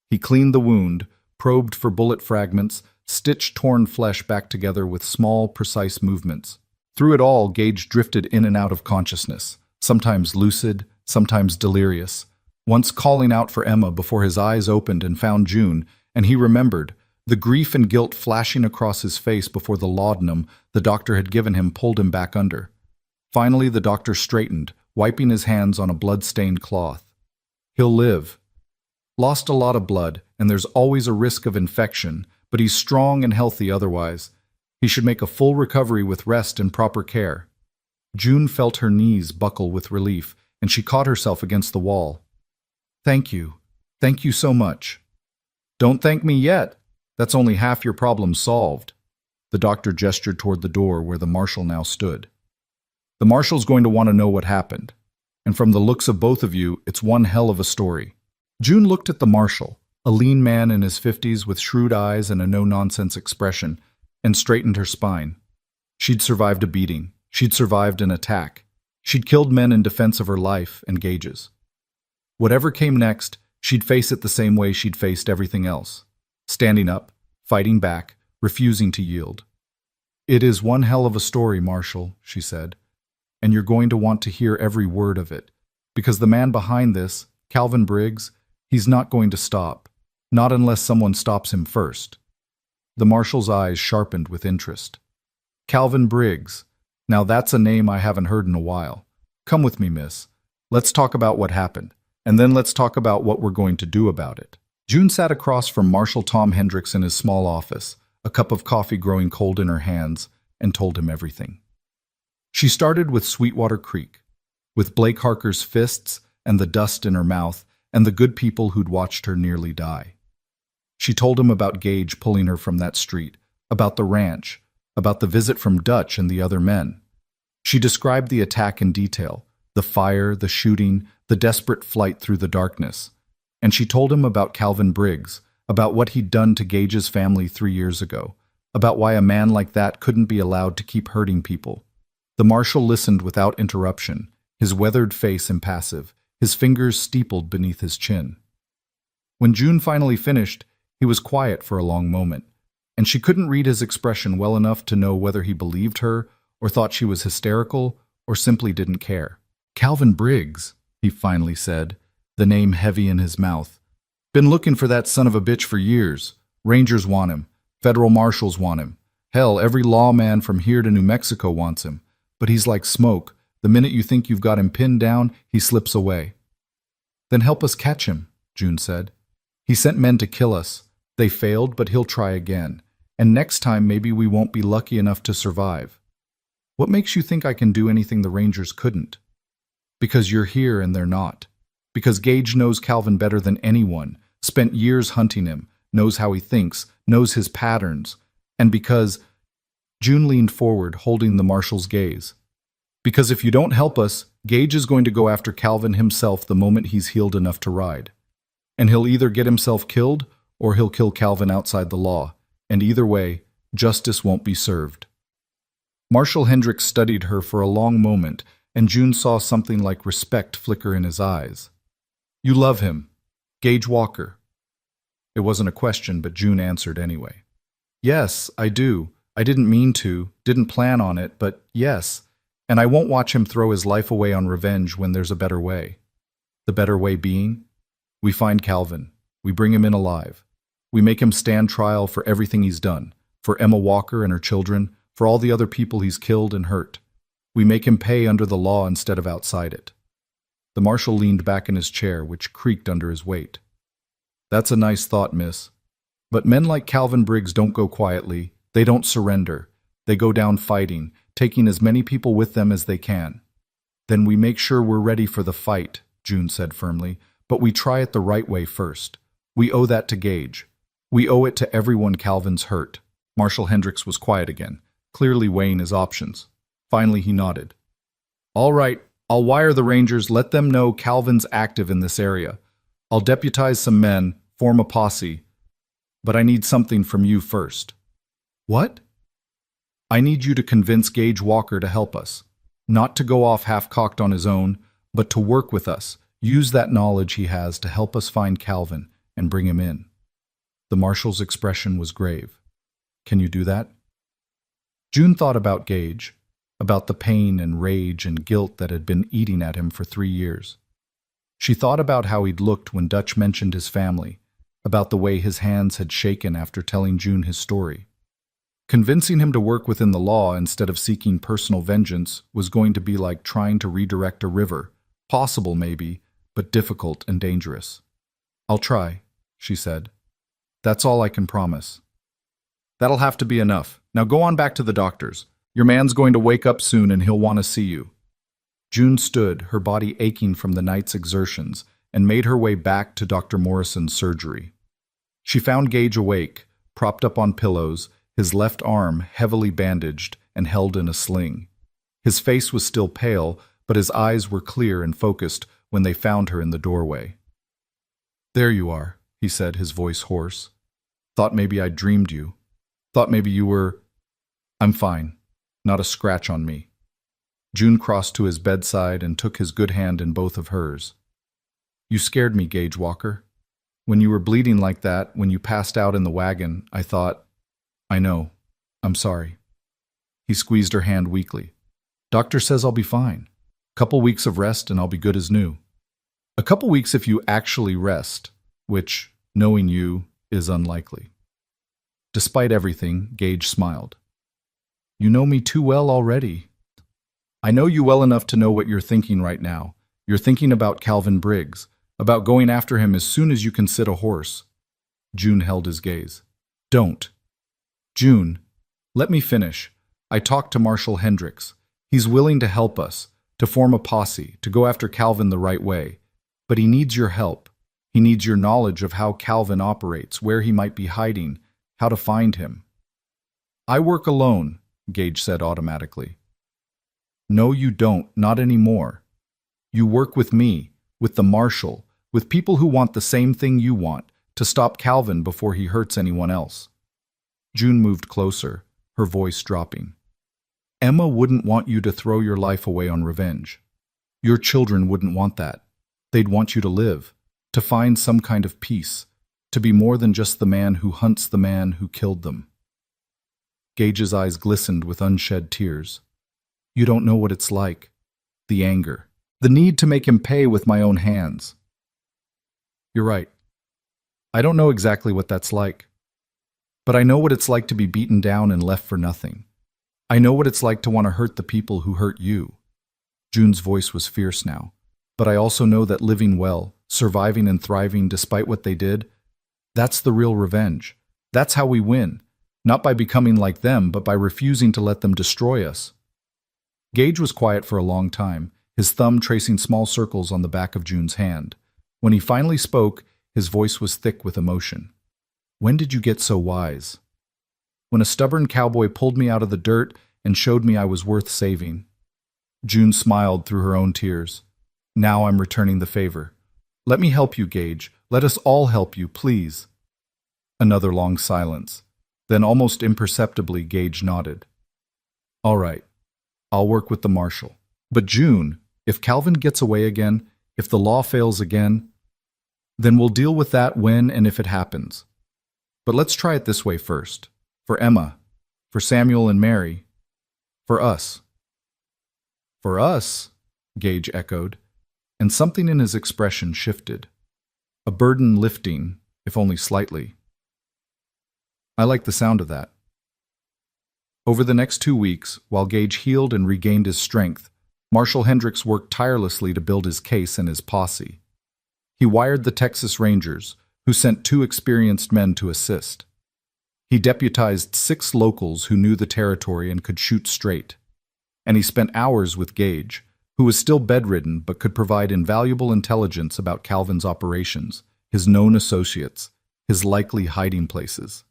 He cleaned the wound, probed for bullet fragments, stitched torn flesh back together with small, precise movements. Through it all, Gage drifted in and out of consciousness, sometimes lucid, sometimes delirious, once calling out for Emma before his eyes opened and found June, and he remembered, the grief and guilt flashing across his face before the laudanum the doctor had given him pulled him back under. Finally, the doctor straightened, wiping his hands on a blood-stained cloth. "He'll live. Lost a lot of blood, and there's always a risk of infection, but he's strong and healthy otherwise. He should make a full recovery with rest and proper care." June felt her knees buckle with relief, and she caught herself against the wall. "Thank you. Thank you so much." "Don't thank me yet. That's only half your problem solved." The doctor gestured toward the door where the marshal now stood. "The marshal's going to want to know what happened. And from the looks of both of you, it's one hell of a story." June looked at the marshal, a lean man in his 50s with shrewd eyes and a no-nonsense expression, and straightened her spine. She'd survived a beating. She'd survived an attack. She'd killed men in defense of her life and Gage's. Whatever came next, she'd face it the same way she'd faced everything else. Standing up, fighting back, refusing to yield. "It is one hell of a story, Marshal," she said. "And you're going to want to hear every word of it. Because the man behind this, Calvin Briggs, he's not going to stop. Not unless someone stops him first." The marshal's eyes sharpened with interest. "Calvin Briggs. Now that's a name I haven't heard in a while. Come with me, miss. Let's talk about what happened, and then let's talk about what we're going to do about it." June sat across from Marshal Tom Hendricks in his small office, a cup of coffee growing cold in her hands, and told him everything. She started with Sweetwater Creek, with Blake Harker's fists and the dust in her mouth, and the good people who'd watched her nearly die. She told him about Gage pulling her from that street, about the ranch, about the visit from Dutch and the other men. She described the attack in detail, the fire, the shooting, the desperate flight through the darkness. And she told him about Calvin Briggs, about what he'd done to Gage's family 3 years ago, about why a man like that couldn't be allowed to keep hurting people. The marshal listened without interruption, his weathered face impassive, his fingers steepled beneath his chin. When June finally finished, he was quiet for a long moment, and she couldn't read his expression well enough to know whether he believed her or thought she was hysterical or simply didn't care. "Calvin Briggs," he finally said, the name heavy in his mouth. "Been looking for that son of a bitch for years. Rangers want him. Federal marshals want him. Hell, every lawman from here to New Mexico wants him. But he's like smoke. The minute you think you've got him pinned down, he slips away." "Then help us catch him," June said. "He sent men to kill us. They failed, but he'll try again. And next time maybe we won't be lucky enough to survive." "What makes you think I can do anything the Rangers couldn't?" "Because you're here and they're not. Because Gage knows Calvin better than anyone, spent years hunting him, knows how he thinks, knows his patterns. And because—" June leaned forward, holding the marshal's gaze. "Because if you don't help us, Gage is going to go after Calvin himself the moment he's healed enough to ride. And he'll either get himself killed or he'll kill Calvin outside the law. And either way, justice won't be served." Marshal Hendricks studied her for a long moment, and June saw something like respect flicker in his eyes. "You love him, Gage Walker." It wasn't a question, but June answered anyway. "Yes, I do. I didn't mean to, didn't plan on it, but yes. And I won't watch him throw his life away on revenge when there's a better way." "The better way being?" "We find Calvin. We bring him in alive. We make him stand trial for everything he's done, for Emma Walker and her children, for all the other people he's killed and hurt. We make him pay under the law instead of outside it." The marshal leaned back in his chair, which creaked under his weight. "That's a nice thought, miss. But men like Calvin Briggs don't go quietly. They don't surrender. They go down fighting, taking as many people with them as they can." "Then we make sure we're ready for the fight," June said firmly, "but we try it the right way first. We owe that to Gage. We owe it to everyone Calvin's hurt." Marshal Hendricks was quiet again, clearly weighing his options. Finally, he nodded. "All right, I'll wire the Rangers, let them know Calvin's active in this area. I'll deputize some men, form a posse. But I need something from you first." "What?" "I need you to convince Gage Walker to help us. Not to go off half-cocked on his own, but to work with us, use that knowledge he has to help us find Calvin and bring him in." The marshal's expression was grave. "Can you do that?" June thought about Gage, about the pain and rage and guilt that had been eating at him for 3 years. She thought about how he'd looked when Dutch mentioned his family, about the way his hands had shaken after telling June his story. Convincing him to work within the law instead of seeking personal vengeance was going to be like trying to redirect a river, possible maybe, but difficult and dangerous. "I'll try," she said. "That's all I can promise." "That'll have to be enough. Now go on back to the doctors. Your man's going to wake up soon and he'll want to see you." June stood, her body aching from the night's exertions, and made her way back to Dr. Morrison's surgery. She found Gage awake, propped up on pillows, his left arm heavily bandaged and held in a sling. His face was still pale, but his eyes were clear and focused when they found her in the doorway. "There you are," he said, his voice hoarse. "Thought maybe I'd dreamed you. Thought maybe you were—" "I'm fine. Not a scratch on me." June crossed to his bedside and took his good hand in both of hers. "You scared me, Gage Walker. When you were bleeding like that, when you passed out in the wagon, I thought, I know. I'm sorry." He squeezed her hand weakly. "Doctor says I'll be fine. Couple weeks of rest and I'll be good as new." "A couple weeks if you actually rest, which, knowing you, is unlikely." Despite everything, Gage smiled. "You know me too well already. I know you well enough to know what you're thinking right now. You're thinking about Calvin Briggs, about going after him as soon as you can sit a horse." June held his gaze. "Don't." "June, let me finish. I talked to Marshal Hendricks. He's willing to help us, to form a posse, to go after Calvin the right way. But he needs your help. He needs your knowledge of how Calvin operates, where he might be hiding, how to find him." "I work alone," Gage said automatically. "No, you don't, not anymore. You work with me, with the marshal, with people who want the same thing you want, to stop Calvin before he hurts anyone else." June moved closer, her voice dropping. "Emma wouldn't want you to throw your life away on revenge. Your children wouldn't want that. They'd want you to live, to find some kind of peace, to be more than just the man who hunts the man who killed them." Gage's eyes glistened with unshed tears. You don't know what it's like. The anger. The need to make him pay with my own hands. You're right. I don't know exactly what that's like. But I know what it's like to be beaten down and left for nothing. I know what it's like to want to hurt the people who hurt you. June's voice was fierce now. But I also know that living well, surviving and thriving despite what they did, that's the real revenge. That's how we win. Not by becoming like them, but by refusing to let them destroy us. Gage was quiet for a long time, his thumb tracing small circles on the back of June's hand. When he finally spoke, his voice was thick with emotion. When did you get so wise? When a stubborn cowboy pulled me out of the dirt and showed me I was worth saving. June smiled through her own tears. Now I'm returning the favor. Let me help you, Gage. Let us all help you, please. Another long silence. Then almost imperceptibly, Gage nodded. All right. I'll work with the marshal. But June, if Calvin gets away again, if the law fails again, then we'll deal with that when and if it happens. But let's try it this way first. For Emma, for Samuel and Mary, for us. For us, Gage echoed, and something in his expression shifted. A burden lifting, if only slightly. I like the sound of that. Over the next 2 weeks, while Gage healed and regained his strength, Marshal Hendricks worked tirelessly to build his case and his posse. He wired the Texas Rangers, who sent 2 experienced men to assist. He deputized 6 locals who knew the territory and could shoot straight. And he spent hours with Gage, who was still bedridden but could provide invaluable intelligence about Calvin's operations, his known associates, his likely hiding places.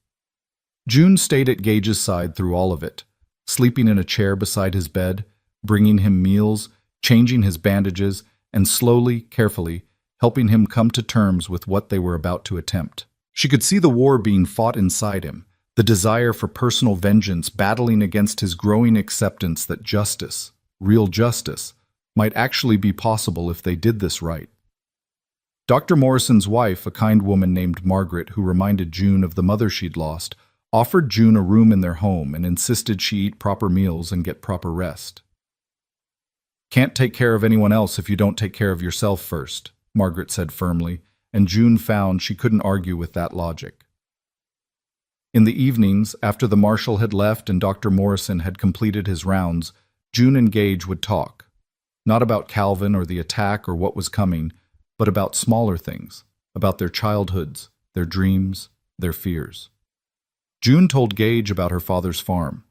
June stayed at Gage's side through all of it, sleeping in a chair beside his bed, bringing him meals, changing his bandages, and slowly, carefully, helping him come to terms with what they were about to attempt. She could see the war being fought inside him, the desire for personal vengeance battling against his growing acceptance that justice, real justice, might actually be possible if they did this right. Dr. Morrison's wife, a kind woman named Margaret who reminded June of the mother she'd lost, offered June a room in their home and insisted she eat proper meals and get proper rest. Can't take care of anyone else if you don't take care of yourself first, Margaret said firmly, and June found she couldn't argue with that logic. In the evenings, after the marshal had left and Dr. Morrison had completed his rounds, June and Gage would talk. Not about Calvin or the attack or what was coming, but about smaller things, about their childhoods, their dreams, their fears. June told Gage about her father's farm,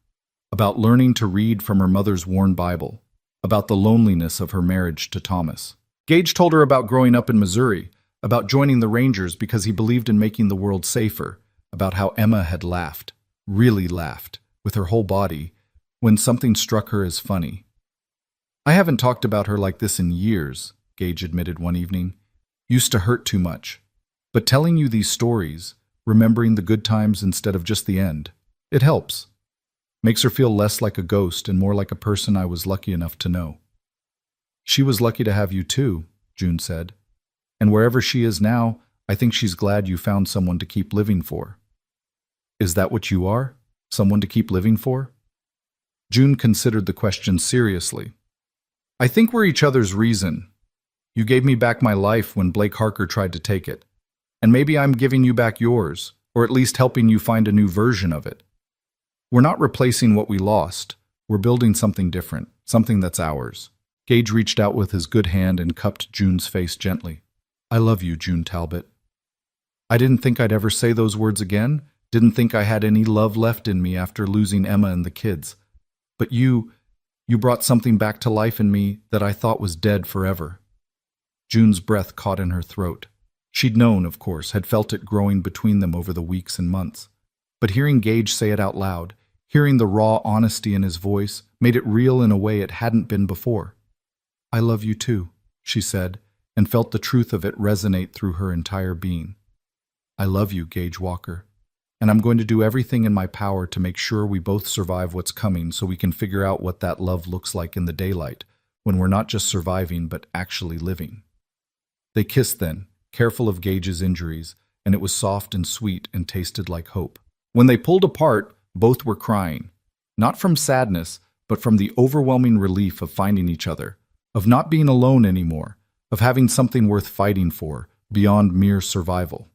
about learning to read from her mother's worn Bible, about the loneliness of her marriage to Thomas. Gage told her about growing up in Missouri, about joining the Rangers because he believed in making the world safer, about how Emma had laughed, really laughed, with her whole body, when something struck her as funny. I haven't talked about her like this in years, Gage admitted one evening. Used to hurt too much. But telling you these stories, remembering the good times instead of just the end, it helps. Makes her feel less like a ghost and more like a person I was lucky enough to know. She was lucky to have you too, June said. And wherever she is now, I think she's glad you found someone to keep living for. Is that what you are? Someone to keep living for? June considered the question seriously. I think we're each other's reason. You gave me back my life when Blake Harker tried to take it. And maybe I'm giving you back yours, or at least helping you find a new version of it. We're not replacing what we lost. We're building something different, something that's ours. Gage reached out with his good hand and cupped June's face gently. I love you, June Talbot. I didn't think I'd ever say those words again, didn't think I had any love left in me after losing Emma and the kids. But you brought something back to life in me that I thought was dead forever. June's breath caught in her throat. She'd known, of course, had felt it growing between them over the weeks and months. But hearing Gage say it out loud, hearing the raw honesty in his voice, made it real in a way it hadn't been before. I love you too, she said, and felt the truth of it resonate through her entire being. I love you, Gage Walker, and I'm going to do everything in my power to make sure we both survive what's coming so we can figure out what that love looks like in the daylight, when we're not just surviving but actually living. They kissed then, careful of Gage's injuries, and it was soft and sweet and tasted like hope. When they pulled apart, Both were crying, not from sadness, but from the overwhelming relief of finding each other, of not being alone anymore, of having something worth fighting for, beyond mere survival.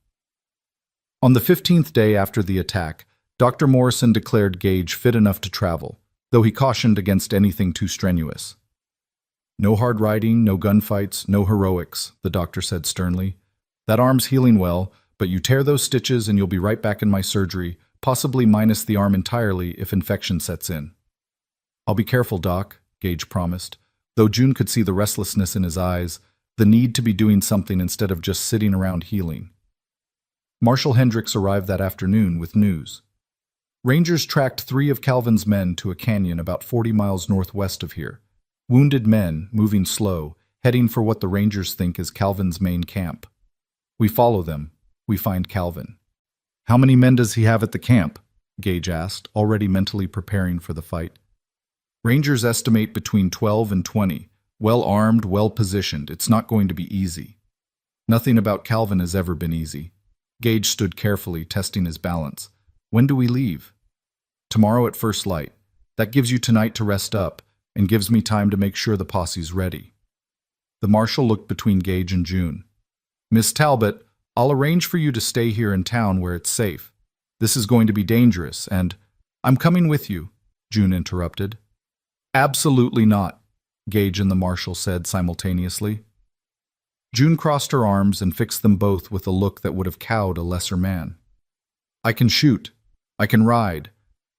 On the 15th day after the attack, Dr. Morrison declared Gage fit enough to travel, though he cautioned against anything too strenuous. "No hard riding, no gunfights, no heroics," the doctor said sternly. "That arm's healing well, but you tear those stitches and you'll be right back in my surgery, possibly minus the arm entirely if infection sets in." "I'll be careful, Doc," Gage promised, though June could see the restlessness in his eyes, the need to be doing something instead of just sitting around healing. Marshal Hendricks arrived that afternoon with news. Rangers tracked 3 of Calvin's men to a canyon about 40 miles northwest of here. Wounded men, moving slow, heading for what the Rangers think is Calvin's main camp. "We follow them. We find Calvin." "How many men does he have at the camp?" Gage asked, already mentally preparing for the fight. "Rangers estimate between 12 and 20. Well armed, well positioned. It's not going to be easy." "Nothing about Calvin has ever been easy." Gage stood carefully, testing his balance. "When do we leave?" "Tomorrow at first light. That gives you tonight to rest up, and gives me time to make sure the posse's ready." The marshal looked between Gage and June. "Miss Talbot, I'll arrange for you to stay here in town where it's safe. This is going to be dangerous, and—" "I'm coming with you," June interrupted. "Absolutely not," Gage and the marshal said simultaneously. June crossed her arms and fixed them both with a look that would have cowed a lesser man. "I can shoot. I can ride.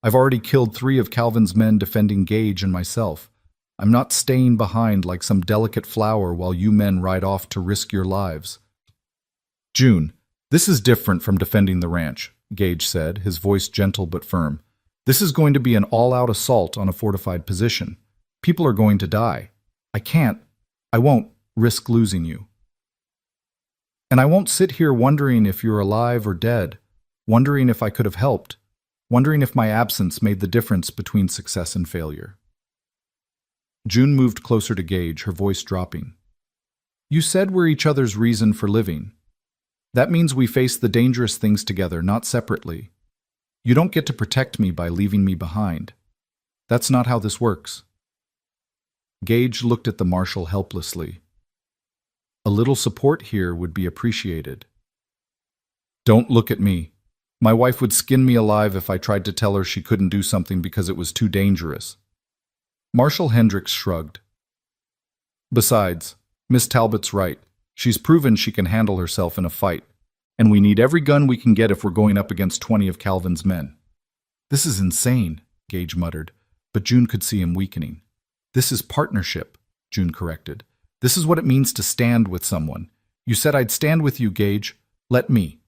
I've already killed 3 of Calvin's men defending Gage and myself. I'm not staying behind like some delicate flower while you men ride off to risk your lives." "June, this is different from defending the ranch," Gage said, his voice gentle but firm. "This is going to be an all-out assault on a fortified position. People are going to die. I won't risk losing you. And I won't sit here wondering if you're alive or dead, wondering if I could have helped, wondering if my absence made the difference between success and failure." June moved closer to Gage, her voice dropping. "You said we're each other's reason for living. That means we face the dangerous things together, not separately. You don't get to protect me by leaving me behind. That's not how this works." Gage looked at the marshal helplessly. "A little support here would be appreciated." "Don't look at me. My wife would skin me alive if I tried to tell her she couldn't do something because it was too dangerous." Marshal Hendricks shrugged. "Besides, Miss Talbot's right. She's proven she can handle herself in a fight, and we need every gun we can get if we're going up against 20 of Calvin's men." "This is insane," Gage muttered, but June could see him weakening. "This is partnership," June corrected. "This is what it means to stand with someone. You said I'd stand with you, Gage. Let me."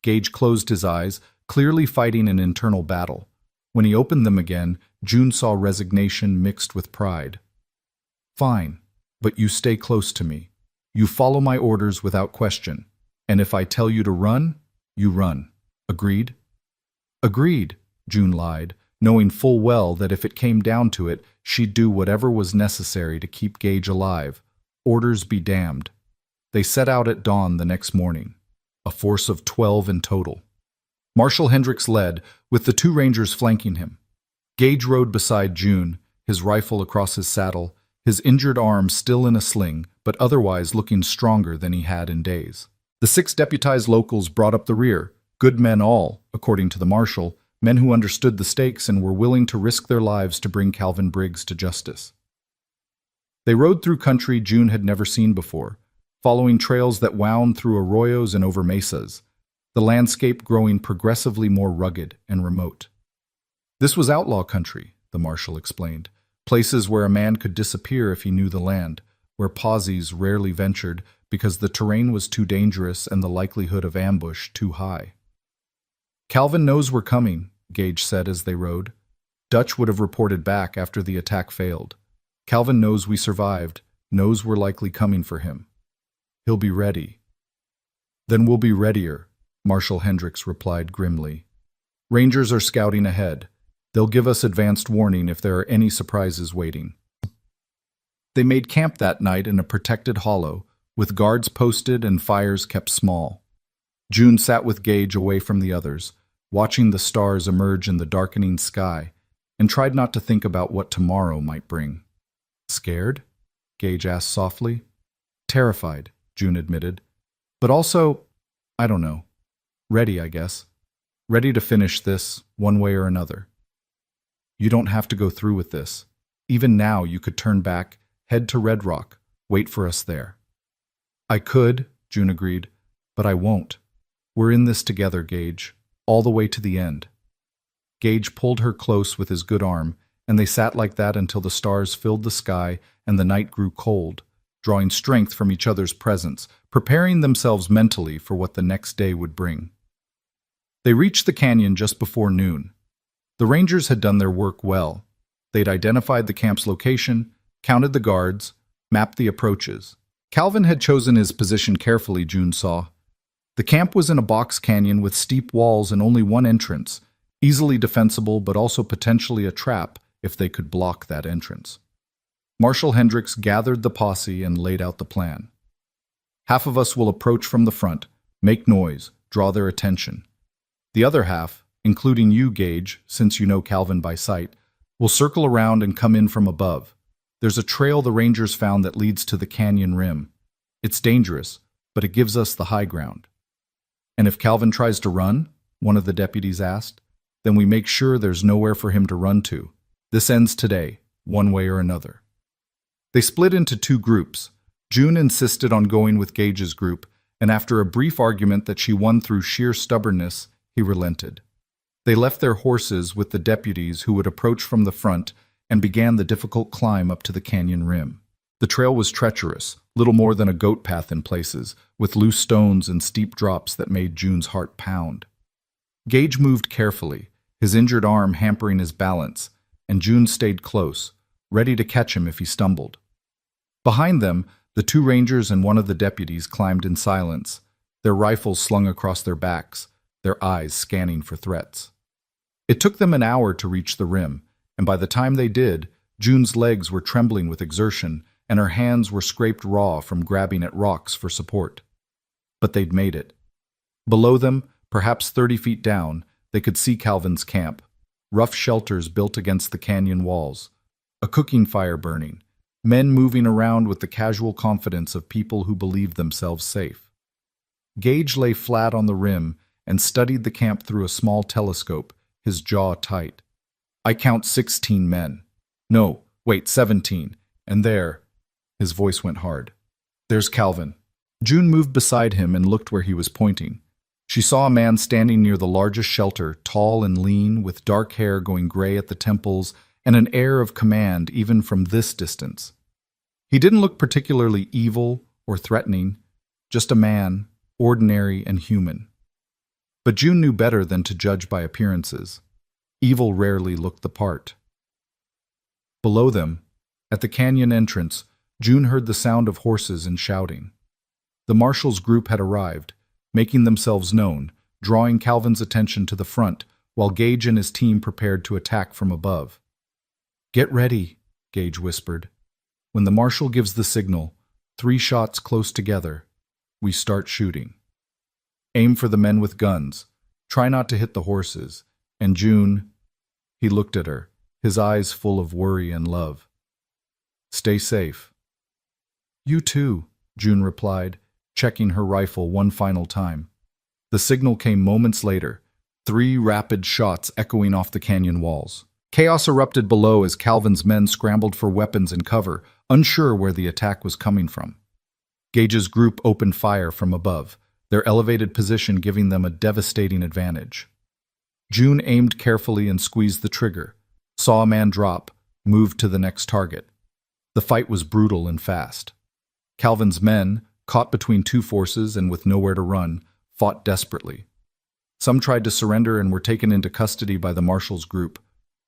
Gage closed his eyes, clearly fighting an internal battle. When he opened them again, June saw resignation mixed with pride. "Fine, but you stay close to me. You follow my orders without question. And if I tell you to run, you run. Agreed?" "Agreed," June lied, knowing full well that if it came down to it, she'd do whatever was necessary to keep Gage alive. Orders be damned. They set out at dawn the next morning, a force of 12 in total. Marshal Hendricks led, with the 2 Rangers flanking him. Gage rode beside June, his rifle across his saddle, his injured arm still in a sling, but otherwise looking stronger than he had in days. The 6 deputized locals brought up the rear, good men all, according to the marshal, men who understood the stakes and were willing to risk their lives to bring Calvin Briggs to justice. They rode through country June had never seen before, following trails that wound through arroyos and over mesas, the landscape growing progressively more rugged and remote. This was outlaw country, the marshal explained, places where a man could disappear if he knew the land, where posies rarely ventured because the terrain was too dangerous and the likelihood of ambush too high. "Calvin knows we're coming," Gage said as they rode. "Dutch would have reported back after the attack failed. Calvin knows we survived, knows we're likely coming for him. He'll be ready." "Then we'll be readier," Marshal Hendricks replied grimly. "Rangers are scouting ahead. They'll give us advanced warning if there are any surprises waiting." They made camp that night in a protected hollow, with guards posted and fires kept small. June sat with Gage away from the others, watching the stars emerge in the darkening sky, and tried not to think about what tomorrow might bring. Scared? Gage asked softly. Terrified, June admitted. But also, I don't know. Ready, I guess. Ready to finish this, one way or another. You don't have to go through with this. Even now you could turn back, head to Red Rock, wait for us there. I could, June agreed, but I won't. We're in this together, Gage, all the way to the end. Gage pulled her close with his good arm, and they sat like that until the stars filled the sky and the night grew cold, drawing strength from each other's presence, preparing themselves mentally for what the next day would bring. They reached the canyon just before noon. The rangers had done their work well. They'd identified the camp's location, counted the guards, mapped the approaches. Calvin had chosen his position carefully, June saw. The camp was in a box canyon with steep walls and only one entrance, easily defensible but also potentially a trap if they could block that entrance. Marshal Hendricks gathered the posse and laid out the plan. Half of us will approach from the front, make noise, draw their attention. The other half, including you, Gage, since you know Calvin by sight, will circle around and come in from above. There's a trail the rangers found that leads to the canyon rim. It's dangerous, but it gives us the high ground. And if Calvin tries to run, one of the deputies asked, then we make sure there's nowhere for him to run to. This ends today, one way or another. They split into two groups. June insisted on going with Gage's group, and after a brief argument that she won through sheer stubbornness, he relented. They left their horses with the deputies who would approach from the front and began the difficult climb up to the canyon rim. The trail was treacherous, little more than a goat path in places, with loose stones and steep drops that made June's heart pound. Gage moved carefully, his injured arm hampering his balance, and June stayed close, ready to catch him if he stumbled. Behind them, the two rangers and one of the deputies climbed in silence, their rifles slung across their backs, their eyes scanning for threats. It took them an hour to reach the rim, and by the time they did, June's legs were trembling with exertion, and her hands were scraped raw from grabbing at rocks for support. But they'd made it. Below them, perhaps 30 feet down, they could see Calvin's camp, rough shelters built against the canyon walls, a cooking fire burning, men moving around with the casual confidence of people who believed themselves safe. Gage lay flat on the rim and studied the camp through a small telescope, his jaw tight. I count 16 men. No, wait, 17. And there, his voice went hard. There's Calvin. June moved beside him and looked where he was pointing. She saw a man standing near the largest shelter, tall and lean, with dark hair going gray at the temples and an air of command even from this distance. He didn't look particularly evil or threatening, just a man, ordinary and human. But June knew better than to judge by appearances. Evil rarely looked the part. Below them, at the canyon entrance, June heard the sound of horses and shouting. The marshal's group had arrived, making themselves known, drawing Calvin's attention to the front, while Gage and his team prepared to attack from above. Get ready, Gage whispered. When the marshal gives the signal, 3 shots close together, we start shooting. Aim for the men with guns. Try not to hit the horses. And June, he looked at her, his eyes full of worry and love. Stay safe. You too, June replied, checking her rifle one final time. The signal came moments later, 3 rapid shots echoing off the canyon walls. Chaos erupted below as Calvin's men scrambled for weapons and cover, unsure where the attack was coming from. Gage's group opened fire from above, their elevated position giving them a devastating advantage. June aimed carefully and squeezed the trigger, saw a man drop, moved to the next target. The fight was brutal and fast. Calvin's men, caught between 2 forces and with nowhere to run, fought desperately. Some tried to surrender and were taken into custody by the marshal's group.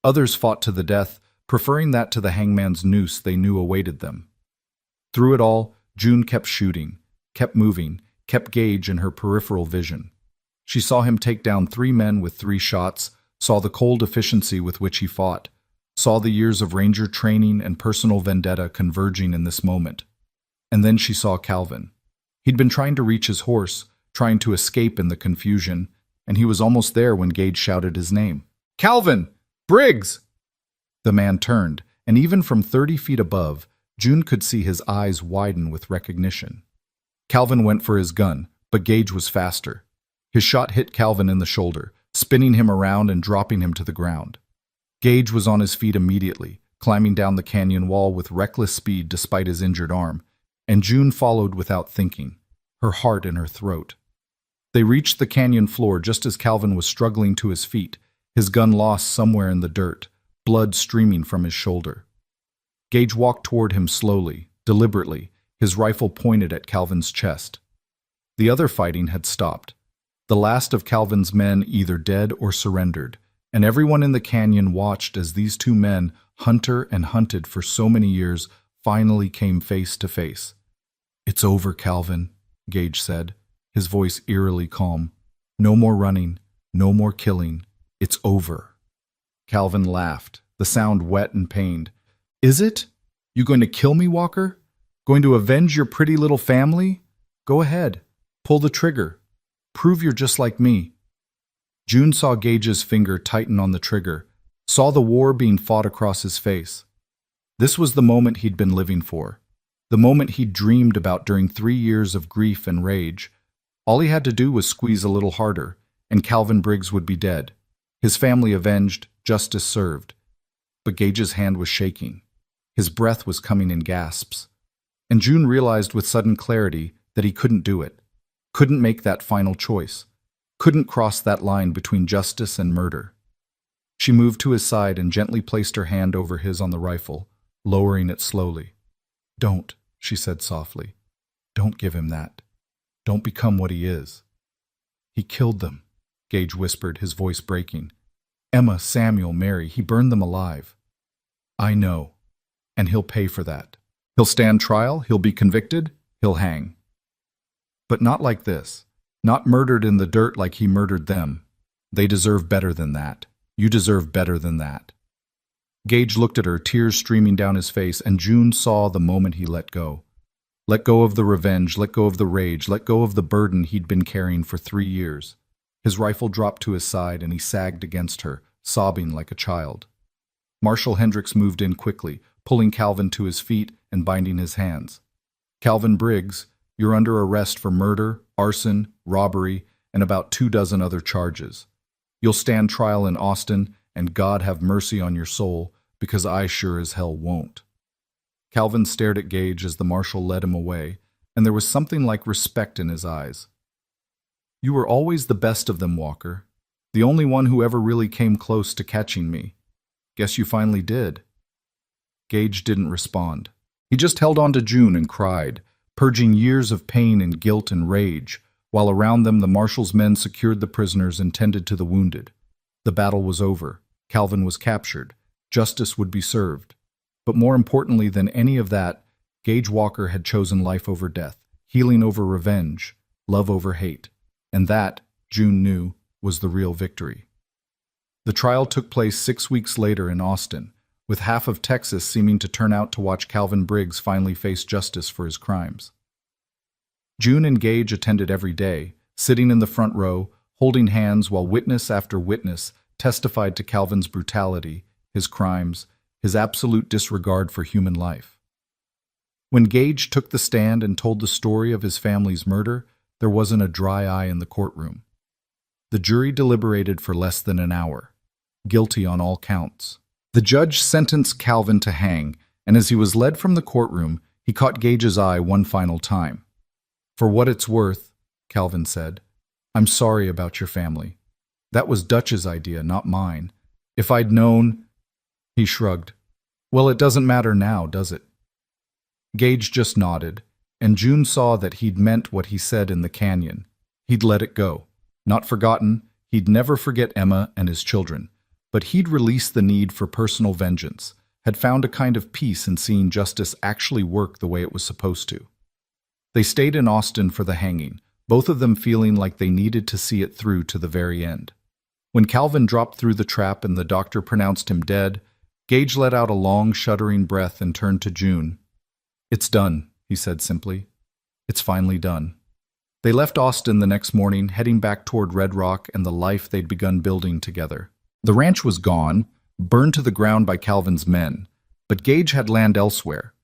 Others fought to the death, preferring that to the hangman's noose they knew awaited them. Through it all, June kept shooting, kept moving, kept Gage in her peripheral vision. She saw him take down 3 men with 3 shots, saw the cold efficiency with which he fought, saw the years of ranger training and personal vendetta converging in this moment. And then she saw Calvin. He'd been trying to reach his horse, trying to escape in the confusion, and he was almost there when Gage shouted his name. "Calvin! Briggs!" The man turned, and even from 30 feet above, June could see his eyes widen with recognition. Calvin went for his gun, but Gage was faster. His shot hit Calvin in the shoulder, spinning him around and dropping him to the ground. Gage was on his feet immediately, climbing down the canyon wall with reckless speed despite his injured arm, and June followed without thinking, her heart in her throat. They reached the canyon floor just as Calvin was struggling to his feet, his gun lost somewhere in the dirt, blood streaming from his shoulder. Gage walked toward him slowly, deliberately, his rifle pointed at Calvin's chest. The other fighting had stopped. The last of Calvin's men either dead or surrendered, and everyone in the canyon watched as these two men, hunter and hunted for so many years, finally came face to face. "It's over, Calvin," Gage said, his voice eerily calm. "No more running, no more killing. It's over." Calvin laughed, the sound wet and pained. "Is it? You going to kill me, Walker? Going to avenge your pretty little family? Go ahead. Pull the trigger. Prove you're just like me." June saw Gage's finger tighten on the trigger, saw the war being fought across his face. This was the moment he'd been living for, the moment he'd dreamed about during 3 years of grief and rage. All he had to do was squeeze a little harder, and Calvin Briggs would be dead, his family avenged, justice served. But Gage's hand was shaking. His breath was coming in gasps. And June realized with sudden clarity that he couldn't do it, couldn't make that final choice, couldn't cross that line between justice and murder. She moved to his side and gently placed her hand over his on the rifle, lowering it slowly. "Don't," she said softly. "Don't give him that. Don't become what he is." "He killed them," Gage whispered, his voice breaking. "Emma, Samuel, Mary, he burned them alive." "I know, and he'll pay for that. He'll stand trial, he'll be convicted, he'll hang. But not like this. Not murdered in the dirt like he murdered them. They deserve better than that. You deserve better than that." Gage looked at her, tears streaming down his face, and June saw the moment he let go. Let go of the revenge, let go of the rage, let go of the burden he'd been carrying for 3 years. His rifle dropped to his side and he sagged against her, sobbing like a child. Marshal Hendricks moved in quickly, pulling Calvin to his feet and binding his hands. "Calvin Briggs, you're under arrest for murder, arson, robbery, and about 24 other charges. You'll stand trial in Austin, and God have mercy on your soul, because I sure as hell won't." Calvin stared at Gage as the marshal led him away, and there was something like respect in his eyes. "You were always the best of them, Walker. The only one who ever really came close to catching me. Guess you finally did." Gage didn't respond. He just held on to June and cried, purging years of pain and guilt and rage, while around them the marshal's men secured the prisoners and tended to the wounded. The battle was over. Calvin was captured. Justice would be served. But more importantly than any of that, Gage Walker had chosen life over death, healing over revenge, love over hate. And that, June knew, was the real victory. The trial took place 6 weeks later in Austin, with half of Texas seeming to turn out to watch Calvin Briggs finally face justice for his crimes. June and Gage attended every day, sitting in the front row, holding hands while witness after witness testified to Calvin's brutality, his crimes, his absolute disregard for human life. When Gage took the stand and told the story of his family's murder, there wasn't a dry eye in the courtroom. The jury deliberated for less than an hour, guilty on all counts. The judge sentenced Calvin to hang, and as he was led from the courtroom, he caught Gage's eye one final time. "For what it's worth," Calvin said, "I'm sorry about your family. That was Dutch's idea, not mine. If I'd known—" He shrugged. "Well, it doesn't matter now, does it?" Gage just nodded, and June saw that he'd meant what he said in the canyon. He'd let it go. Not forgotten, he'd never forget Emma and his children. But he'd released the need for personal vengeance, had found a kind of peace in seeing justice actually work the way it was supposed to. They stayed in Austin for the hanging, both of them feeling like they needed to see it through to the very end. When Calvin dropped through the trap and the doctor pronounced him dead, Gage let out a long, shuddering breath and turned to June. "It's done," he said simply. "It's finally done." They left Austin the next morning, heading back toward Red Rock and the life they'd begun building together. The ranch was gone, burned to the ground by Calvin's men, but Gage had land elsewhere,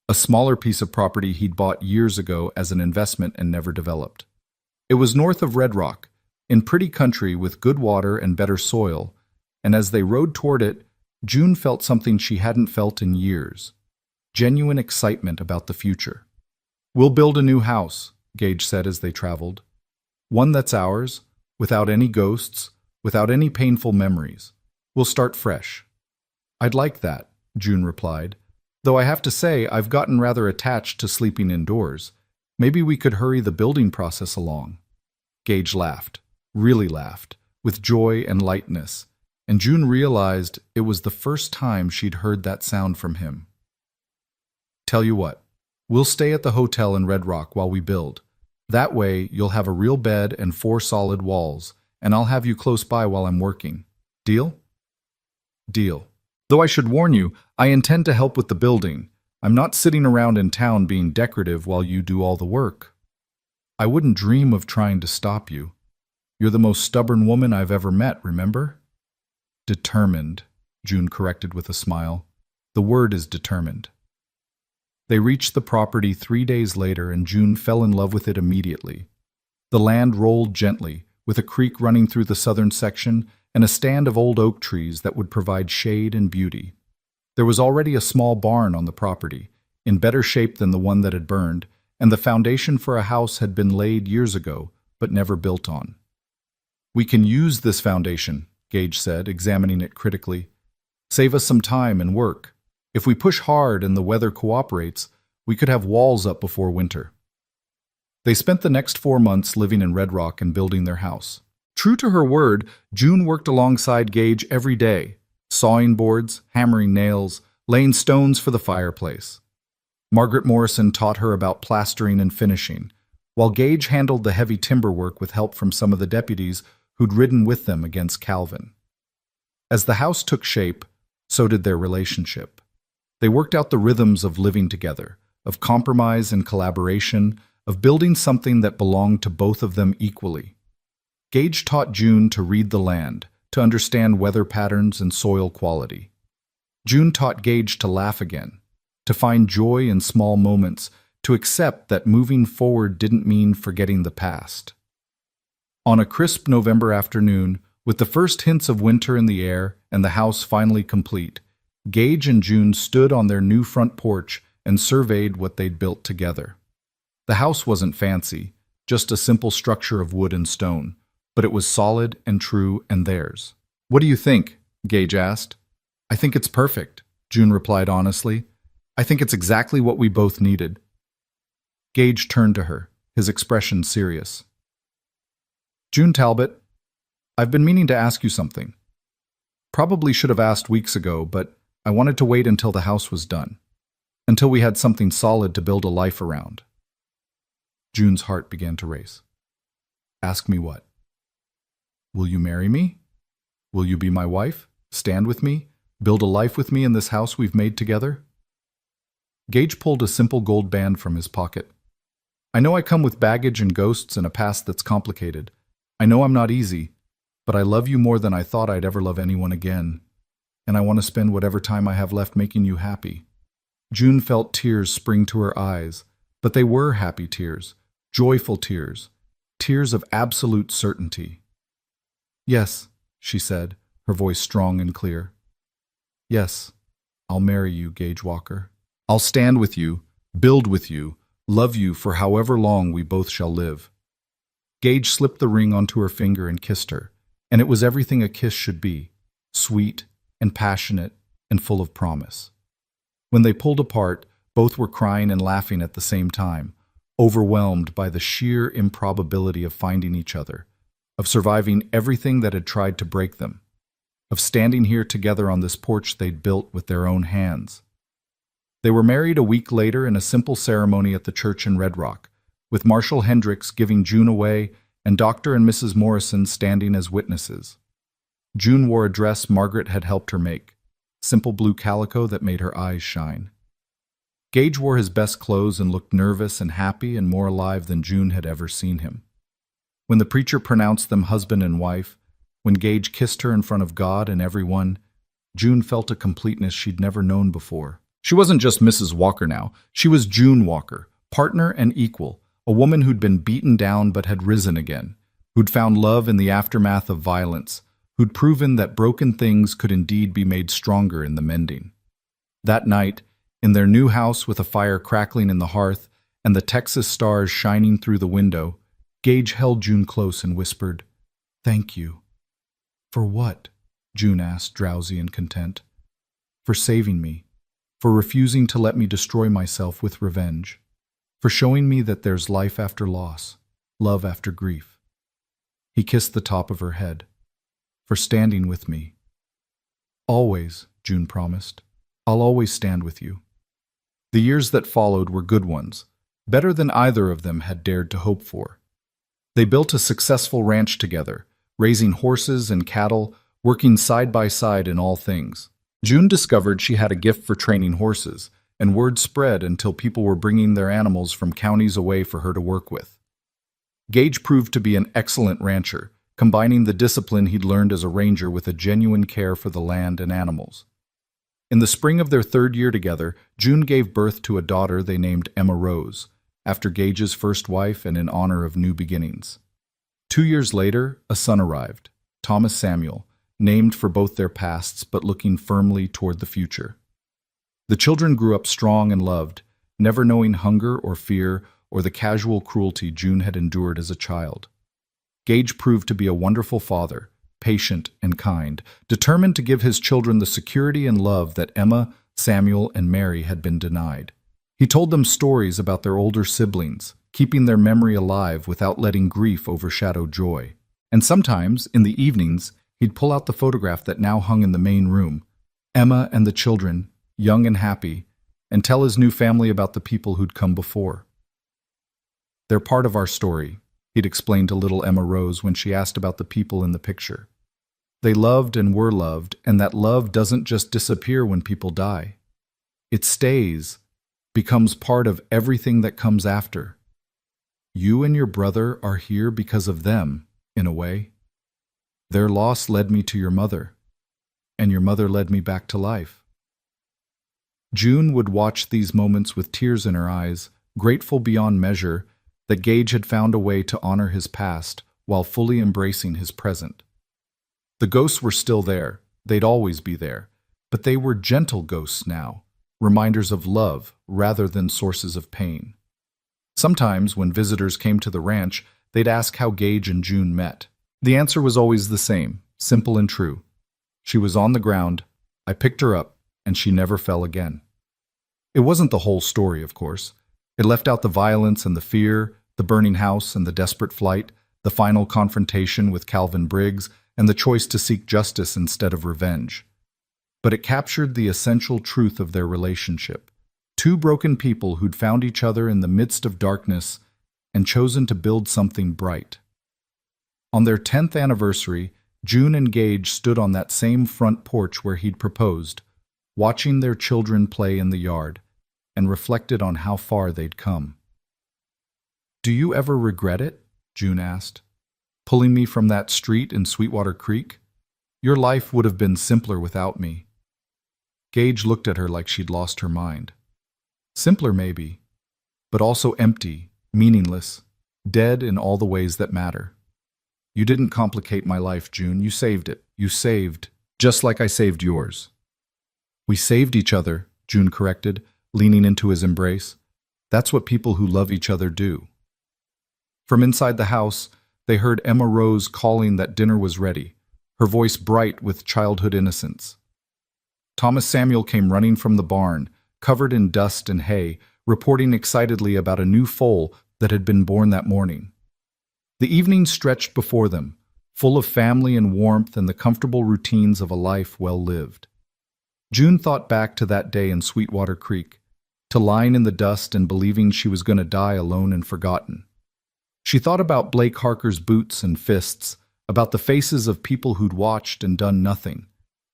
a smaller piece of property he'd bought years ago as an investment and never developed. It was north of Red Rock, in pretty country with good water and better soil, and as they rode toward it, June felt something she hadn't felt in years, genuine excitement about the future. "We'll build a new house," Gage said as they traveled. "One that's ours, without any ghosts, without any painful memories. We'll start fresh." "I'd like that," June replied, "though I have to say I've gotten rather attached to sleeping indoors. Maybe we could hurry the building process along." Gage laughed, really laughed, with joy and lightness, and June realized it was the first time she'd heard that sound from him. "Tell you what, we'll stay at the hotel in Red Rock while we build. That way you'll have a real bed and 4 solid walls, and I'll have you close by while I'm working. Deal?" "Deal. Though I should warn you, I intend to help with the building. I'm not sitting around in town being decorative while you do all the work." "I wouldn't dream of trying to stop you. You're the most stubborn woman I've ever met, remember?" "Determined," June corrected with a smile. "The word is determined." They reached the property 3 days later, and June fell in love with it immediately. The land rolled gently, with a creek running through the southern section and a stand of old oak trees that would provide shade and beauty. There was already a small barn on the property, in better shape than the one that had burned, and the foundation for a house had been laid years ago, but never built on. "We can use this foundation," Gage said, examining it critically. "Save us some time and work. If we push hard and the weather cooperates, we could have walls up before winter." They spent the next 4 months living in Red Rock and building their house. True to her word, June worked alongside Gage every day, sawing boards, hammering nails, laying stones for the fireplace. Margaret Morrison taught her about plastering and finishing, while Gage handled the heavy timber work with help from some of the deputies who'd ridden with them against Calvin. As the house took shape, so did their relationship. They worked out the rhythms of living together, of compromise and collaboration, of building something that belonged to both of them equally. Gage taught June to read the land, to understand weather patterns and soil quality. June taught Gage to laugh again, to find joy in small moments, to accept that moving forward didn't mean forgetting the past. On a crisp November afternoon, with the first hints of winter in the air and the house finally complete, Gage and June stood on their new front porch and surveyed what they'd built together. The house wasn't fancy, just a simple structure of wood and stone, but it was solid and true and theirs. "What do you think?" Gage asked. "I think it's perfect," June replied honestly. "I think it's exactly what we both needed." Gage turned to her, his expression serious. "June Talbot, I've been meaning to ask you something. Probably should have asked weeks ago, but I wanted to wait until the house was done, until we had something solid to build a life around." June's heart began to race. "Ask me what?" "Will you marry me? Will you be my wife, stand with me, build a life with me in this house we've made together?" Gage pulled a simple gold band from his pocket. "I know I come with baggage and ghosts and a past that's complicated. I know I'm not easy, but I love you more than I thought I'd ever love anyone again. And I want to spend whatever time I have left making you happy." June felt tears spring to her eyes, but they were happy tears, joyful tears, tears of absolute certainty. "Yes," she said, her voice strong and clear. "Yes, I'll marry you, Gage Walker. I'll stand with you, build with you, love you for however long we both shall live." Gage slipped the ring onto her finger and kissed her, and it was everything a kiss should be, sweet and passionate and full of promise. When they pulled apart, both were crying and laughing at the same time, overwhelmed by the sheer improbability of finding each other, of surviving everything that had tried to break them, of standing here together on this porch they'd built with their own hands. They were married a week later in a simple ceremony at the church in Red Rock, with Marshall Hendricks giving June away and Dr. and Mrs. Morrison standing as witnesses. June wore a dress Margaret had helped her make, simple blue calico that made her eyes shine. Gage wore his best clothes and looked nervous and happy and more alive than June had ever seen him. When the preacher pronounced them husband and wife, when Gage kissed her in front of God and everyone, June felt a completeness she'd never known before. She wasn't just Mrs. Walker now, she was June Walker, partner and equal, a woman who'd been beaten down but had risen again, who'd found love in the aftermath of violence, who'd proven that broken things could indeed be made stronger in the mending. That night, in their new house with a fire crackling in the hearth and the Texas stars shining through the window, Gage held June close and whispered, "Thank you." "For what?" June asked, drowsy and content. "For saving me, for refusing to let me destroy myself with revenge, for showing me that there's life after loss, love after grief." He kissed the top of her head. "For standing with me." "Always," June promised. "I'll always stand with you." The years that followed were good ones, better than either of them had dared to hope for. They built a successful ranch together, raising horses and cattle, working side by side in all things. June discovered she had a gift for training horses, and word spread until people were bringing their animals from counties away for her to work with. Gage proved to be an excellent rancher, combining the discipline he'd learned as a ranger with a genuine care for the land and animals. In the spring of their third year together, June gave birth to a daughter they named Emma Rose, after Gage's first wife and in honor of new beginnings. 2 years later, a son arrived, Thomas Samuel, named for both their pasts but looking firmly toward the future. The children grew up strong and loved, never knowing hunger or fear or the casual cruelty June had endured as a child. Gage proved to be a wonderful father, patient and kind, determined to give his children the security and love that Emma, Samuel, and Mary had been denied. He told them stories about their older siblings, keeping their memory alive without letting grief overshadow joy. And sometimes, in the evenings, he'd pull out the photograph that now hung in the main room, Emma and the children, young and happy, and tell his new family about the people who'd come before. "They're part of our story," he'd explained to little Emma Rose when she asked about the people in the picture. "They loved and were loved, and that love doesn't just disappear when people die. It stays, becomes part of everything that comes after. You and your brother are here because of them, in a way. Their loss led me to your mother, and your mother led me back to life." June would watch these moments with tears in her eyes, grateful beyond measure that Gage had found a way to honor his past while fully embracing his present. The ghosts were still there, they'd always be there, but they were gentle ghosts now, reminders of love rather than sources of pain. Sometimes, when visitors came to the ranch, they'd ask how Gage and June met. The answer was always the same, simple and true. She was on the ground, I picked her up, and she never fell again. It wasn't the whole story, of course. It left out the violence and the fear, the burning house and the desperate flight, the final confrontation with Calvin Briggs, and the choice to seek justice instead of revenge. But it captured the essential truth of their relationship. Two broken people who'd found each other in the midst of darkness and chosen to build something bright. On their 10th anniversary, June and Gage stood on that same front porch where he'd proposed, watching their children play in the yard, and reflected on how far they'd come. "Do you ever regret it?" June asked. "Pulling me from that street in Sweetwater Creek? Your life would have been simpler without me." Gage looked at her like she'd lost her mind. "Simpler, maybe, but also empty, meaningless, dead in all the ways that matter. You didn't complicate my life, June. You saved it. You saved, just like I saved yours." "We saved each other," June corrected, leaning into his embrace. "That's what people who love each other do." From inside the house, they heard Emma Rose calling that dinner was ready, her voice bright with childhood innocence. Thomas Samuel came running from the barn, covered in dust and hay, reporting excitedly about a new foal that had been born that morning. The evening stretched before them, full of family and warmth and the comfortable routines of a life well lived. June thought back to that day in Sweetwater Creek, to lying in the dust and believing she was going to die alone and forgotten. She thought about Blake Harker's boots and fists, about the faces of people who'd watched and done nothing,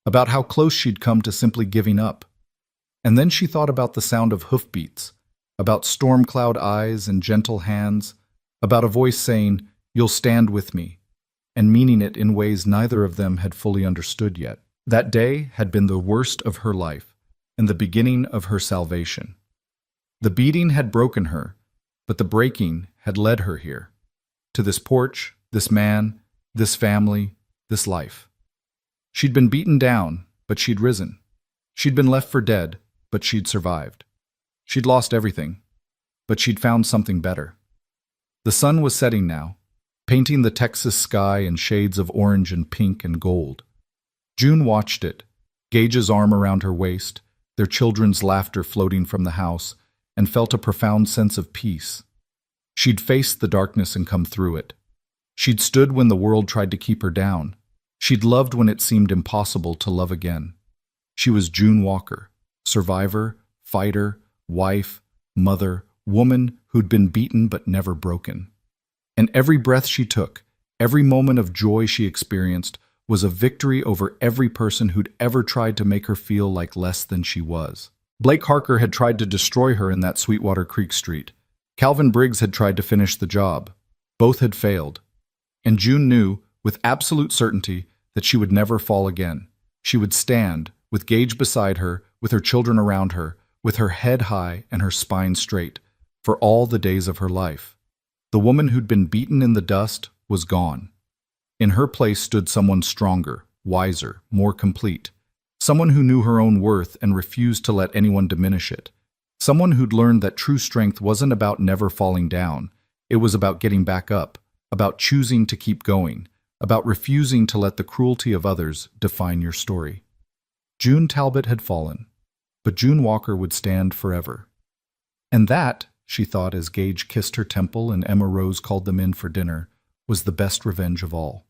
about how close she'd come to simply giving up. And then she thought about the sound of hoofbeats, about storm cloud eyes and gentle hands, about a voice saying, "You'll stand with me," and meaning it in ways neither of them had fully understood yet. That day had been the worst of her life, and the beginning of her salvation. The beating had broken her, but the breaking had led her here, to this porch, this man, this family, this life. She'd been beaten down, but she'd risen. She'd been left for dead, but she'd survived. She'd lost everything, but she'd found something better. The sun was setting now, painting the Texas sky in shades of orange and pink and gold. June watched it, Gage's arm around her waist, their children's laughter floating from the house, and felt a profound sense of peace. She'd faced the darkness and come through it. She'd stood when the world tried to keep her down. She'd loved when it seemed impossible to love again. She was June Walker, survivor, fighter, wife, mother, woman who'd been beaten but never broken. And every breath she took, every moment of joy she experienced, was a victory over every person who'd ever tried to make her feel like less than she was. Blake Harker had tried to destroy her in that Sweetwater Creek street. Calvin Briggs had tried to finish the job. Both had failed. And June knew, with absolute certainty, that she would never fall again. She would stand, with Gage beside her, with her children around her, with her head high and her spine straight, for all the days of her life. The woman who'd been beaten in the dust was gone. In her place stood someone stronger, wiser, more complete. Someone who knew her own worth and refused to let anyone diminish it. Someone who'd learned that true strength wasn't about never falling down. It was about getting back up, about choosing to keep going, about refusing to let the cruelty of others define your story. June Talbot had fallen, but June Walker would stand forever. And that, she thought as Gage kissed her temple and Emma Rose called them in for dinner, was the best revenge of all.